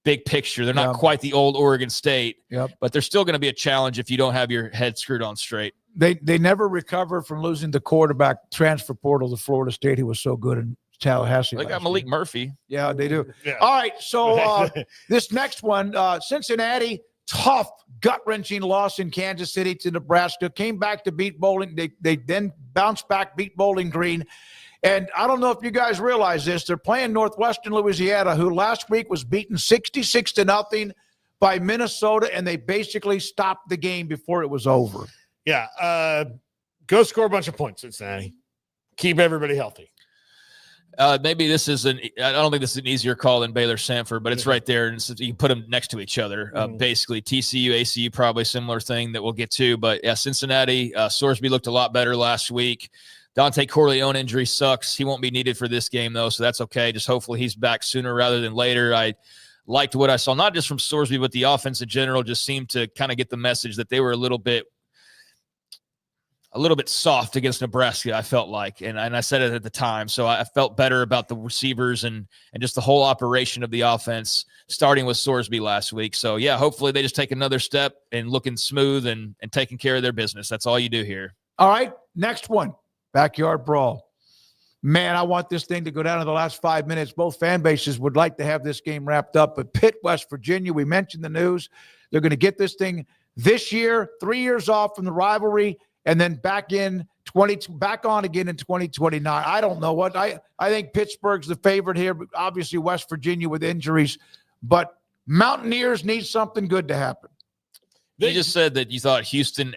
big picture. They're not quite the old Oregon State, but they're still going to be a challenge if you don't have your head screwed on straight. They never recovered from losing the quarterback transfer portal to Florida State. He was so good in Tallahassee. They got Malik Murphy. Yeah, they do. Yeah. All right, so this next one, Cincinnati, tough, gut-wrenching loss in Kansas City to Nebraska. Came back to beat Bowling. They then bounced back, beat Bowling Green. And I don't know if you guys realize this. They're playing Northwestern Louisiana, who last week was beaten 66-0 by Minnesota, and they basically stopped the game before it was over. Yeah, go score a bunch of points, Cincinnati. Keep everybody healthy. Maybe this is I don't think this is an easier call than Baylor Sanford, but it's right there, and you can put them next to each other. Basically, TCU, ACU, probably similar thing that we'll get to. But yeah, Cincinnati, Sorsby looked a lot better last week. Dante Corleone injury sucks. He won't be needed for this game, though, so that's okay. Just hopefully he's back sooner rather than later. I liked what I saw, not just from Sorsby, but the offense in general just seemed to kind of get the message that they were a little bit soft against Nebraska, I felt like, and I said it at the time. So I felt better about the receivers and just the whole operation of the offense, starting with Sorsby last week. So, yeah, hopefully they just take another step and looking smooth and taking care of their business. That's all you do here. All right, next one. Backyard brawl. Man, I want this thing to go down to the last 5 minutes. Both fan bases would like to have this game wrapped up. But Pitt, West Virginia, we mentioned the news. They're going to get this thing this year, 3 years off from the rivalry, and then back on again in 2029. I don't know what. I think Pittsburgh's the favorite here, but obviously West Virginia with injuries. But Mountaineers need something good to happen. You just said that you thought Houston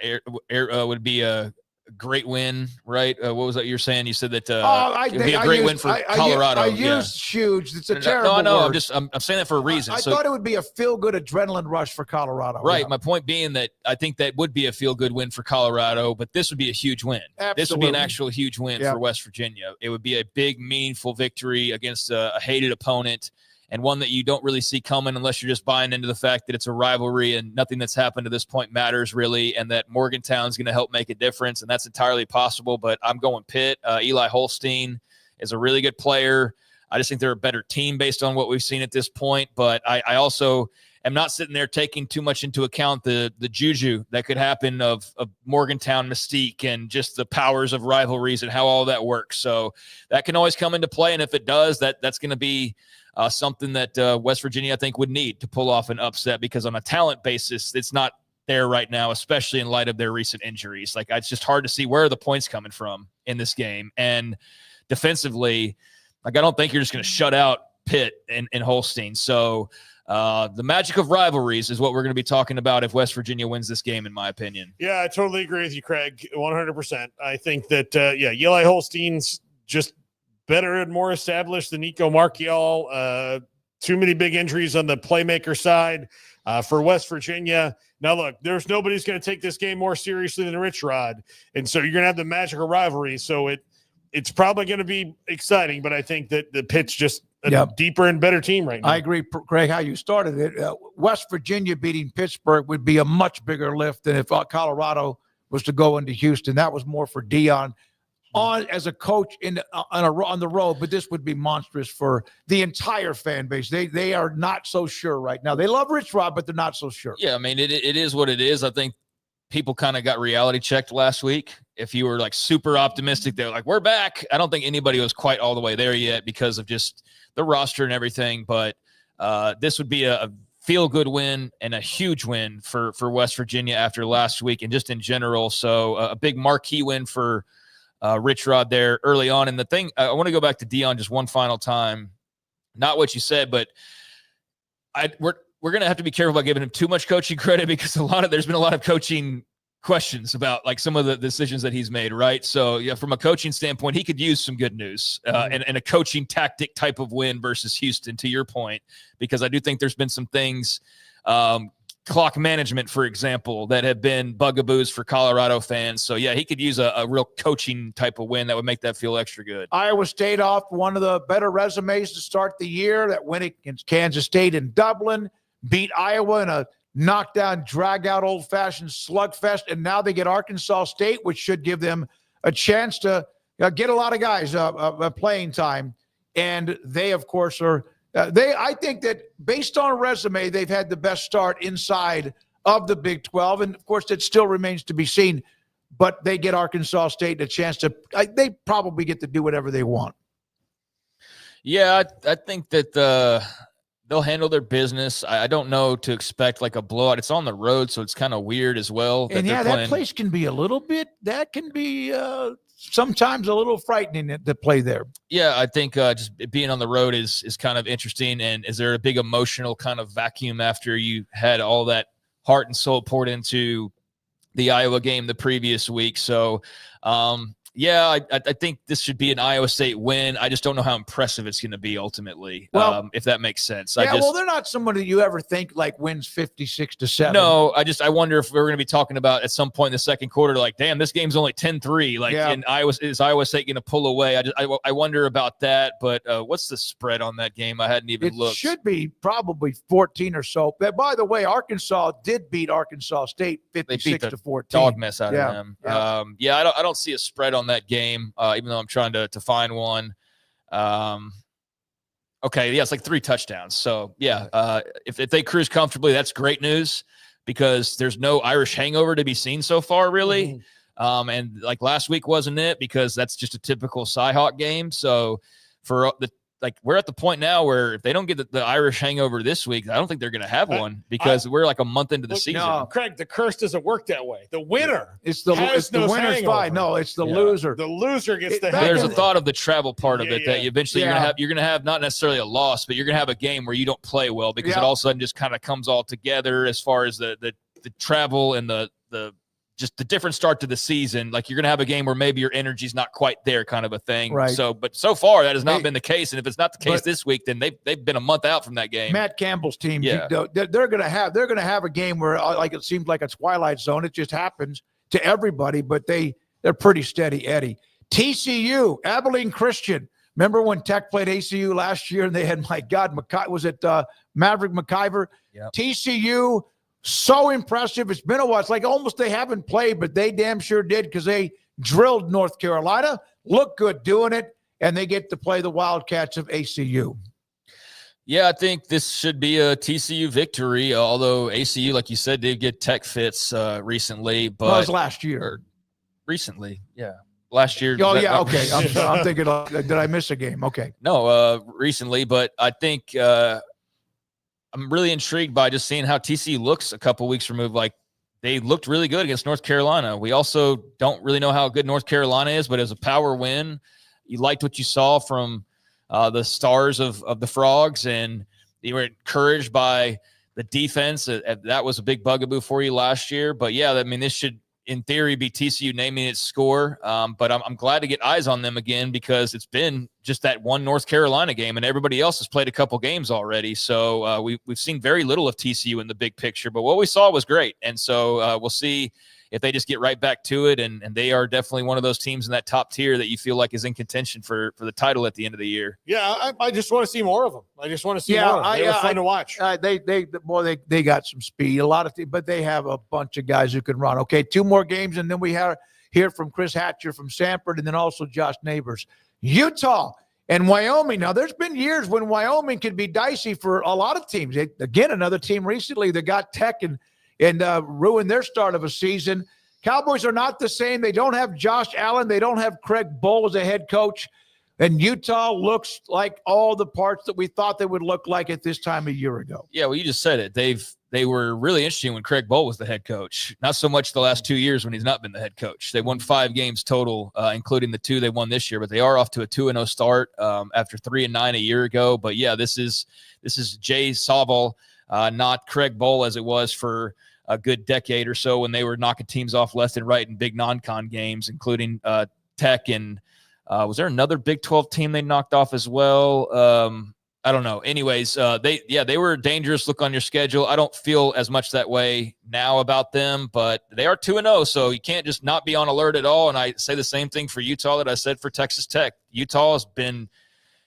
would be a great win, right? What was that you're saying? You said that it would be a great win for Colorado. I used huge. It's a terrible No, word. I'm saying that for a reason. I thought it would be a feel-good adrenaline rush for Colorado. Right. Yeah. My point being that I think that would be a feel-good win for Colorado, but this would be a huge win. Absolutely. This would be an actual huge win for West Virginia. It would be a big, meaningful victory against a hated opponent, and one that you don't really see coming unless you're just buying into the fact that it's a rivalry and nothing that's happened to this point matters really, and that Morgantown's going to help make a difference, and that's entirely possible. But I'm going Pitt. Eli Holstein is a really good player. I just think they're a better team based on what we've seen at this point, but I also am not sitting there taking too much into account the juju that could happen of Morgantown mystique and just the powers of rivalries and how all that works. So that can always come into play, and if it does, that's going to be something that West Virginia, I think, would need to pull off an upset, because on a talent basis, it's not there right now, especially in light of their recent injuries. Like, it's just hard to see where are the points coming from in this game. And defensively, like, I don't think you're just going to shut out Pitt and Holstein. So the magic of rivalries is what we're going to be talking about if West Virginia wins this game, in my opinion. Yeah, I totally agree with you, Craig, 100%. I think that, Eli Holstein's just better and more established than Nico Marchiol. Too many big injuries on the playmaker side for West Virginia. Now, look, there's nobody's going to take this game more seriously than Rich Rod. And so you're going to have the magical rivalry. So it's probably going to be exciting, but I think that the Pitt's just a deeper and better team right now. I agree, Craig, how you started it. West Virginia beating Pittsburgh would be a much bigger lift than if Colorado was to go into Houston. That was more for Dion as a coach on the road, but this would be monstrous for the entire fan base. They are not so sure right now. They love Rich Rod, but they're not so sure. Yeah, I mean, it is what it is. I think people kind of got reality checked last week. If you were like super optimistic, they're like, we're back. I don't think anybody was quite all the way there yet because of just the roster and everything. But this would be a feel-good win and a huge win for West Virginia after last week and just in general. So a big marquee win for Rich Rod there early on. And the thing, I want to go back to Dion just one final time. Not what you said, but we're going to have to be careful about giving him too much coaching credit, because there's been a lot of coaching questions about like some of the decisions that he's made, right? So yeah, from a coaching standpoint, he could use some good news and a coaching tactic type of win versus Houston, to your point, because I do think there's been some things, clock management, for example, that have been bugaboos for Colorado fans. So yeah, he could use a real coaching type of win that would make that feel extra good. Iowa State off one of the better resumes to start the year, that win against Kansas State in Dublin. beat Iowa in a knockdown, drag-out, old-fashioned slugfest, and now they get Arkansas State, which should give them a chance to get a lot of guys playing time. And they, of course, are I think that based on resume, they've had the best start inside of the Big 12. And, of course, it still remains to be seen. But they get Arkansas State a chance to they probably get to do whatever they want. Yeah, I think that they'll handle their business. I don't know to expect like a blowout. It's on the road, so it's kind of weird as well. And that place can be a little bit, that can be sometimes a little frightening to play there. Yeah, I think just being on the road is kind of interesting. And is there a big emotional kind of vacuum after you had all that heart and soul poured into the Iowa game the previous week? So, yeah, I think this should be an Iowa State win. I just don't know how impressive it's going to be ultimately, if that makes sense. Yeah, well, they're not someone that you ever think like wins 56-7. No, I wonder if we're going to be talking about at some point in the second quarter, like, damn, this game's only 10-3. Like, and is Iowa State going to pull away? I wonder about that. But what's the spread on that game? I hadn't even looked. It should be probably 14 or so. But by the way, Arkansas did beat Arkansas State 56-14. Dog mess out of them. Yeah, I don't see a spread on that game, even though I'm trying to find one. Okay, yeah, it's like 3 touchdowns. So, yeah, if they cruise comfortably, that's great news because there's no Irish hangover to be seen so far, really. Mm-hmm. And like last week wasn't it because that's just a typical Cyhawk game. So, we're at the point now where if they don't get the Irish hangover this week, I don't think they're going to have one because we're like a month into the season. No, Craig, the curse doesn't work that way. The winner the winner's fine. No, it's the loser. The loser gets the hangover. There's a thought of the travel part of it that you eventually you're going to have not necessarily a loss, but you're going to have a game where you don't play well because it all of a sudden just kind of comes all together as far as the travel and the just the different start to the season. Like you're going to have a game where maybe your energy's not quite there kind of a thing. Right. So, but so far that has not been the case. And if it's not the case this week, then they've been a month out from that game. Matt Campbell's team, they're going to have a game where like it seems like a twilight zone. It just happens to everybody, but they're pretty steady Eddie. TCU, Abilene Christian. Remember when Tech played ACU last year and they had, my God, was it Maverick McIver? Yep. TCU, so impressive. It's been a while. It's like almost they haven't played, but they damn sure did because they drilled North Carolina. Look good doing it, and they get to play the Wildcats of ACU. Yeah, I think this should be a TCU victory, although ACU, like you said, did get Tech fits recently. But it was last year. Recently, yeah. Last year. Oh, yeah, okay. I'm thinking, did I miss a game? Okay. No, recently, but I think I'm really intrigued by just seeing how TCU looks a couple weeks removed. Like they looked really good against North Carolina. We also don't really know how good North Carolina is, but as a power win, you liked what you saw from the stars of the Frogs, and you were encouraged by the defense. That was a big bugaboo for you last year. But yeah, I mean, this should, in theory, be TCU naming its score. But I'm glad to get eyes on them again because it's been just that one North Carolina game, and everybody else has played a couple games already. So we've seen very little of TCU in the big picture, but what we saw was great. And so we'll see if they just get right back to it. And they are definitely one of those teams in that top tier that you feel like is in contention for the title at the end of the year. Yeah, I just want to see more of them. I just want to see more of them. They were fun to watch. They got some speed, a lot of things, but they have a bunch of guys who can run. Okay, 2 more games, and then we hear from Chris Hatcher from Sanford, and then also Josh Neighbors. Utah and Wyoming. Now, there's been years when Wyoming could be dicey for a lot of teams. Again, another team recently that got Tech and ruined their start of a season. Cowboys are not the same. They don't have Josh Allen. They don't have Craig Bohl as a head coach. And Utah looks like all the parts that we thought they would look like at this time a year ago. Yeah, well, you just said it. They were really interesting when Craig Bohl was the head coach. Not so much the last 2 years when he's not been the head coach. They won 5 games total, including the 2 they won this year. But they are off to a 2-0 start after 3-9 a year ago. But yeah, this is Jay Sauvel, not Craig Bohl as it was for a good decade or so when they were knocking teams off left and right in big non-con games, including Tech and was there another Big 12 team they knocked off as well? I don't know. Anyways, they were a dangerous look on your schedule. I don't feel as much that way now about them, but they are 2-0, so you can't just not be on alert at all. And I say the same thing for Utah that I said for Texas Tech. Utah has been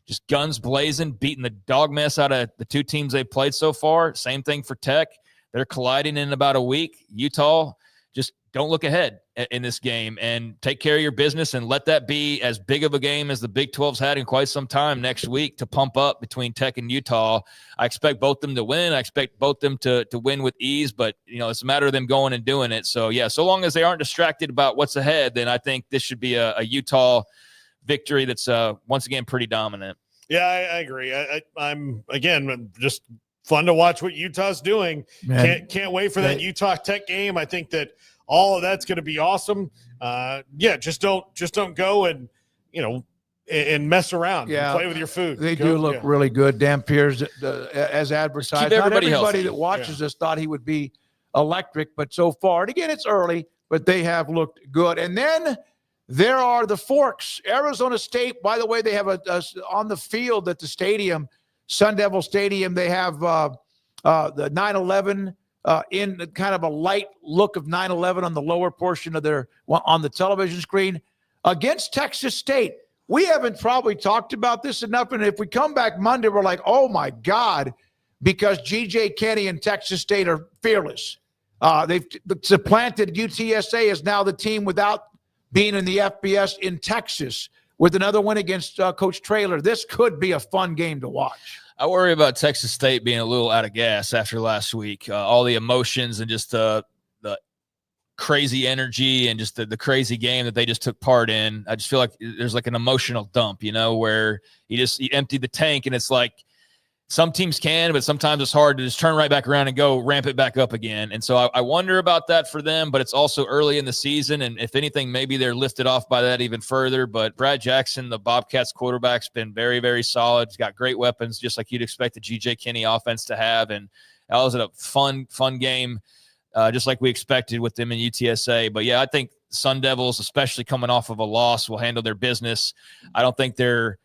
just guns blazing, beating the dog mess out of the two teams they've played so far. Same thing for Tech. They're colliding in about a week. Utah, just don't look ahead in this game and take care of your business and let that be as big of a game as the Big 12's had in quite some time next week to pump up between Tech and Utah. I expect both them to win. I expect both them to win with ease, but, it's a matter of them going and doing it. So, yeah, so long as they aren't distracted about what's ahead, then I think this should be a Utah victory that's, once again, pretty dominant. Yeah, I agree. I'm, again, just fun to watch what Utah's doing. Can't wait for that Utah Tech game. I think that all of that's going to be awesome. Just don't go and and mess around. Yeah, and play with your food. They do look really good. Dan Pierce, as advertised. Not everybody that watches us thought he would be electric, but so far, and again, it's early, but they have looked good. And then there are the Forks, Arizona State. By the way, they have on the field at the stadium, Sun Devil Stadium. They have the 9/11. In kind of a light look of 9/11 on the lower portion of on the television screen against Texas State. We haven't probably talked about this enough, and if we come back Monday, we're like, oh my God, because G.J. Kenny and Texas State are fearless. They've supplanted UTSA as now the team without being in the FBS in Texas with another win against Coach Traylor. This could be a fun game to watch. I worry about Texas State being a little out of gas after last week. All the emotions and just the crazy energy and just the crazy game that they just took part in. I just feel like there's like an emotional dump, where you empty the tank, and it's like some teams can, but sometimes it's hard to just turn right back around and go ramp it back up again. And so I wonder about that for them, but it's also early in the season. And if anything, maybe they're lifted off by that even further. But Brad Jackson, the Bobcats quarterback's been very, very solid. He's got great weapons, just like you'd expect the G.J. Kenny offense to have. And that was a fun game, just like we expected with them in UTSA. But yeah, I think Sun Devils, especially coming off of a loss, will handle their business. I don't think they're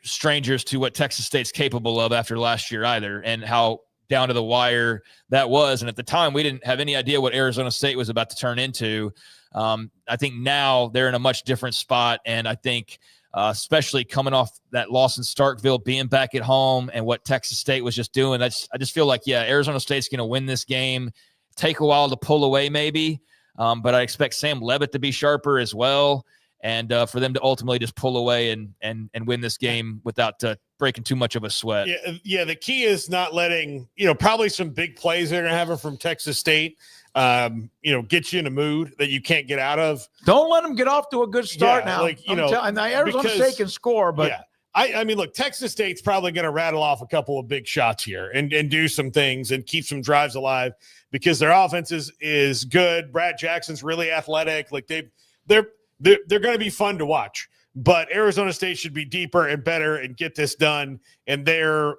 strangers to what Texas State's capable of after last year either, and how down to the wire that was. And at the time, we didn't have any idea what Arizona State was about to turn into. I think now they're in a much different spot. And I think especially coming off that loss in Starkville, being back at home and what Texas State was just doing, I just feel like, Arizona State's going to win this game. Take a while to pull away maybe, but I expect Sam Levitt to be sharper as well. And for them to ultimately just pull away and win this game without breaking too much of a sweat. Yeah. The key is not letting, probably some big plays they're going to have from Texas State, get you in a mood that you can't get out of. Don't let them get off to a good start now. Arizona State can score, but I mean, look, Texas State's probably going to rattle off a couple of big shots here and do some things and keep some drives alive because their offense is good. Brad Jackson's really athletic. Like they're going to be fun to watch, but Arizona State should be deeper and better and get this done. And they're,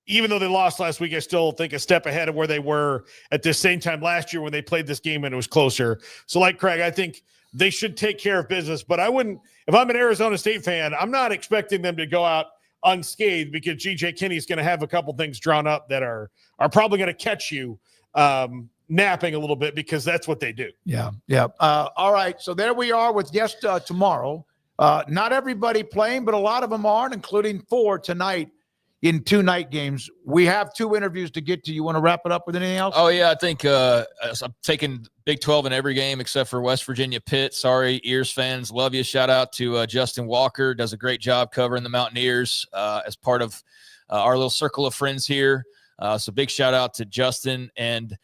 even though they lost last week, I still think a step ahead of where they were at this same time last year when they played this game and it was closer. So like Craig, I think they should take care of business, but I wouldn't, if I'm an Arizona State fan, I'm not expecting them to go out unscathed because G.J. Kenny is going to have a couple things drawn up that are probably going to catch you, napping a little bit because that's what they do. Yeah. All right. So there we are with tomorrow. Not everybody playing, but a lot of them are, including 4 tonight in 2 night games. We have 2 interviews to get to. You want to wrap it up with anything else? Oh, yeah. I think I'm taking Big 12 in every game except for West Virginia Pitt. Sorry, Ears fans. Love you. Shout out to Justin Walker. Does a great job covering the Mountaineers as part of our little circle of friends here. So big shout out to Justin. And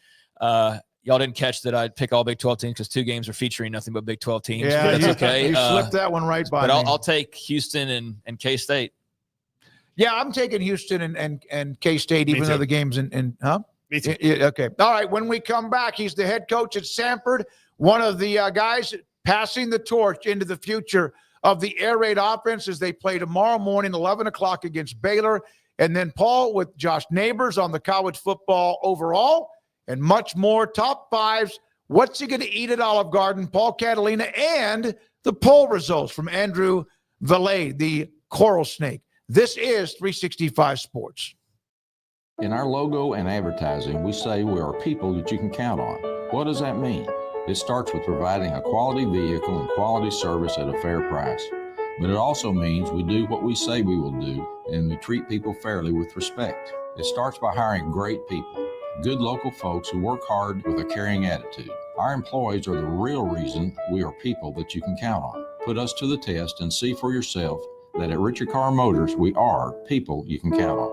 y'all didn't catch that I'd pick all Big 12 teams because 2 games are featuring nothing but Big 12 teams. Yeah, but that's okay. You slipped that one right by but me. I'll take Houston and K-State. Yeah, I'm taking Houston and K-State, even though the game's in huh? Me too. Okay. All right. When we come back, he's the head coach at Samford, one of the guys passing the torch into the future of the air raid offense as they play tomorrow morning, 11 o'clock against Baylor. And then Paul with Josh Neighbors on the college football overall and much more. Top 5s. What's he going to eat at Olive Garden? Paul Catalina and the poll results from Andrew Valet, the coral snake. This is 365 Sports. In our logo and advertising, we say we are people that you can count on. What does that mean? It starts with providing a quality vehicle and quality service at a fair price. But it also means we do what we say we will do, and we treat people fairly with respect. It starts by hiring great people, good local folks who work hard with a caring attitude. Our employees are the real reason we are people that you can count on. Put us to the test and see for yourself that at Richard Carr Motors, we are people you can count on.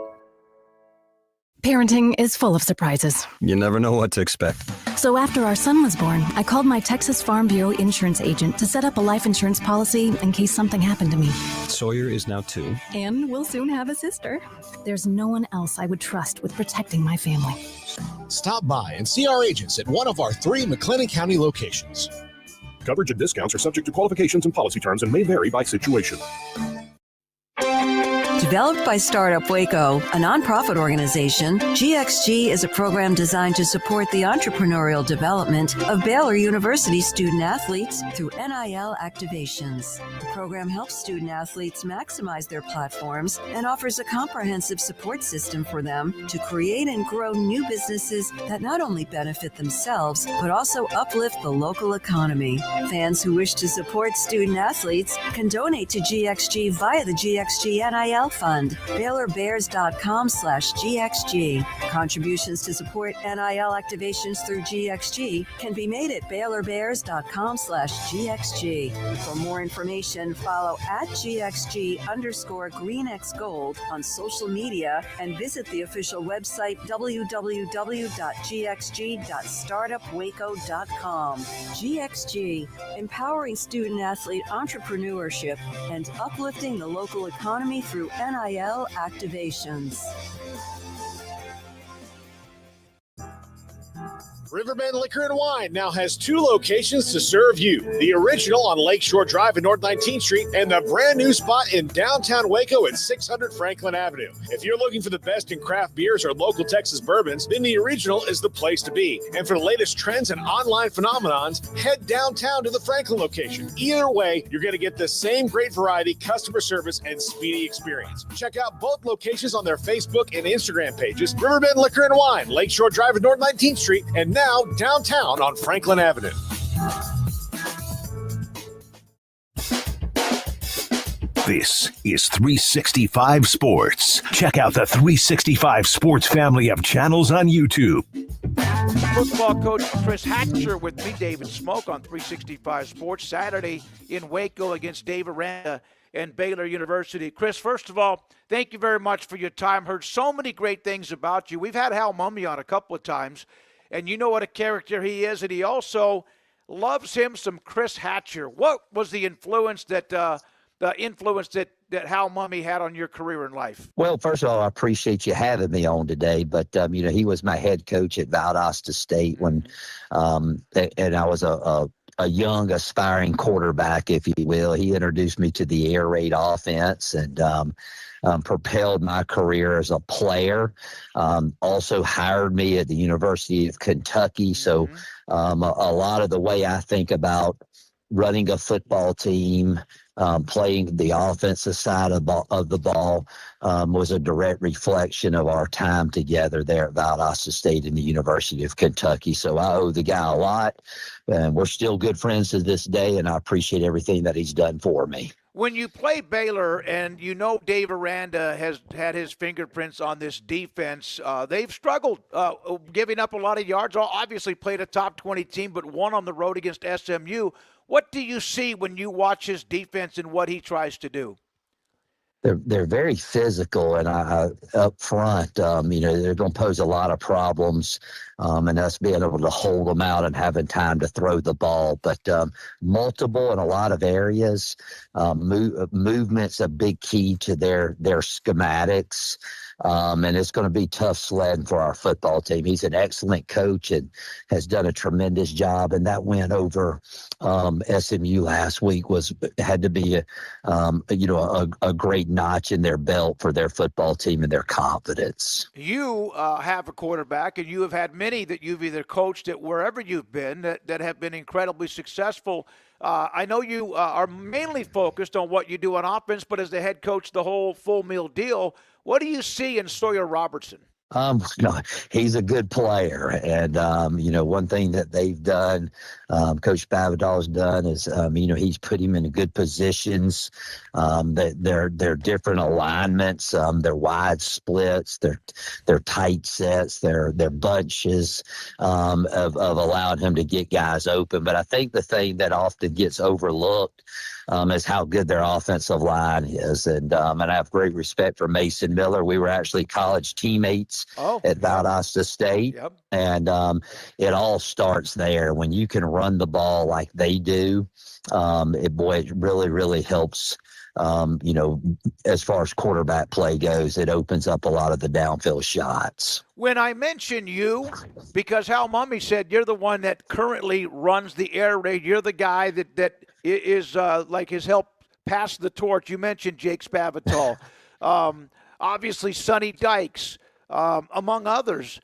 Parenting is full of surprises. You never know what to expect. So after our son was born, I called my Texas Farm Bureau insurance agent to set up a life insurance policy in case something happened to me. Sawyer is now 2. And we'll soon have a sister. There's no one else I would trust with protecting my family. Stop by and see our agents at one of our 3 McLennan County locations. Coverage and discounts are subject to qualifications and policy terms and may vary by situation. Developed by Startup Waco, a nonprofit organization, GXG is a program designed to support the entrepreneurial development of Baylor University student athletes through NIL activations. The program helps student athletes maximize their platforms and offers a comprehensive support system for them to create and grow new businesses that not only benefit themselves, but also uplift the local economy. Fans who wish to support student athletes can donate to GXG via the GXG NIL Fund, BaylorBears.com/GXG. Contributions to support NIL activations through GXG can be made at BaylorBears.com/GXG. For more information, follow at GXG_GreenXGold on social media and visit the official website www.gxg.startupwaco.com. GXG, empowering student athlete entrepreneurship and uplifting the local economy through NIL activations. Riverbend Liquor and Wine now has 2 locations to serve you. The original on Lakeshore Drive and North 19th Street and the brand new spot in downtown Waco at 600 Franklin Avenue. If you're looking for the best in craft beers or local Texas bourbons, then the original is the place to be. And for the latest trends and online phenomenons, head downtown to the Franklin location. Either way, you're going to get the same great variety, customer service, and speedy experience. Check out both locations on their Facebook and Instagram pages, Riverbend Liquor and Wine, Lakeshore Drive and North 19th Street, and now downtown on Franklin Avenue. This is 365 Sports. Check out the 365 Sports family of channels on YouTube. Football coach Chris Hatcher with me, David Smoak, on 365 Sports, Saturday in Waco against Dave Aranda and Baylor University. Chris, first of all, thank you very much for your time. Heard so many great things about you. We've had Hal Mummy on a couple of times, and you know what a character he is, and he also loves him some Chris Hatcher. What was the influence that Hal Mummy had on your career in life? Well, first of all, I appreciate you having me on today. But he was my head coach at Valdosta State when, and I was a young aspiring quarterback, if you will. He introduced me to the air raid offense and propelled my career as a player. Also hired me at the University of Kentucky. So a lot of the way I think about running a football team, playing the offensive side of the ball was a direct reflection of our time together there at Valdosta State and the University of Kentucky. So I owe the guy a lot, and we're still good friends to this day, and I appreciate everything that he's done for me. When you play Baylor, and you know Dave Aranda has had his fingerprints on this defense, they've struggled giving up a lot of yards. Obviously played a top 20 team, but won on the road against SMU. What do you see when you watch his defense and what he tries to do? They're very physical, and up front, they're going to pose a lot of problems, and us being able to hold them out and having time to throw the ball. But multiple in a lot of areas, movement's a big key to their schematics. And it's going to be tough sledding for our football team. He's an excellent coach and has done a tremendous job. And that win over SMU last week had to be a great notch in their belt for their football team and their confidence. You have a quarterback, and you have had many that you've either coached at wherever you've been that have been incredibly successful. I know you are mainly focused on what you do on offense, but as the head coach, the whole full meal deal. What do you see in Sawyer Robertson? No, he's a good player, and one thing that they've done, Coach Bavidal's done is, he's put him in good positions. That they're different alignments, they're wide splits, they're tight sets, they're bunches of allowing him to get guys open. But I think the thing that often gets overlooked is how good their offensive line is. And I have great respect for Mason Miller. We were actually college teammates at Valdosta State. Yep. And it all starts there. When you can run the ball like they do, it really, really helps. As far as quarterback play goes, it opens up a lot of the downfield shots. When I mention you, because Hal Mummy said you're the one that currently runs the air raid, you're the guy that is has helped pass the torch. You mentioned Jake Spavital, obviously Sonny Dykes, among others.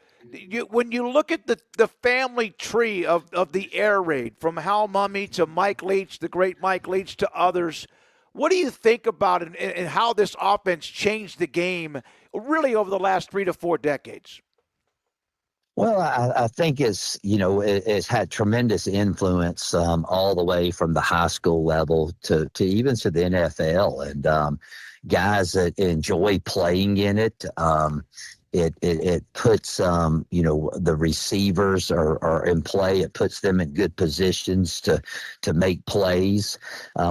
When you look at the family tree of the air raid, from Hal Mummy to Mike Leach, the great Mike Leach, to others, what do you think about it and how this offense changed the game really over the last 3 to 4 decades? Well, I think it's had tremendous influence all the way from the high school level to even to the NFL, and guys that enjoy playing in it. It puts the receivers are in play. It puts them in good positions to make plays.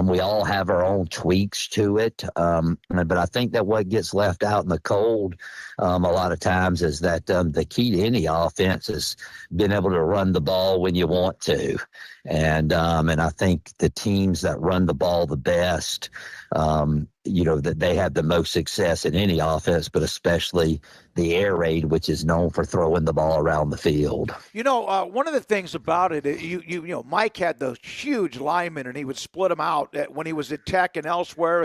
We all have our own tweaks to it, but I think that what gets left out in the cold a lot of times is that the key to any offense is being able to run the ball when you want to, and I think the teams that run the ball the best, that they have the most success in any offense, but especially the air raid, which is known for throwing the ball around the field. One of the things about it, Mike had those huge linemen, and he would split them out when he was at Tech and elsewhere,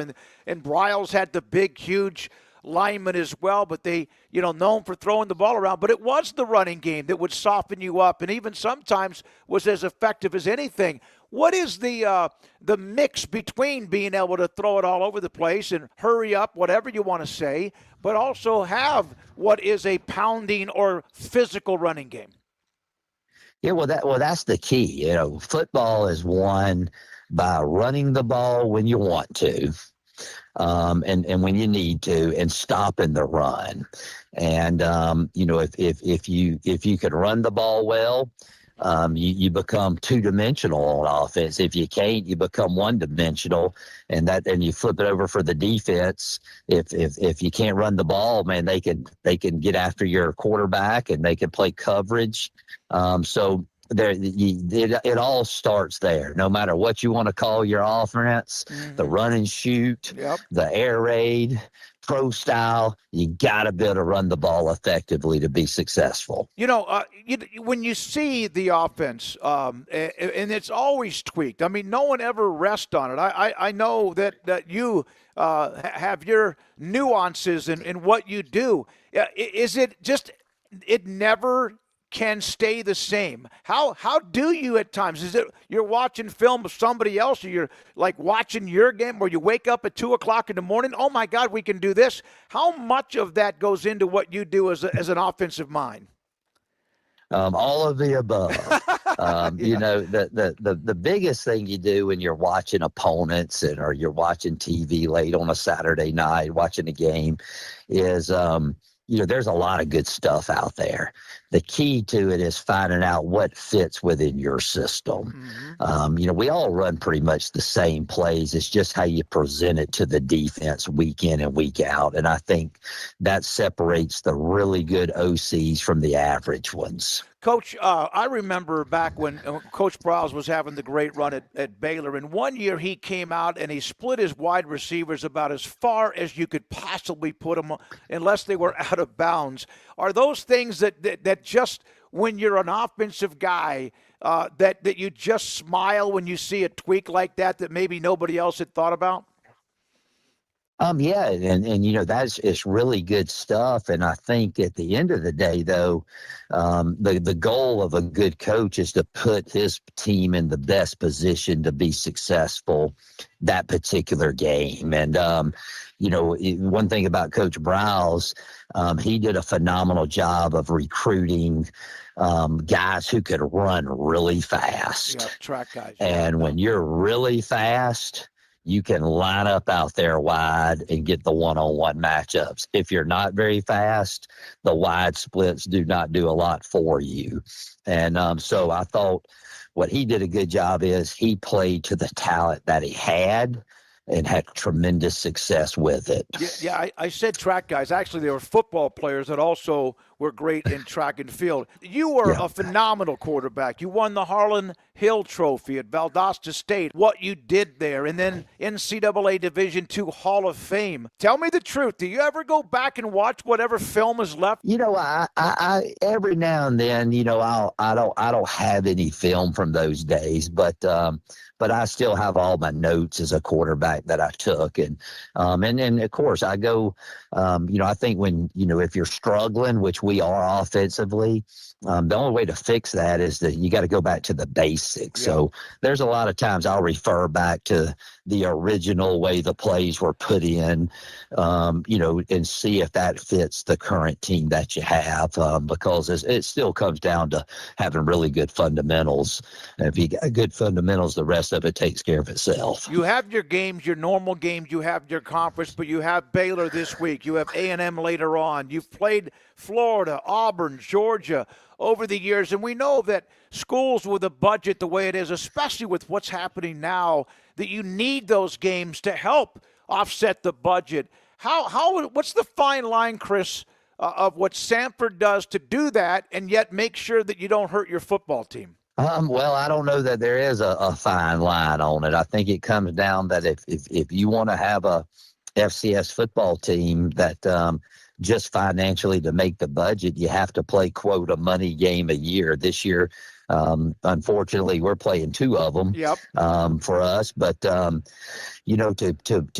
and Bryles had the big, huge linemen as well, but they, known for throwing the ball around. But it was the running game that would soften you up, and even sometimes was as effective as anything. What is the mix between being able to throw it all over the place and hurry up, whatever you want to say, but also have what is a pounding or physical running game? Yeah, that's the key. Football is won by running the ball when you want to, and when you need to, and stopping the run. And if you can run the ball well, you become two-dimensional on offense. If you can't, you become one-dimensional, and you flip it over for the defense. If you can't run the ball, man, they can get after your quarterback and they can play coverage. So it all starts there. No matter what you want to call your offense, the run and shoot, the air raid, pro style, you got to be able to run the ball effectively to be successful. When you see the offense, and it's always tweaked. I mean, no one ever rests on it. I know that you have your nuances in what you do. Is it just it never can stay the same? How do you at times? Is it you're watching film of somebody else, or you're like watching your game, where you wake up at 2:00 in the morning? Oh my God, we can do this. How much of that goes into what you do as an offensive mind? All of the above. The biggest thing you do when you're watching opponents or you're watching TV late on a Saturday night, watching a game, is there's a lot of good stuff out there. The key to it is finding out what fits within your system. We all run pretty much the same plays. It's just how you present it to the defense week in and week out. And I think that separates the really good OCs from the average ones. Coach, I remember back when Coach Browse was having the great run at Baylor, and one year he came out and he split his wide receivers about as far as you could possibly put them, unless they were out of bounds. Are those things that just, when you're an offensive guy, that you just smile when you see a tweak like that maybe nobody else had thought about? Yeah, and that's it's really good stuff. And I think at the end of the day, though, the goal of a good coach is to put his team in the best position to be successful that particular game. And one thing about Coach Browse, he did a phenomenal job of recruiting guys who could run really fast. Yeah, track guys. And when you're really fast, you can line up out there wide and get the one-on-one matchups. If you're not very fast, the wide splits do not do a lot for you. And so I thought what he did a good job is he played to the talent that he had and had tremendous success with it. Yeah, I said track guys. Actually, they were football players that also were great in track and field. You were a phenomenal quarterback. You won the Harlan Hill Trophy at Valdosta State. What you did there, and then NCAA Division II Hall of Fame. Tell me the truth. Do you ever go back and watch whatever film is left? I every now and then, I don't have any film from those days, but I still have all my notes as a quarterback that I took. And of course I go, I think when, if you're struggling, which we are offensively, the only way to fix that is that you got to go back to the basics. Yeah. So there's a lot of times I'll refer back to the original way the plays were put in, and see if that fits the current team that you have, because it still comes down to having really good fundamentals. And if you got good fundamentals, the rest of it takes care of itself. You have your games, your normal games, you have your conference, but you have Baylor this week. You have A&M later on. You've played Florida, Auburn, Georgia over the years, and we know that schools with a budget the way it is, especially with what's happening now, that you need those games to help offset the budget. What's the fine line, Chris, of what Sanford does to do that and yet make sure that you don't hurt your football team? Well, I don't know that there is a fine line on it. I think it comes down that if you want to have a FCS football team that just financially to make the budget, you have to play, quote, a money game a year. This year, unfortunately, we're playing two of them for us. But, to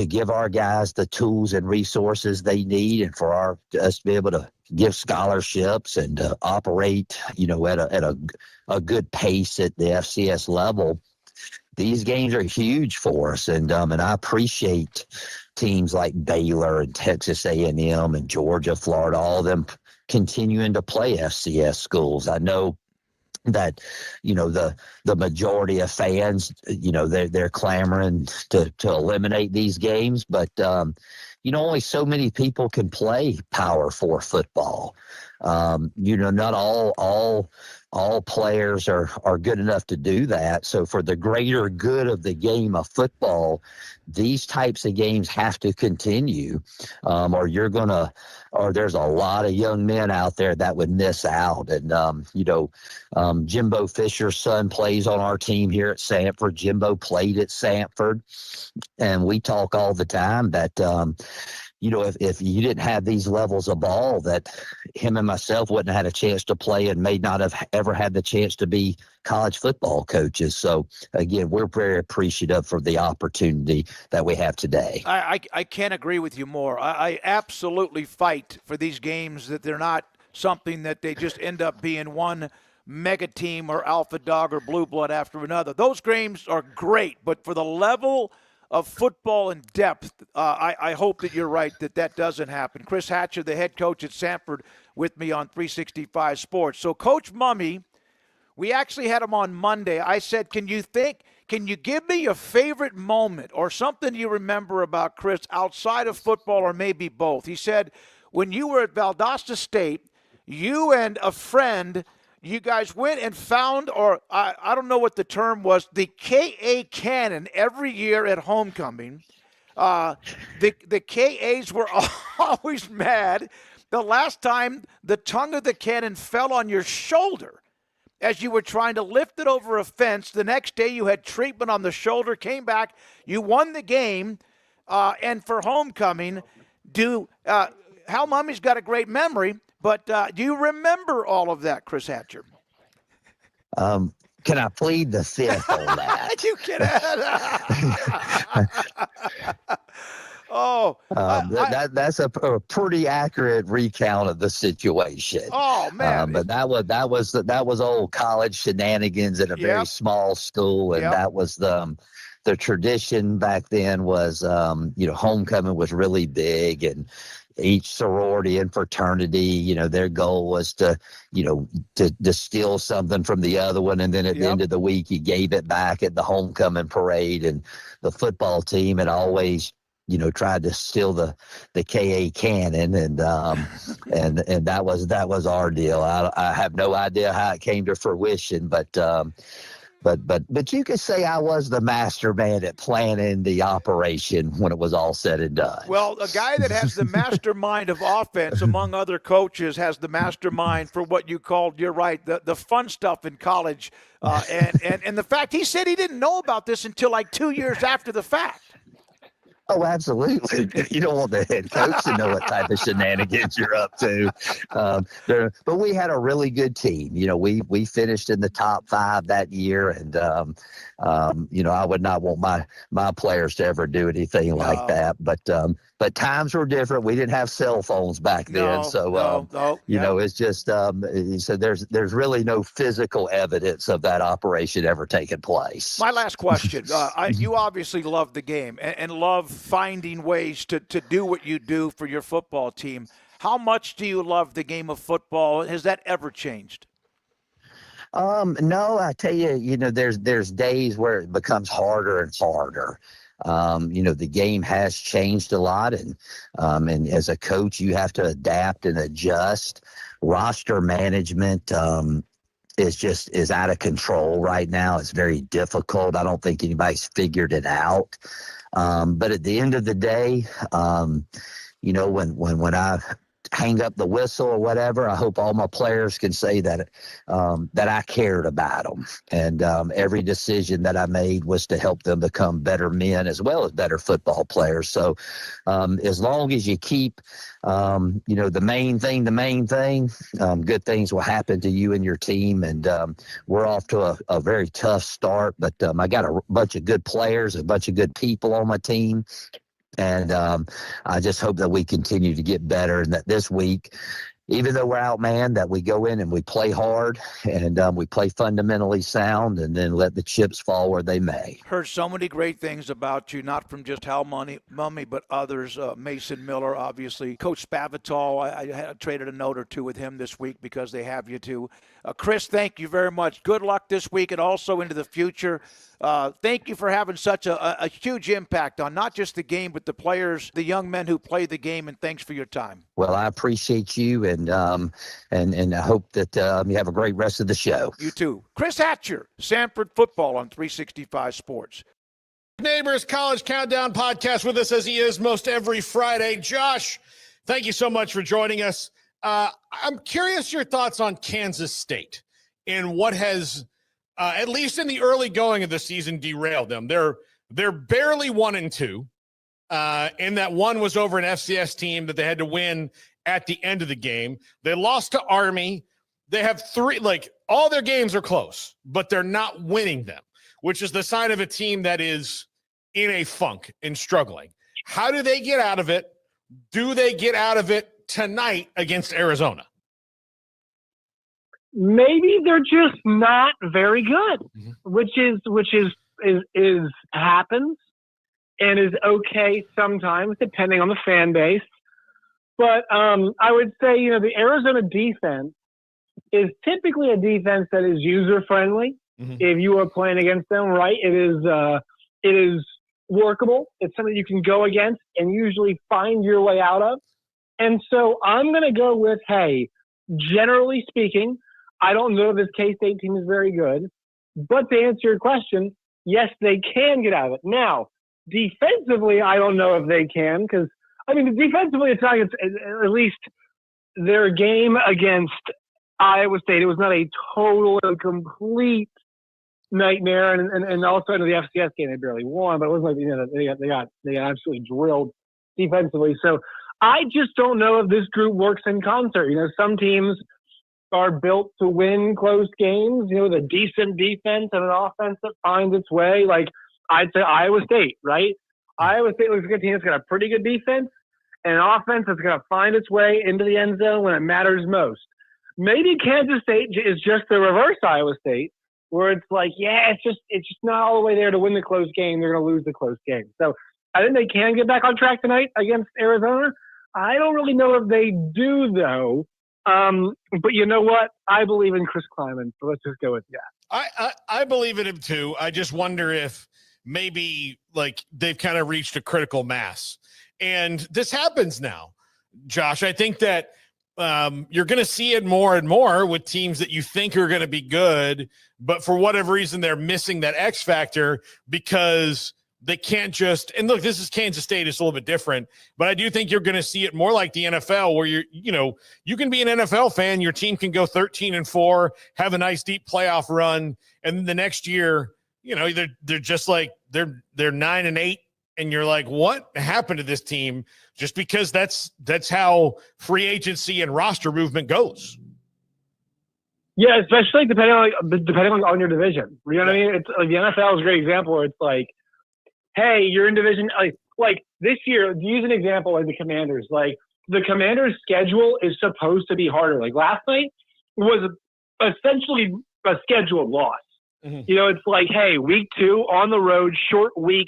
give our guys the tools and resources they need, and for us to be able to give scholarships and to operate, at a good pace at the FCS level, these games are huge for us. And I appreciate teams like Baylor and Texas A&M and Georgia, Florida, all of them continuing to play FCS schools. I know that, the majority of fans, they're clamoring to eliminate these games, but, only so many people can play Power 4 football. Not all players are good enough to do that. So for the greater good of the game of football, these types of games have to continue, or there's a lot of young men out there that would miss out. And, Jimbo Fisher's son plays on our team here at Sanford. Jimbo played at Sanford, and we talk all the time that, if you didn't have these levels of ball, that him and myself wouldn't have had a chance to play and may not have ever had the chance to be college football coaches. So, again, we're very appreciative for the opportunity that we have today. I can't agree with you more. I absolutely fight for these games, that they're not something that they just end up being one mega team or alpha dog or blue blood after another. Those games are great, but for the level of football and depth, I hope that you're right that doesn't happen. Chris Hatcher, the head coach at Sanford, with me on 365 Sports. So Coach Mumme, we actually had him on Monday. I said, can you give me a favorite moment or something you remember about Chris outside of football, or maybe both? He said, when you were at Valdosta State, you and a friend, you guys went and found, or I don't know what the term was, the KA cannon every year at homecoming. The KAs were always mad the last time the tongue of the cannon fell on your shoulder as you were trying to lift it over a fence. The next day you had treatment on the shoulder, came back, you won the game, and for homecoming, Hal Mumme's got a great memory, but do you remember all of that, Chris Hatcher? Can I plead the fifth on that? You can. Oh, that's a pretty accurate recount of the situation. Oh man! But that was old college shenanigans in a very small school, and that was the tradition back then. Was homecoming was really big, and each sorority and fraternity, their goal was to steal something from the other one, and then at the end of the week, you gave it back at the homecoming parade. And the football team had always tried to steal the KA cannon, and that was our deal. I have no idea how it came to fruition, but you could say I was the mastermind at planning the operation when it was all said and done. Well, a guy that has the mastermind of offense, among other coaches, has the mastermind for what you called, you're right, the fun stuff in college. And the fact he said he didn't know about this until like 2 years after the fact. Oh, absolutely. You don't want the head coach to know what type of shenanigans you're up to. But we had a really good team. We finished in the top 5 that year, and I would not want my players to ever do anything like that. But times were different. We didn't have cell phones back then, it's just so there's really no physical evidence of that operation ever taking place. My last question: you obviously love the game and love finding ways to do what you do for your football team. How much do you love the game of football? Has that ever changed? No, I tell you, there's days where it becomes harder and harder. The game has changed a lot, and as a coach, you have to adapt and adjust. Roster management is out of control right now. It's very difficult. I don't think anybody's figured it out. But at the end of the day, when I hang up the whistle or whatever, I hope all my players can say that I cared about them, and every decision that I made was to help them become better men as well as better football players. So as long as you keep the main thing, good things will happen to you and your team. And we're off to a very tough start, but I got a bunch of good players, a bunch of good people on my team. And I just hope that we continue to get better, and that this week, even though we're outmanned, that we go in and we play hard, and we play fundamentally sound, and then let the chips fall where they may. Heard so many great things about you, not from just Hal Mummy, but others. Mason Miller, obviously. Coach Spavital, I traded a note or two with him this week because they have you too. Chris, thank you very much. Good luck this week and also into the future. Thank you for having such a huge impact on not just the game, but the players, the young men who play the game, and thanks for your time. Well, I appreciate you, and I hope that you have a great rest of the show. You too. Chris Hatcher, Sanford Football on 365 Sports. Neighbors College Countdown podcast with us as he is most every Friday. Josh, thank you so much for joining us. I'm curious your thoughts on Kansas State and what has, at least in the early going of the season, derailed them. They're barely 1-2. And that one was over an FCS team that they had to win at the end of the game. They lost to Army. They have 3, all their games are close, but they're not winning them, which is the sign of a team that is in a funk and struggling. How do they get out of it? Do they get out of it tonight against Arizona? Maybe they're just not very good, which happens and is okay sometimes depending on the fan base. But I would say, the Arizona defense is typically a defense that is user friendly. If you are playing against them, right? It is workable. It's something you can go against and usually find your way out of. And so I'm going to go with, generally speaking, I don't know if this K-State team is very good, but to answer your question, yes, they can get out of it. Now, defensively, I don't know if they can, because, defensively, it's not, at least their game against Iowa State, it was not a total and complete nightmare, and also in the FCS game, they barely won, but it wasn't like, they got absolutely drilled defensively. So I just don't know if this group works in concert. Some teams are built to win close games, with a decent defense and an offense that finds its way. Like, I'd say Iowa State, right? Iowa State looks like a team that's got a pretty good defense and an offense that's going to find its way into the end zone when it matters most. Maybe Kansas State is just the reverse Iowa State, where it's like, yeah, it's just not all the way there to win the close game. They're going to lose the close game. So I think they can get back on track tonight against Arizona. I don't really know if they do, though. But you know what? I believe in Chris Kleiman, so let's just go with that. I believe in him too. I just wonder if maybe like they've kind of reached a critical mass. And this happens now, Josh. I think that you're going to see it more and more with teams that you think are going to be good, but for whatever reason, they're missing that X factor because they can't just, and look, this is Kansas State. It's a little bit different, but I do think you're going to see it more like the NFL where you can be an NFL fan. Your team can go 13-4, have a nice deep playoff run. And then the next year, they're just like, they're 9-8. And you're like, what happened to this team? Just because that's how free agency and roster movement goes. Yeah, especially depending on your division. You know what I mean? It's like the NFL is a great example where it's like, hey, you're in division like this year. To use an example, like the Commanders. Like the Commanders' schedule is supposed to be harder. Like last night was essentially a scheduled loss. Mm-hmm. It's like, hey, week 2 on the road, short week.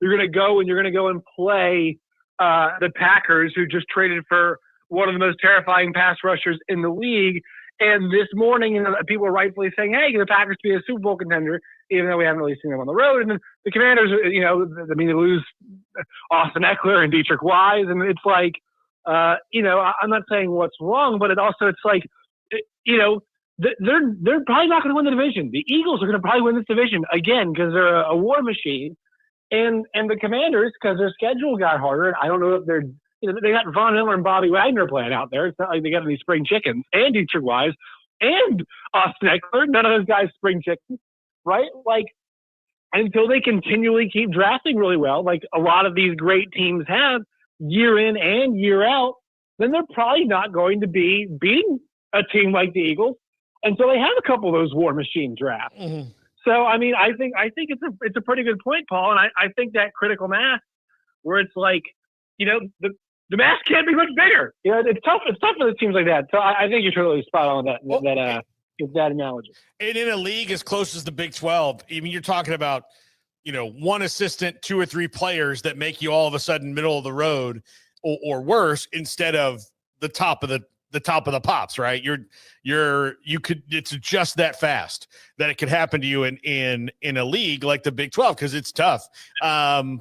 You're going to go and play the Packers, who just traded for one of the most terrifying pass rushers in the league. And this morning, people are rightfully saying, hey, the Packers to be a Super Bowl contender, even though we haven't really seen them on the road. And then the Commanders, they lose Austin Eckler and Dietrich Wise. And it's like, I'm not saying what's wrong, but it's like, they're probably not going to win the division. The Eagles are going to probably win this division again because they're a war machine. And the Commanders, because their schedule got harder, and I don't know if they got Von Miller and Bobby Wagner playing out there. It's not like they got any spring chickens, and Dietrich Wise, and Austin Eckler. None of those guys spring chickens, right? Like, until they continually keep drafting really well, like a lot of these great teams have year in and year out, then they're probably not going to be beating a team like the Eagles. And so they have a couple of those war machine drafts. Mm-hmm. So, I mean, I think it's a pretty good point, Paul. And I think that critical mass where it's like, the mass can't be much bigger. It's tough for the teams like that. So I think you're totally spot on that analogy. And in a league as close as the Big 12, I mean, you're talking about, one assistant, 2 or 3 players that make you all of a sudden middle of the road or worse instead of the top of the pops, right? It's just that fast that it could happen to you in a league like the Big 12 because it's tough. I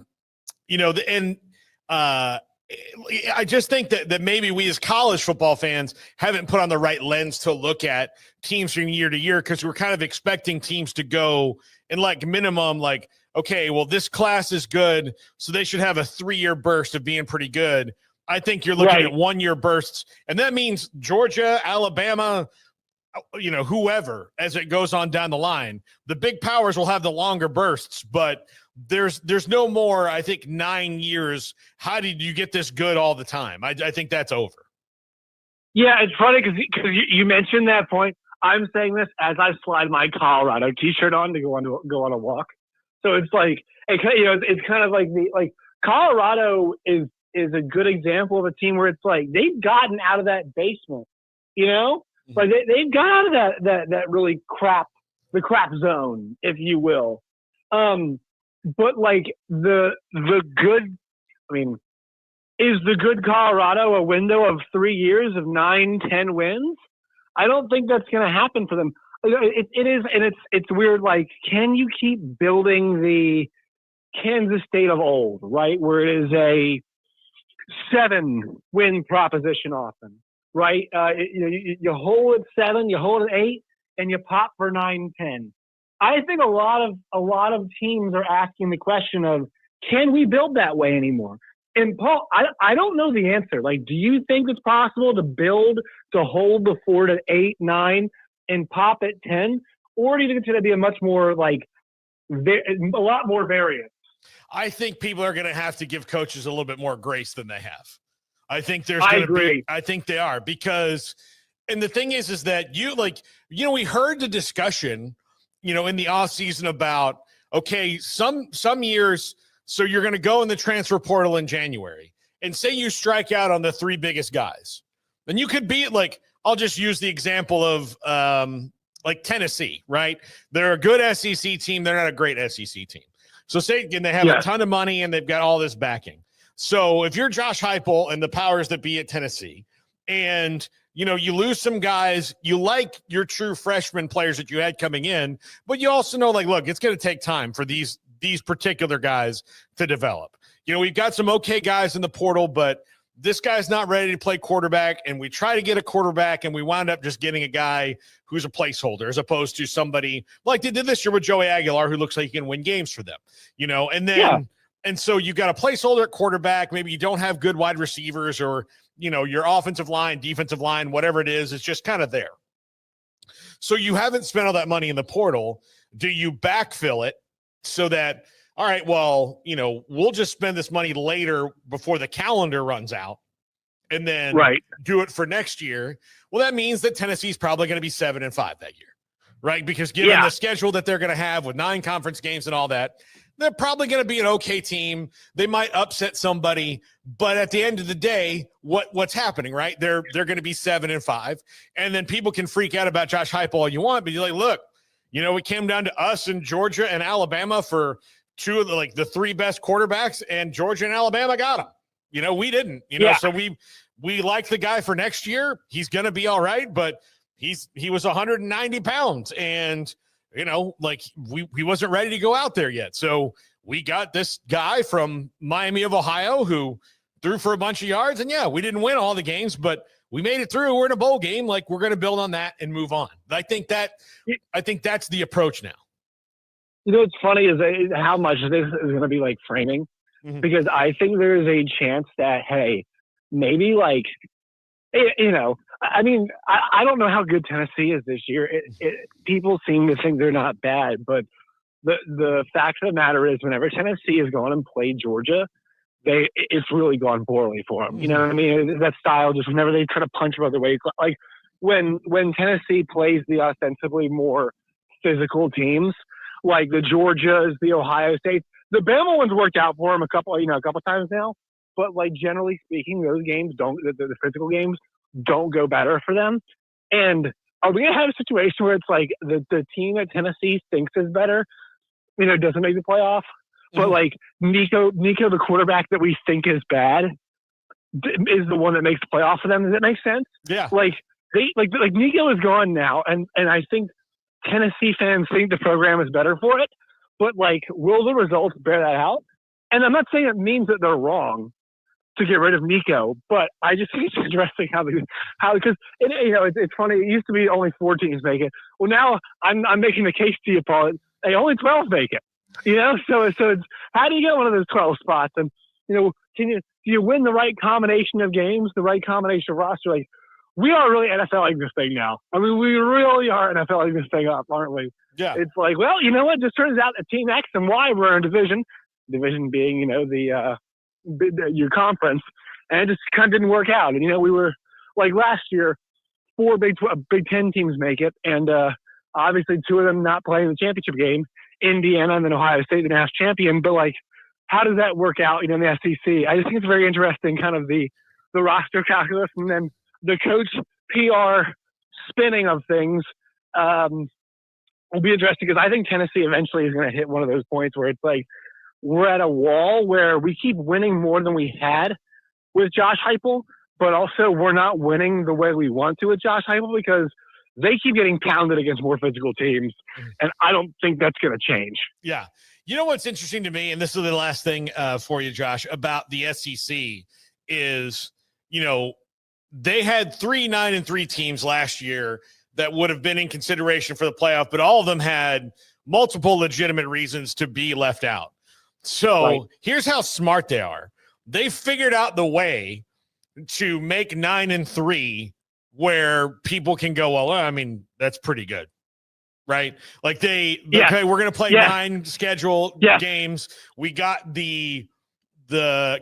just think that maybe we as college football fans haven't put on the right lens to look at teams from year to year because we're kind of expecting teams to go in like minimum like, okay, well, this class is good, so they should have a 3-year burst of being pretty good. I think you're looking at 1-year bursts, and that means Georgia, Alabama, whoever, as it goes on down the line. The big powers will have the longer bursts, but there's no more, I think, 9 years. How did you get this good all the time? I think that's over. Yeah, it's funny because you mentioned that point. I'm saying this as I slide my Colorado T-shirt on to go on a walk. So it's like, it's kind of like Colorado is a good example of a team where it's like they've gotten out of that basement, like they've got out of that really crap zone, if you will. But like the good, I mean, is the good Colorado a window of 3 years of 9-10 wins? I don't think that's going to happen for them. It is, and it's weird. Like, can you keep building the Kansas State of old, right? Where it is a 7-win proposition often, right? You hold at 7, you hold at 8, and you pop for 9-10. I think a lot of teams are asking the question of, can we build that way anymore? And Paul, I don't know the answer. Like, do you think it's possible to hold the fort at 8, 9, and pop at 10, or do you think it's going to be a much more a lot more variant? I think people are going to have to give coaches a little bit more grace than they have. I think I think they are because, and the thing is that we heard the discussion, in the off season about, okay, some years So you're going to go in the transfer portal in January and say you strike out on the 3 biggest guys. Then you could be like, I'll just use the example of like Tennessee, right? They're a good SEC team. They're not a great SEC team. So say again, they have a ton of money and they've got all this backing. So if you're Josh Heupel and the powers that be at Tennessee, and you lose some guys, you like your true freshman players that you had coming in, but you also know, like, look, it's going to take time for these particular guys to develop. We've got some okay guys in the portal, but this guy's not ready to play quarterback, and we try to get a quarterback, and we wound up just getting a guy who's a placeholder as opposed to somebody like they did this year with Joey Aguilar, who looks like he can win games for them, and then and so you got a placeholder at quarterback. Maybe you don't have good wide receivers, or your offensive line, defensive line, whatever it is, it's just kind of there. So you haven't spent all that money in the portal. Do you backfill it so that, all right, well, we'll just spend this money later before the calendar runs out and then do it for next year? Well, that means that Tennessee's probably going to be 7-5 that year, right? Because given the schedule that they're going to have with 9 conference games and all that, they're probably going to be an okay team. They might upset somebody, but at the end of the day, what's happening, right? They're going to be 7-5, and then people can freak out about Josh Heupel all you want, but you're like, look, it came down to us and Georgia and Alabama for 2 of the 3 best quarterbacks, and Georgia and Alabama got them. We didn't. So we like the guy for next year. He's going to be all right, but he was 190 pounds, and he wasn't ready to go out there yet. So we got this guy from Miami of Ohio who threw for a bunch of yards, and we didn't win all the games, but we made it through. We're in a bowl game. Like, we're going to build on that and move on. I think that's the approach now. What's funny is how much this is going to be like framing, because I think there is a chance that, hey, maybe I mean, I don't know how good Tennessee is this year. People seem to think they're not bad, but the fact of the matter is, whenever Tennessee has gone and played Georgia, it's really gone poorly for them. You know what I mean? That style, just whenever they try to punch them other way, like when Tennessee plays the ostensibly more physical teams, like the Georgias, the Ohio States, the Bama ones worked out for them a couple times now. But generally speaking, those games the physical games don't go better for them. And are we going to have a situation where it's like the team that Tennessee thinks is better, doesn't make the playoff, but Nico, the quarterback that we think is bad, is the one that makes the playoff for them? Does that make sense? Yeah. Nico is gone now, and I think Tennessee fans think the program is better for it, but will the results bear that out? And I'm not saying it means that they're wrong to get rid of Nico, but I just think it's interesting because it's funny. It used to be only 4 teams make it. Well, now I'm making the case to you, Paul. Hey, only 12 make it. So it's how do you get one of those 12 spots? And do you win the right combination of games, the right combination of roster? We are really NFLing this thing now. I mean, we really are NFLing this thing up, aren't we? Yeah. It's well, you know what? Just turns out that Team X and Y were in division being your conference, and it just kind of didn't work out. And we were last year, 4 Big Ten teams make it, and obviously 2 of them not playing the championship game, Indiana and then Ohio State, the national champion. But how does that work out in the SEC? I just think it's very interesting, kind of the roster calculus, and then the coach PR spinning of things will be interesting, because I think Tennessee eventually is going to hit one of those points where it's we're at a wall where we keep winning more than we had with Josh Heupel, but also we're not winning the way we want to with Josh Heupel, because they keep getting pounded against more physical teams, and I don't think that's going to change. Yeah. What's interesting to me, and this is the last thing for you, Josh, about the SEC is, they had 3 9-3 teams last year that would have been in consideration for the playoff, but all of them had multiple legitimate reasons to be left out. So Here's how smart they are. They figured out the way to make 9-3 where people can go, well, I mean, that's pretty good, right? Okay, we're going to play 9 scheduled games. We got the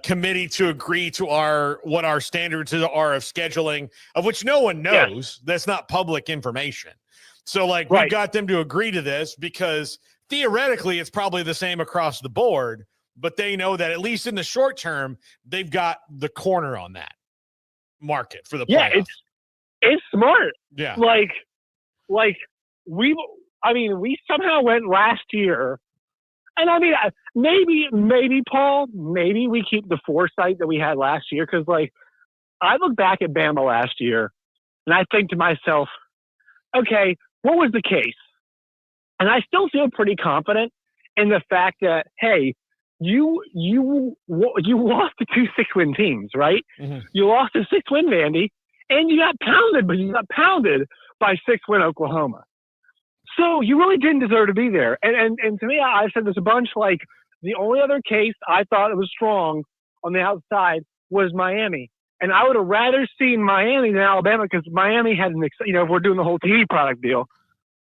committee to agree to what our standards are of scheduling, of which no one knows. That's not public information. So we got them to agree to this, because theoretically it's probably the same across the board, but they know that at least in the short term, they've got the corner on that market for the playoffs. It's smart. Yeah. Like we somehow went last year, and I mean, maybe Paul, maybe we keep the foresight that we had last year, because like I look back at Bama last year, and I think to myself, okay, what was the case? And I still feel pretty confident in the fact that, hey, you lost to 2 6-win teams, right? Mm-hmm. You lost to 6-win Vandy, and you got pounded, but you got pounded by 6-win Oklahoma. So you really didn't deserve to be there. And to me, I've said this a bunch, like the only other case I thought it was strong on the outside was Miami. And I would have rather seen Miami than Alabama, because Miami had if we're doing the whole TV product deal,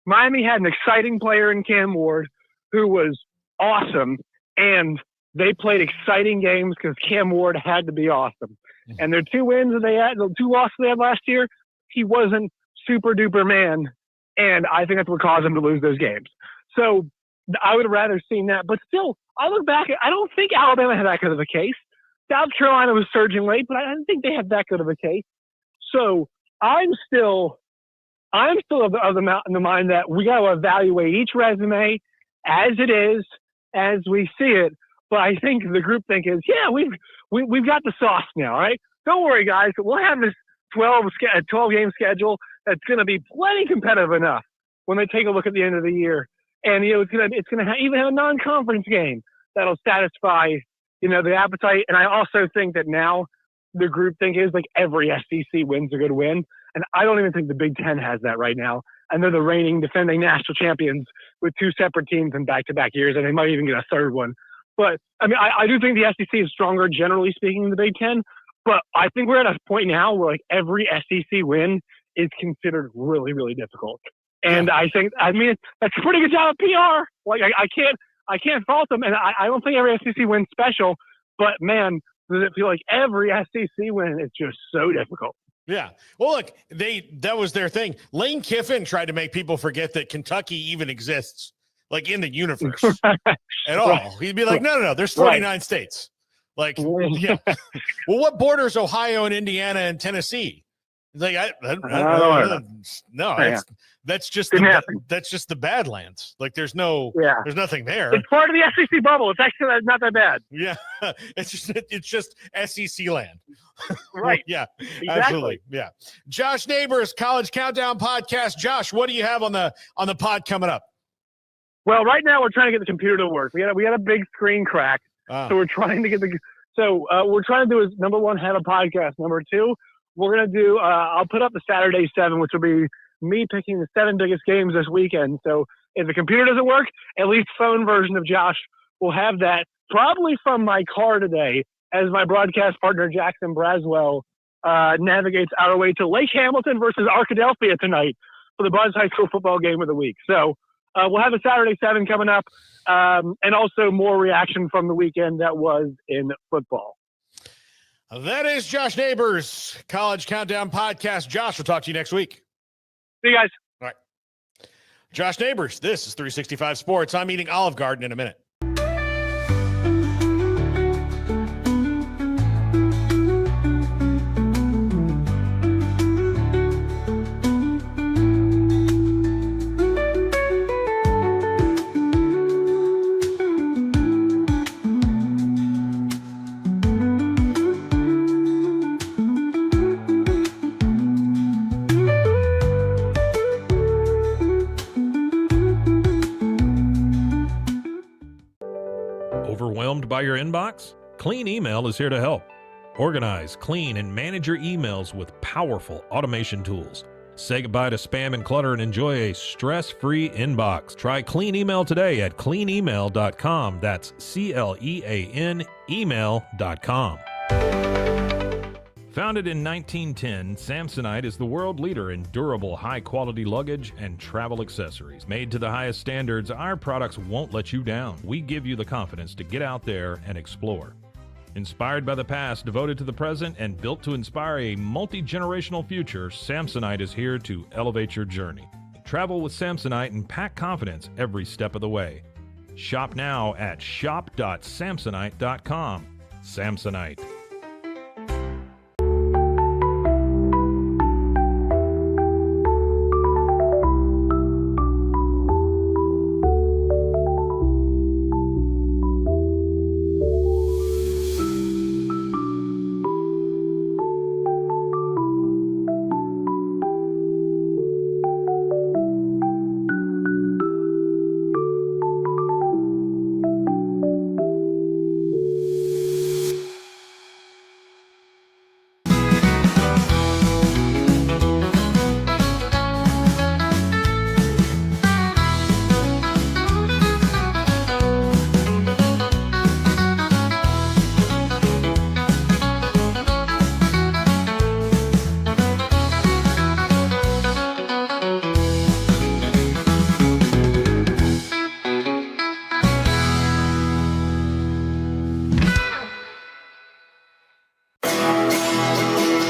Miami had an exciting player in Cam Ward who was awesome, and they played exciting games because Cam Ward had to be awesome. And their 2 wins that they had, the 2 losses they had last year, he wasn't super duper man, and I think that's what caused them to lose those games. So I would have rather seen that. But still, I look back, I don't think Alabama had that good of a case. South Carolina was surging late, but I didn't think they had that good of a case. So I'm still of the mind that we got to evaluate each resume as it is, as we see it. But I think the groupthink is, yeah, we've got the sauce now, right? Don't worry, guys. We'll have this 12-game schedule that's going to be plenty competitive enough when they take a look at the end of the year. And it's going to even have a non-conference game that'll satisfy the appetite. And I also think that now the groupthink is like every SEC win's a good win. And I don't even think the Big Ten has that right now. And they're the reigning defending national champions with 2 separate teams in back-to-back years, and they might even get a third one. But, I mean, I do think the SEC is stronger, generally speaking, than the Big Ten. But I think we're at a point now where, like, every SEC win is considered really, really difficult. And I think, that's a pretty good job of PR. Like, I can't fault them. And I don't think every SEC win's special. But, man, does it feel like every SEC win is just so difficult. Yeah. Well, look, that was their thing. Lane Kiffin tried to make people forget that Kentucky even exists, like in the universe at all. Right. He'd be like, no, there's 49 states. Like, yeah. Well, what borders Ohio and Indiana and Tennessee? Like, that's just the Badlands. Like, there's nothing there. It's part of the SEC bubble. It's actually not that bad. Yeah, it's just SEC land. Right. Yeah, exactly. Absolutely. Yeah. Josh Neighbors, College Countdown Podcast. Josh, what do you have on the pod coming up? Well, right now we're trying to get the computer to work. We had a big screen crack, so we're trying to get we're trying to do is, number one, have a podcast. Number two, we're going to do, I'll put up the Saturday 7, which will be me picking the 7 biggest games this weekend. So if the computer doesn't work, at least phone version of Josh will have that, probably from my car today, as my broadcast partner, Jackson Braswell, navigates our way to Lake Hamilton versus Arkadelphia tonight for the Buzz High School football game of the week. So we'll have a Saturday 7 coming up, and also more reaction from the weekend that was in football. That is Josh Neighbors, College Countdown Podcast. Josh, we'll talk to you next week. See you guys. All right. Josh Neighbors, this is 365 Sports. I'm eating Olive Garden in a minute. Overwhelmed by your inbox? Clean Email is here to help. Organize, clean, and manage your emails with powerful automation tools. Say goodbye to spam and clutter and enjoy a stress-free inbox. Try Clean Email today at cleanemail.com. That's CLEAN email.com. Founded in 1910, Samsonite is the world leader in durable, high-quality luggage and travel accessories. Made to the highest standards, our products won't let you down. We give you the confidence to get out there and explore. Inspired by the past, devoted to the present, and built to inspire a multi-generational future, Samsonite is here to elevate your journey. Travel with Samsonite and pack confidence every step of the way. Shop now at shop.samsonite.com. Samsonite.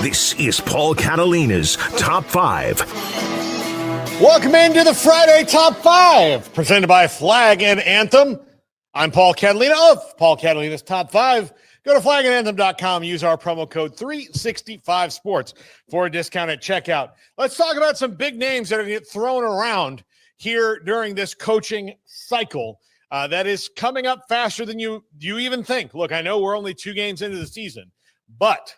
This is Paul Catalina's Top 5. Welcome into the Friday Top 5, presented by Flag and Anthem. I'm Paul Catalina of Paul Catalina's Top 5. Go to flagandanthem.com, use our promo code 365sports for a discount at checkout. Let's talk about some big names that are going to get thrown around here during this coaching cycle that is coming up faster than you even think. Look, I know we're only 2 games into the season, but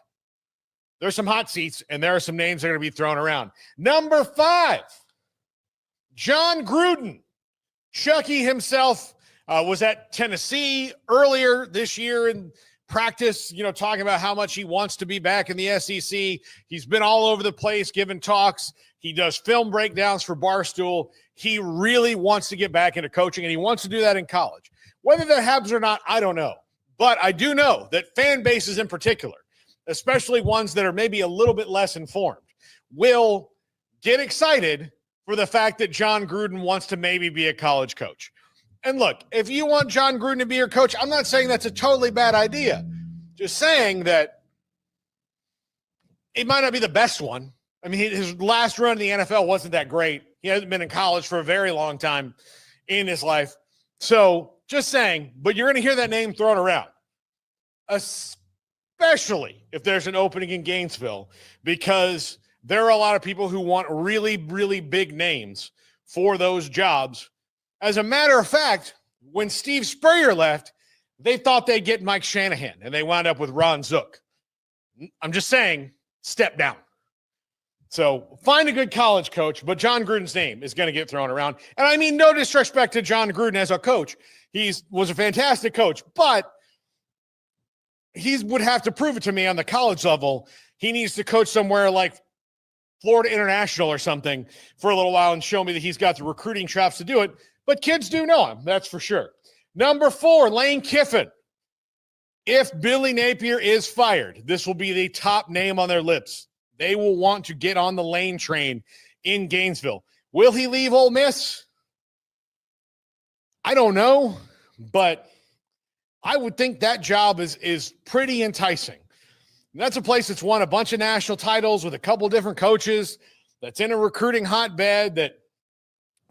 there's some hot seats, and there are some names that are going to be thrown around. Number 5, John Gruden. Chucky himself was at Tennessee earlier this year in practice, talking about how much he wants to be back in the SEC. He's been all over the place, giving talks. He does film breakdowns for Barstool. He really wants to get back into coaching, and he wants to do that in college. Whether that happens or not, I don't know. But I do know that fan bases in particular, especially ones that are maybe a little bit less informed, will get excited for the fact that John Gruden wants to maybe be a college coach. And look, if you want John Gruden to be your coach, I'm not saying that's a totally bad idea. Just saying that it might not be the best one. I mean, his last run in the NFL wasn't that great. He hasn't been in college for a very long time in his life. So just saying, but you're going to hear that name thrown around, especially if there's an opening in Gainesville, because there are a lot of people who want really, really big names for those jobs. As a matter of fact, when Steve Spurrier left, they thought they'd get Mike Shanahan, and they wound up with Ron Zook. I'm just saying, step down. So find a good college coach, but John Gruden's name is going to get thrown around. And I mean, no disrespect to John Gruden as a coach. He was a fantastic coach, but he would have to prove it to me on the college level. He needs to coach somewhere like Florida International or something for a little while and show me that he's got the recruiting chops to do it. But kids do know him, that's for sure. Number 4, Lane Kiffin. If Billy Napier is fired, this will be the top name on their lips. They will want to get on the Lane train in Gainesville. Will he leave Ole Miss? I don't know, but I would think that job is pretty enticing. And that's a place that's won a bunch of national titles with a couple different coaches, that's in a recruiting hotbed, that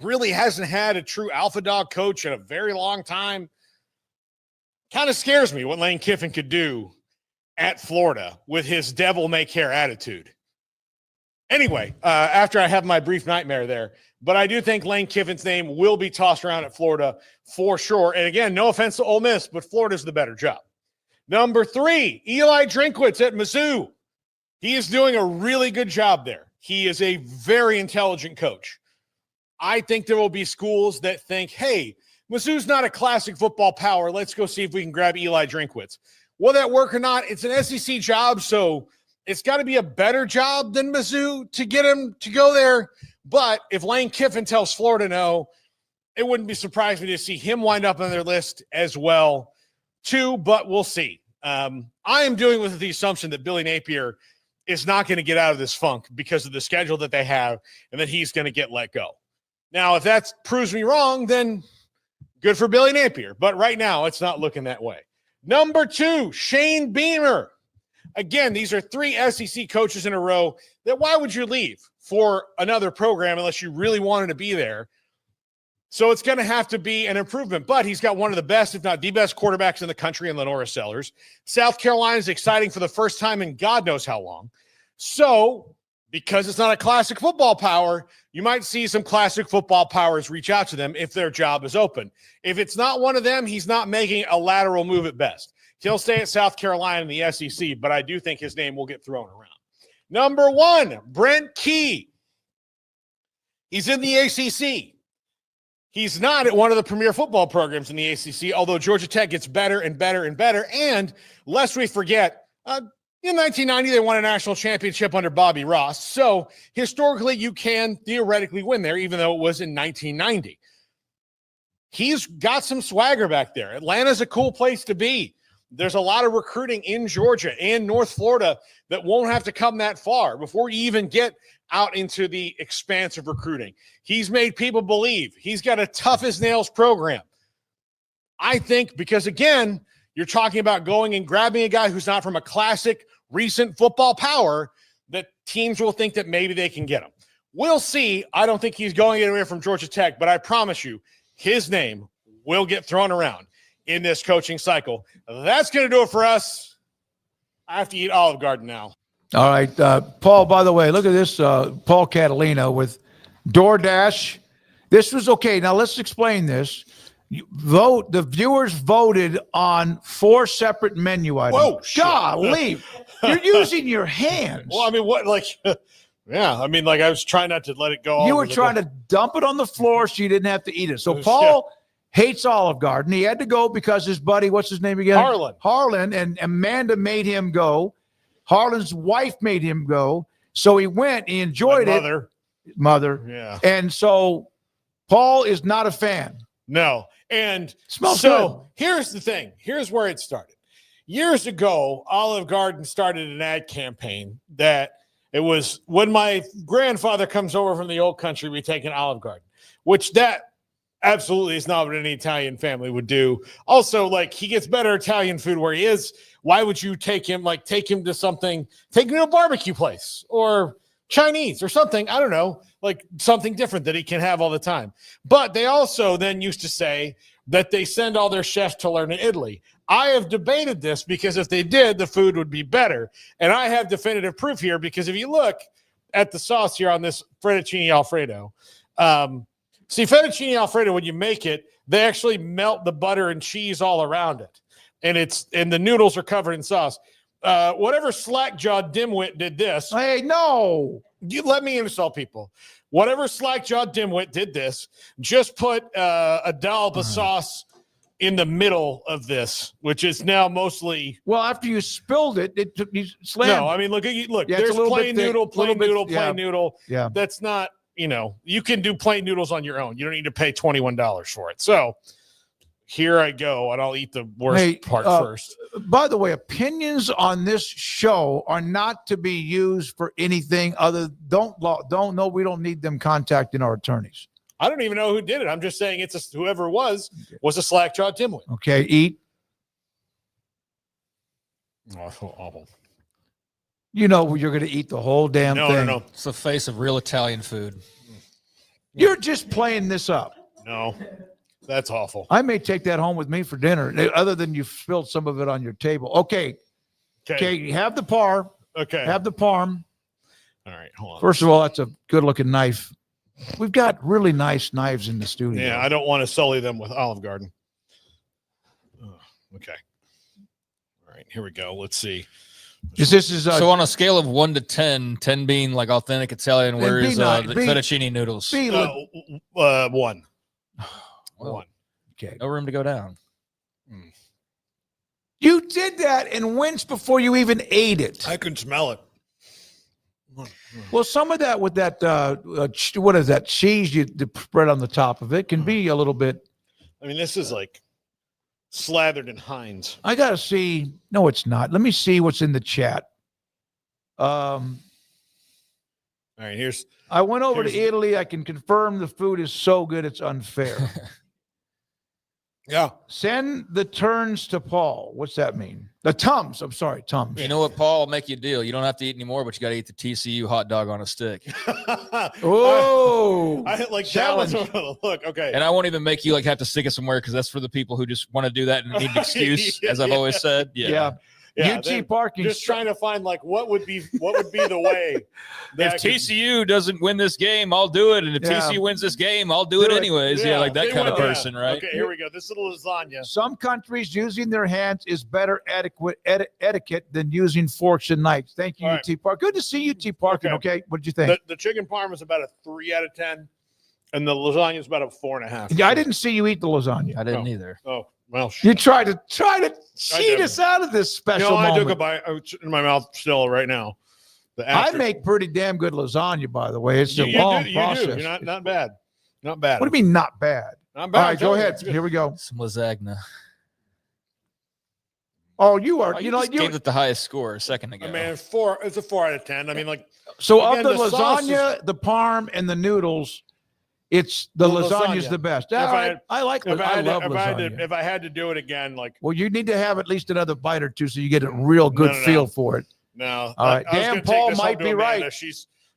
really hasn't had a true alpha dog coach in a very long time. Kind of scares me what Lane Kiffin could do at Florida with his devil-may-care attitude. Anyway, after I have my brief nightmare there, but I do think Lane Kiffin's name will be tossed around at Florida for sure. And again, no offense to Ole Miss, but Florida's the better job. Number 3, Eli Drinkwitz at Mizzou. He is doing a really good job there. He is a very intelligent coach. I think there will be schools that think, hey, Mizzou's not a classic football power. Let's go see if we can grab Eli Drinkwitz. Will that work or not? It's an SEC job, so it's got to be a better job than Mizzou to get him to go there. But if Lane Kiffin tells Florida no, it wouldn't be surprising to see him wind up on their list as well, too, but we'll see. I am doing with the assumption that Billy Napier is not going to get out of this funk because of the schedule that they have and that he's going to get let go. Now, if that proves me wrong, then good for Billy Napier. But right now, it's not looking that way. Number 2, Shane Beamer. Again, these are 3 SEC coaches in a row that why would you leave for another program unless you really wanted to be there? So it's going to have to be an improvement, but he's got one of the best, if not the best quarterbacks in the country in Lenora Sellers. South Carolina is exciting for the first time in God knows how long. So because it's not a classic football power, you might see some classic football powers reach out to them if their job is open. If it's not one of them, he's not making a lateral move at best. He'll stay at South Carolina in the SEC, but I do think his name will get thrown around. Number 1, Brent Key. He's in the ACC. He's not at one of the premier football programs in the ACC, although Georgia Tech gets better and better and better. And lest we forget, in 1990, they won a national championship under Bobby Ross. So historically, you can theoretically win there, even though it was in 1990. He's got some swagger back there. Atlanta's a cool place to be. There's a lot of recruiting in Georgia and North Florida that won't have to come that far before you even get out into the expanse of recruiting. He's made people believe he's got a tough as nails program. I think because, again, you're talking about going and grabbing a guy who's not from a classic recent football power, that teams will think that maybe they can get him. We'll see. I don't think he's going anywhere from Georgia Tech, but I promise you his name will get thrown around in this coaching cycle. That's going to do it for us. I have to eat Olive Garden now. All right, Paul, by the way, look at this, Paul Catalina with DoorDash. This was okay. Now, let's explain this. The viewers voted on 4 separate menu items. Whoa, golly. You're using your hands. Well, I mean, what, like, yeah, I mean, like, I was trying not to let it go. You were trying to dump it on the floor so you didn't have to eat it. So Paul hates Olive Garden. He had to go because his buddy, what's his name again? Harlan, and Amanda made him go. Harlan's wife made him go. So he went. He enjoyed it. Mother. Yeah. And so Paul is not a fan. No. And smells so good. Here's the thing. Here's where it started. Years ago, Olive Garden started an ad campaign that it was, when my grandfather comes over from the old country, we take an Olive Garden, which that absolutely is not what any Italian family would do. Also, like, he gets better Italian food where he is. Why would you take him to something, take him to a barbecue place or Chinese or something? I don't know, like something different that he can have all the time. But they also then used to say that they send all their chefs to learn in Italy. I have debated this because if they did, the food would be better. And I have definitive proof here because if you look at the sauce here on this fettuccine Alfredo, see, fettuccine Alfredo, when you make it, they actually melt the butter and cheese all around it. And the noodles are covered in sauce. Whatever slack-jawed dimwit did this. Hey, no. You let me insult people. Whatever slack-jawed dimwit did this, just put a dollop of sauce in the middle of this, which is now mostly. Well, after you spilled it, you slammed. No, I mean, look. Yeah, there's plain noodle, plain noodle. Yeah. That's not, you can do plain noodles on your own. You don't need to pay $21 for it. So here I go, and I'll eat the worst part first. By the way, opinions on this show are not to be used for anything other. Don't know. We don't need them contacting our attorneys. I don't even know who did it. I'm just saying whoever it was a slack-jawed dimwit. Okay, eat. Oh, so awful. You know you're going to eat the whole damn thing. No. It's the face of real Italian food. You're just playing this up. No, that's awful. I may take that home with me for dinner, other than you spilled some of it on your table. Okay. Have the par. Okay. Have the parm. All right, hold on. First of all, that's a good-looking knife. We've got really nice knives in the studio. Yeah, I don't want to sully them with Olive Garden. Okay. All right, here we go. Let's see. So on a scale of 1 to 10, 10 being like authentic Italian, where is the fettuccine noodles? 1. 1. Okay. No room to go down. You did that and winced before you even ate it. I can smell it. Well, some of that with that, what is that, cheese you spread on the top of it can be a little bit. I mean, this is like slathered in Heinz. I got to see. No, it's not. Let me see what's in the chat. All right, I went over to Italy. I can confirm the food is so good it's unfair. Yeah. Send the turns to Paul. What's that mean? The Tums. I'm sorry, Tums. You know what, Paul? I'll make you a deal. You don't have to eat anymore, but you got to eat the TCU hot dog on a stick. Oh, I like challenge. That was, look, okay. And I won't even make you like have to stick it somewhere because that's for the people who just want to do that and need an excuse, as I've always said. Yeah. UT Parking. Just trying to find like what would be the way. If TCU doesn't win this game, I'll do it. And if TCU wins this game, I'll do it anyways. Yeah, like that kind of person, right? Okay, here we go. This little lasagna. Some countries using their hands is better etiquette than using forks and knives. Thank you, All UT Park. Good to see UT Parking. Okay, what did you think? The chicken parm is about a 3 out of 10, and the lasagna is about a 4.5. Yeah, I didn't see you eat the lasagna. I didn't either. Oh. Well, you tried to cheat us out of this special moment. I took a bite. It's in my mouth still right now. I make pretty damn good lasagna, by the way. It's a long process. You're not bad. Not bad. What do you mean not bad? Not bad. All right, go ahead. Here we go. Some lasagna. Oh, you are. You gave it the highest score a second ago. I mean, it's a 4 out of 10. I mean, like. So of the lasagna, the parm, and the noodles, it's the lasagna's the best. I like lasagna. I love lasagna. If I had to do it again, like. Well, you need to have at least another bite or two so you get a real good feel for it. No. All right. Damn, Paul might be right.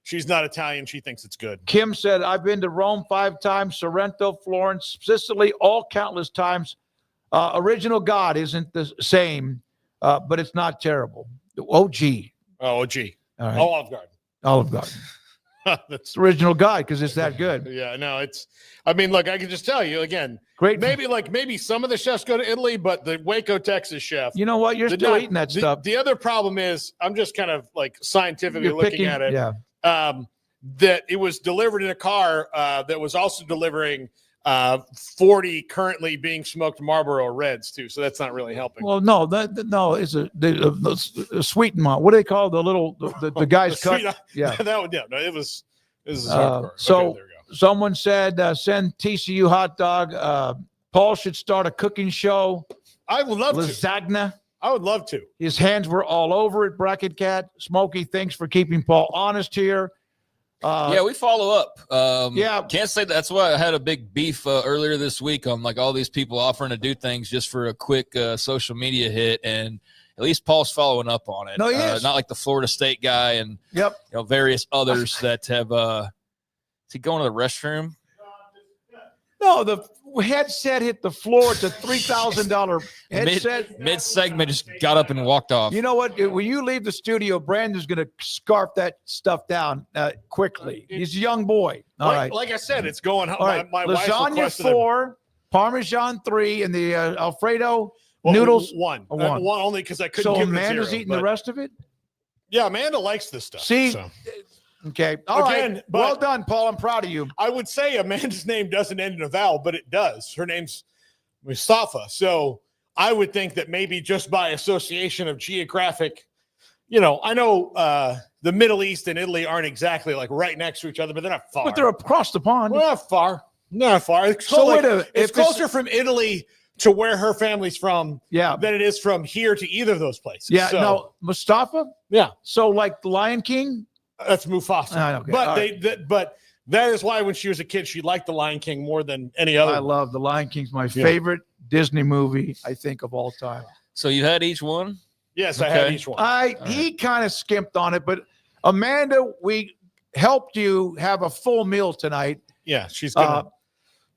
She's not Italian. She thinks it's good. Kim said, I've been to Rome 5 times, Sorrento, Florence, Sicily, all countless times. Original God isn't the same, but it's not terrible. OG. Oh, OG. All right. Olive Garden. Olive Garden. That's original guy because it's that good. Yeah, no, it's. I mean, look, I can just tell you again. Great. Maybe some of the chefs go to Italy, but the Waco, Texas chef. You know what? You're still eating that stuff. The other problem is, I'm just kind of like scientifically looking at it. Yeah. That it was delivered in a car that was also delivering 40 currently being smoked Marlboro Reds too. So that's not really helping. Well, no, it's a sweet malt. What do they call the little the guy's cut? Yeah, it was. This is hardcore. So okay, there we go. Someone said send TCU hot dog. Paul should start a cooking show. I would love lasagna. I would love to. His hands were all over it. Bracket Cat, Smokey, thanks for keeping Paul honest here. Yeah, we follow up. Can't say that's why I had a big beef earlier this week on like all these people offering to do things just for a quick social media hit, and at least Paul's following up on it. No, he is. Not like the Florida State guy and various others that have. Is he going to the restroom? No, the headset hit the floor. It's a $3,000 headset. Mid segment, just got up and walked off. You know what? When you leave the studio, Brandon's going to scarf that stuff down quickly. He's a young boy. All right. Like I said, it's going. All right. My lasagna 4, Parmesan 3, and the Alfredo noodles 1. 1 only because I couldn't. So give Amanda's it 0, eating the rest of it. Yeah, Amanda likes this stuff. See. So. Okay. All right. Well done, Paul. I'm proud of you. I would say Amanda's name doesn't end in a vowel, but it does. Her name's Mustafa. So I would think that maybe just by association of geographic, I know the Middle East and Italy aren't exactly like right next to each other, but they're not far. But they're across the pond. Well, not far. Not far. It's closer from Italy to where her family's from than it is from here to either of those places. Yeah. So, no, Mustafa? Yeah. So like the Lion King? That's Mufasa. Okay. But but that is why when she was a kid, she liked the Lion King more than any other. I love the Lion King's my favorite Disney movie, I think, of all time. So you had each one? Yes, I had each one. He kind of skimped on it, but Amanda, we helped you have a full meal tonight. Yeah, she's gonna.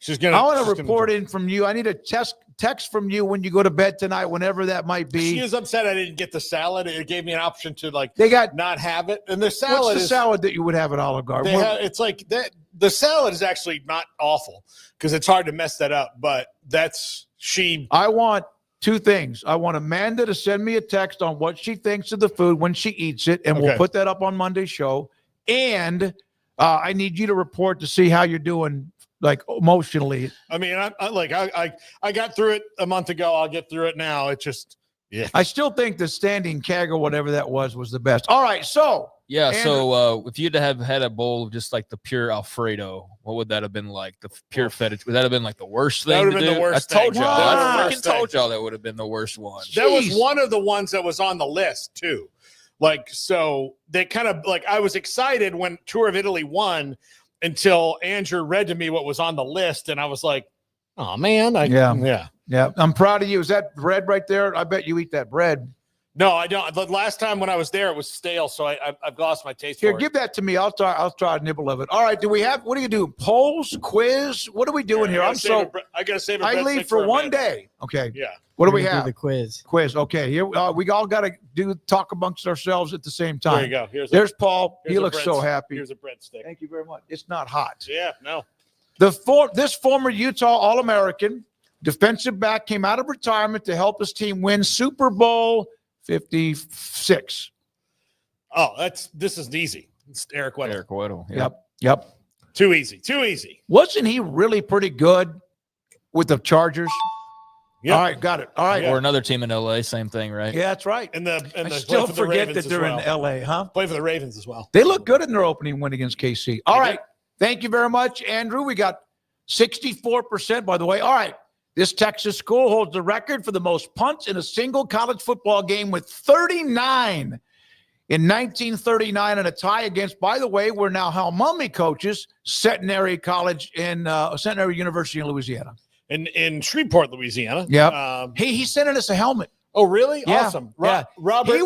I want to report in from you. I need a text from you when you go to bed tonight, whenever that might be. She is upset I didn't get the salad. It gave me an option to not have it. And the salad what's the salad that you would have at Olive Garden? It's like that. The salad is actually not awful because it's hard to mess that up. But I want 2 things. I want Amanda to send me a text on what she thinks of the food when she eats it, and we'll put that up on Monday's show. And I need you to report to see how you're doing. Like emotionally. I mean, I got through it a month ago. I'll get through it now. It just, I still think the standing keg or whatever that was the best. All right. So, so if you'd have had a bowl of just like the pure Alfredo, what would that have been like? The pure feta, would that have been like the worst thing to do? The worst I told y'all. I freaking told y'all that would have been the worst one. That was one of the ones that was on the list too. Like, so they kind of I was excited when Tour of Italy won, until Andrew read to me what was on the list, and I was like, Oh man, Yeah. I'm proud of you. Is that bread right there? I bet you eat that bread. No, I don't. The last time when I was there, it was stale, so I've lost my taste Here, for it. give that to me. I'll try a nibble of it. All right. What do you do? Polls, quiz? What are we doing here? I gotta save a I breadstick leave for one a minute. day. Okay. Yeah. What do We're we gonna have? do the quiz. Quiz. Okay. Here we all got to talk amongst ourselves at the same time. There you go. There's Paul. here's He a looks so happy. Here's a breadstick. Thank you very much. It's not hot. Yeah. No. This former Utah All-American defensive back came out of retirement to help his team win Super Bowl 56. Oh, this is easy. It's Eric Weddle. Eric Weddle. Yep. Too easy. Wasn't he really pretty good with the Chargers? Yep. All right, got it. All right. Or another team in LA, same thing, right? Yeah, that's right. And I the still play for the forget Ravens that as they're well. in L.A., huh? Play for the Ravens as well. They look good in their opening win against KC. All right. Thank you very much, Andrew. We got 64%, by the way. All right. This Texas school holds the record for the most punts in a single college football game with 39 in 1939 and a tie against, by the way, we're now Hal Mummy coaches, Centenary College in Centenary University in Louisiana. In Shreveport, Louisiana. Yeah. He sent us a helmet. Oh, really? Yeah. Awesome. Yeah. Robert.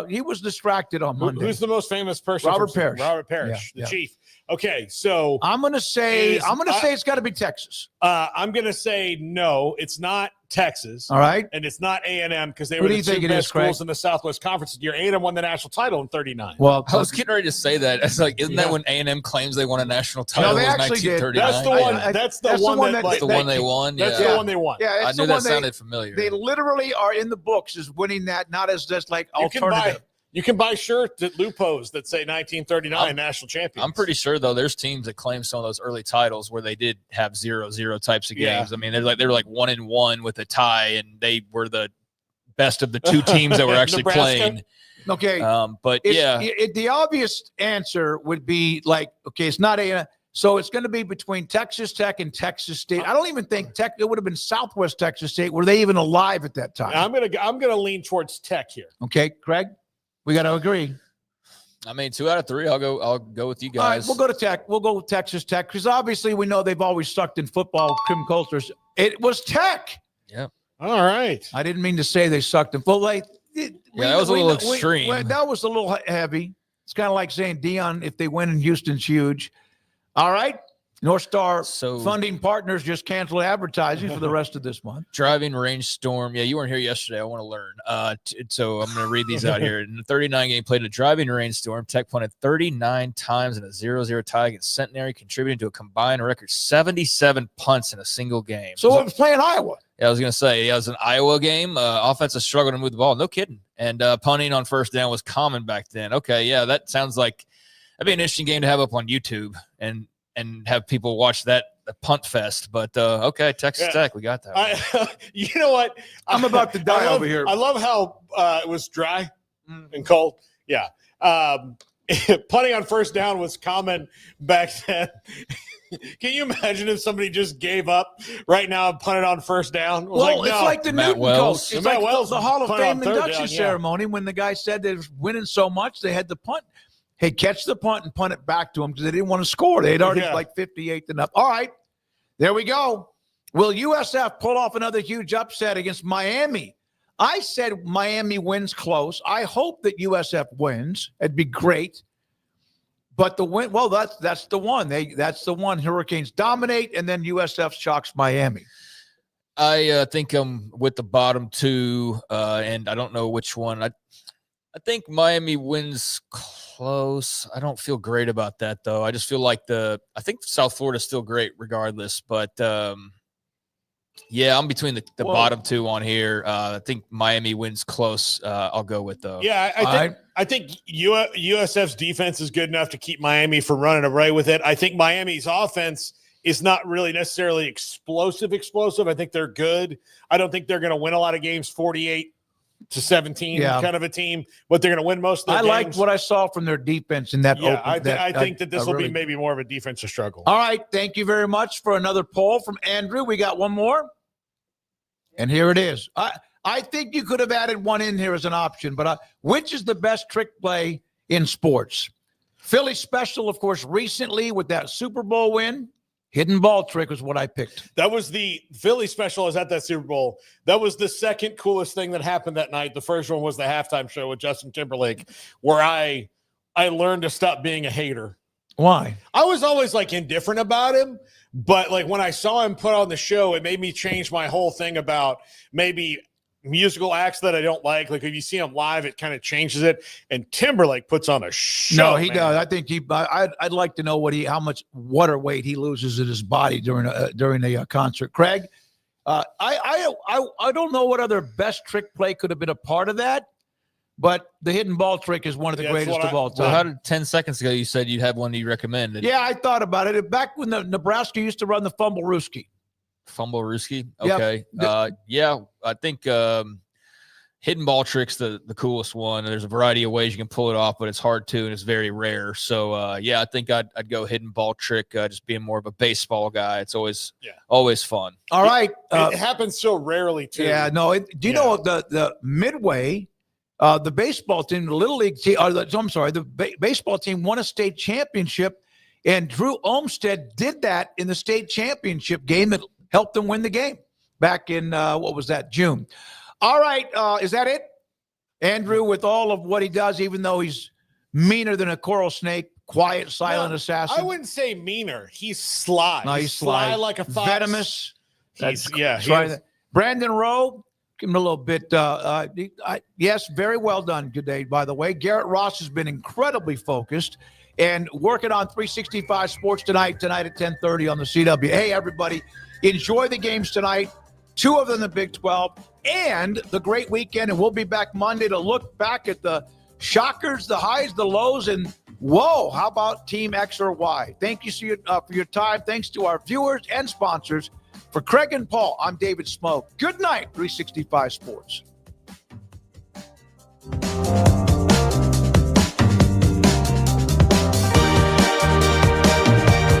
He was distracted on Monday. Who's the most famous person? Robert Parrish. Robert Parrish, Yeah, the chief. Okay, so I'm gonna say it's got to be Texas. I'm gonna say no, it's not Texas. All right, and it's not A&M because they Who were do the you think two it best is, Craig? schools in the Southwest Conference this year. A&M won the national title in '39. Well, I was getting ready to say that. It's like, isn't that when A&M claims they won a national title? No, they in actually did. 1939? That's the one. That's the one that That's the one they won. That's Yeah. the one they won. Yeah, I it's knew the that one sounded familiar. They literally are in the books as winning that, not as just like alternative. You can buy shirts at Lupo's that say 1939 national champions. I'm pretty sure though there's teams that claim some of those early titles where they did have 0-0 types of Yeah. games. I mean, they were like 1-1 with a tie, and they were the best of the two teams that were actually Nebraska? playing. Okay, but the obvious answer would be like, okay, it's not A&M. So it's going to be between Texas Tech and Texas State. I don't even think it would have been Southwest Texas State. Were they even alive at that time? I'm gonna lean towards Tech here. Okay, Craig, we got to agree. I mean, 2 out of 3. I'll go with you All right, guys. we'll go to Tech. We'll go with Texas Tech because obviously we know they've always sucked in football. Crim cultures. It was Tech. Yeah. All right. I didn't mean to say they sucked in football. That was a little extreme. That was a little heavy. It's kind of like saying Dion, if they win in Houston's huge. All right. North Star funding partners just canceled advertising for the rest of this month. Driving range storm. Yeah, you weren't here yesterday. I want to learn. So I'm going to read these out here. In the 39 game played a driving rainstorm, Tech punted 39 times in a 0-0 tie against Centenary, contributing to a combined record 77 punts in a single game. So it was playing Iowa. Yeah, I was going to say, it was an Iowa game. Offensive struggle to move the ball. No kidding. And punting on first down was common back then. Okay, yeah, that sounds like that'd be an interesting game to have up on YouTube and have people watch that punt fest. But okay, Texas Tech, we got that. You know what? I'm about to die over here. I love how it was dry and cold. Yeah. Punting on first down was common back then. Can you imagine if somebody just gave up right now and punted on first down? It's like the Newton coach. It's like the Hall of punted Fame on third induction down, yeah. ceremony when the guy said they was winning so much they had to punt. Hey, catch the punt and punt it back to them because they didn't want to score. They had already like 58 and up. All right, there we go. Will USF pull off another huge upset against Miami? I said Miami wins close. I hope that USF wins. It'd be great. But the win, well, that's the one. That's the one. Hurricanes dominate, and then USF shocks Miami. I think I'm with the bottom two, and I don't know which one. I think Miami wins close. I don't feel great about that, though. I just feel like I think South Florida is still great regardless. But, yeah, I'm between the bottom two on here. I think Miami wins close. I'll go with though. Yeah, I think USF's defense is good enough to keep Miami from running away with it. I think Miami's offense is not really necessarily explosive. I think they're good. I don't think they're going to win a lot of games 48-17 kind of a team, but they're going to win most of their games. Liked what I saw from their defense in that open. I think that this will be maybe more of a defensive struggle. All right. Thank you very much for another poll from Andrew. We got one more. And here it is. I think you could have added one in here as an option, but which is the best trick play in sports? Philly special, of course, recently with that Super Bowl win Hidden ball trick was what I picked. That was the Philly special. I was at that Super Bowl. That was the second coolest thing that happened that night. The first one was the halftime show with Justin Timberlake, where I learned to stop being a hater. Why? I was always like indifferent about him, but like when I saw him put on the show, it made me change my whole thing about maybe musical acts that I don't like. Like if you see him live, it kind of changes it. And Timberlake puts on a show. No, he does. I think I'd like to know how much water weight he loses in his body during a concert. Craig, I don't know what other best trick play could have been a part of that, but the hidden ball trick is one of the greatest of all time. Well, how did 10 seconds ago you said you'd have one you recommended? Yeah, I thought about it. Back when the Nebraska used to run the Fumble Rooski. Fumble Rooski? Okay. Yep. I think hidden ball trick's the coolest one. There's a variety of ways you can pull it off, but it's hard to, and it's very rare. So, I think I'd go hidden ball trick, just being more of a baseball guy. It's always fun. All right. It happens so rarely, too. Yeah, no. Do you know the Midway, the baseball team, the Little League team, the baseball team won a state championship, and Drew Olmstead did that in the state championship game that helped them win the game back in, June. All right, is that it? Andrew, with all of what he does, even though he's meaner than a coral snake, quiet, silent assassin. I wouldn't say meaner. He's sly. No, he's sly. Like a fox. Venomous. He's Brandon Rowe, give him a little bit. Yes, very well done today, by the way. Garrett Ross has been incredibly focused and working on 365 Sports tonight at 10:30 on the CW. Hey, everybody, enjoy the games tonight. 2 of them in the Big 12 and the great weekend. And we'll be back Monday to look back at the shockers, the highs, the lows, and whoa, how about Team X or Y? Thank you for your time. Thanks to our viewers and sponsors. For Craig and Paul, I'm David Smoak. Good night, 365 Sports.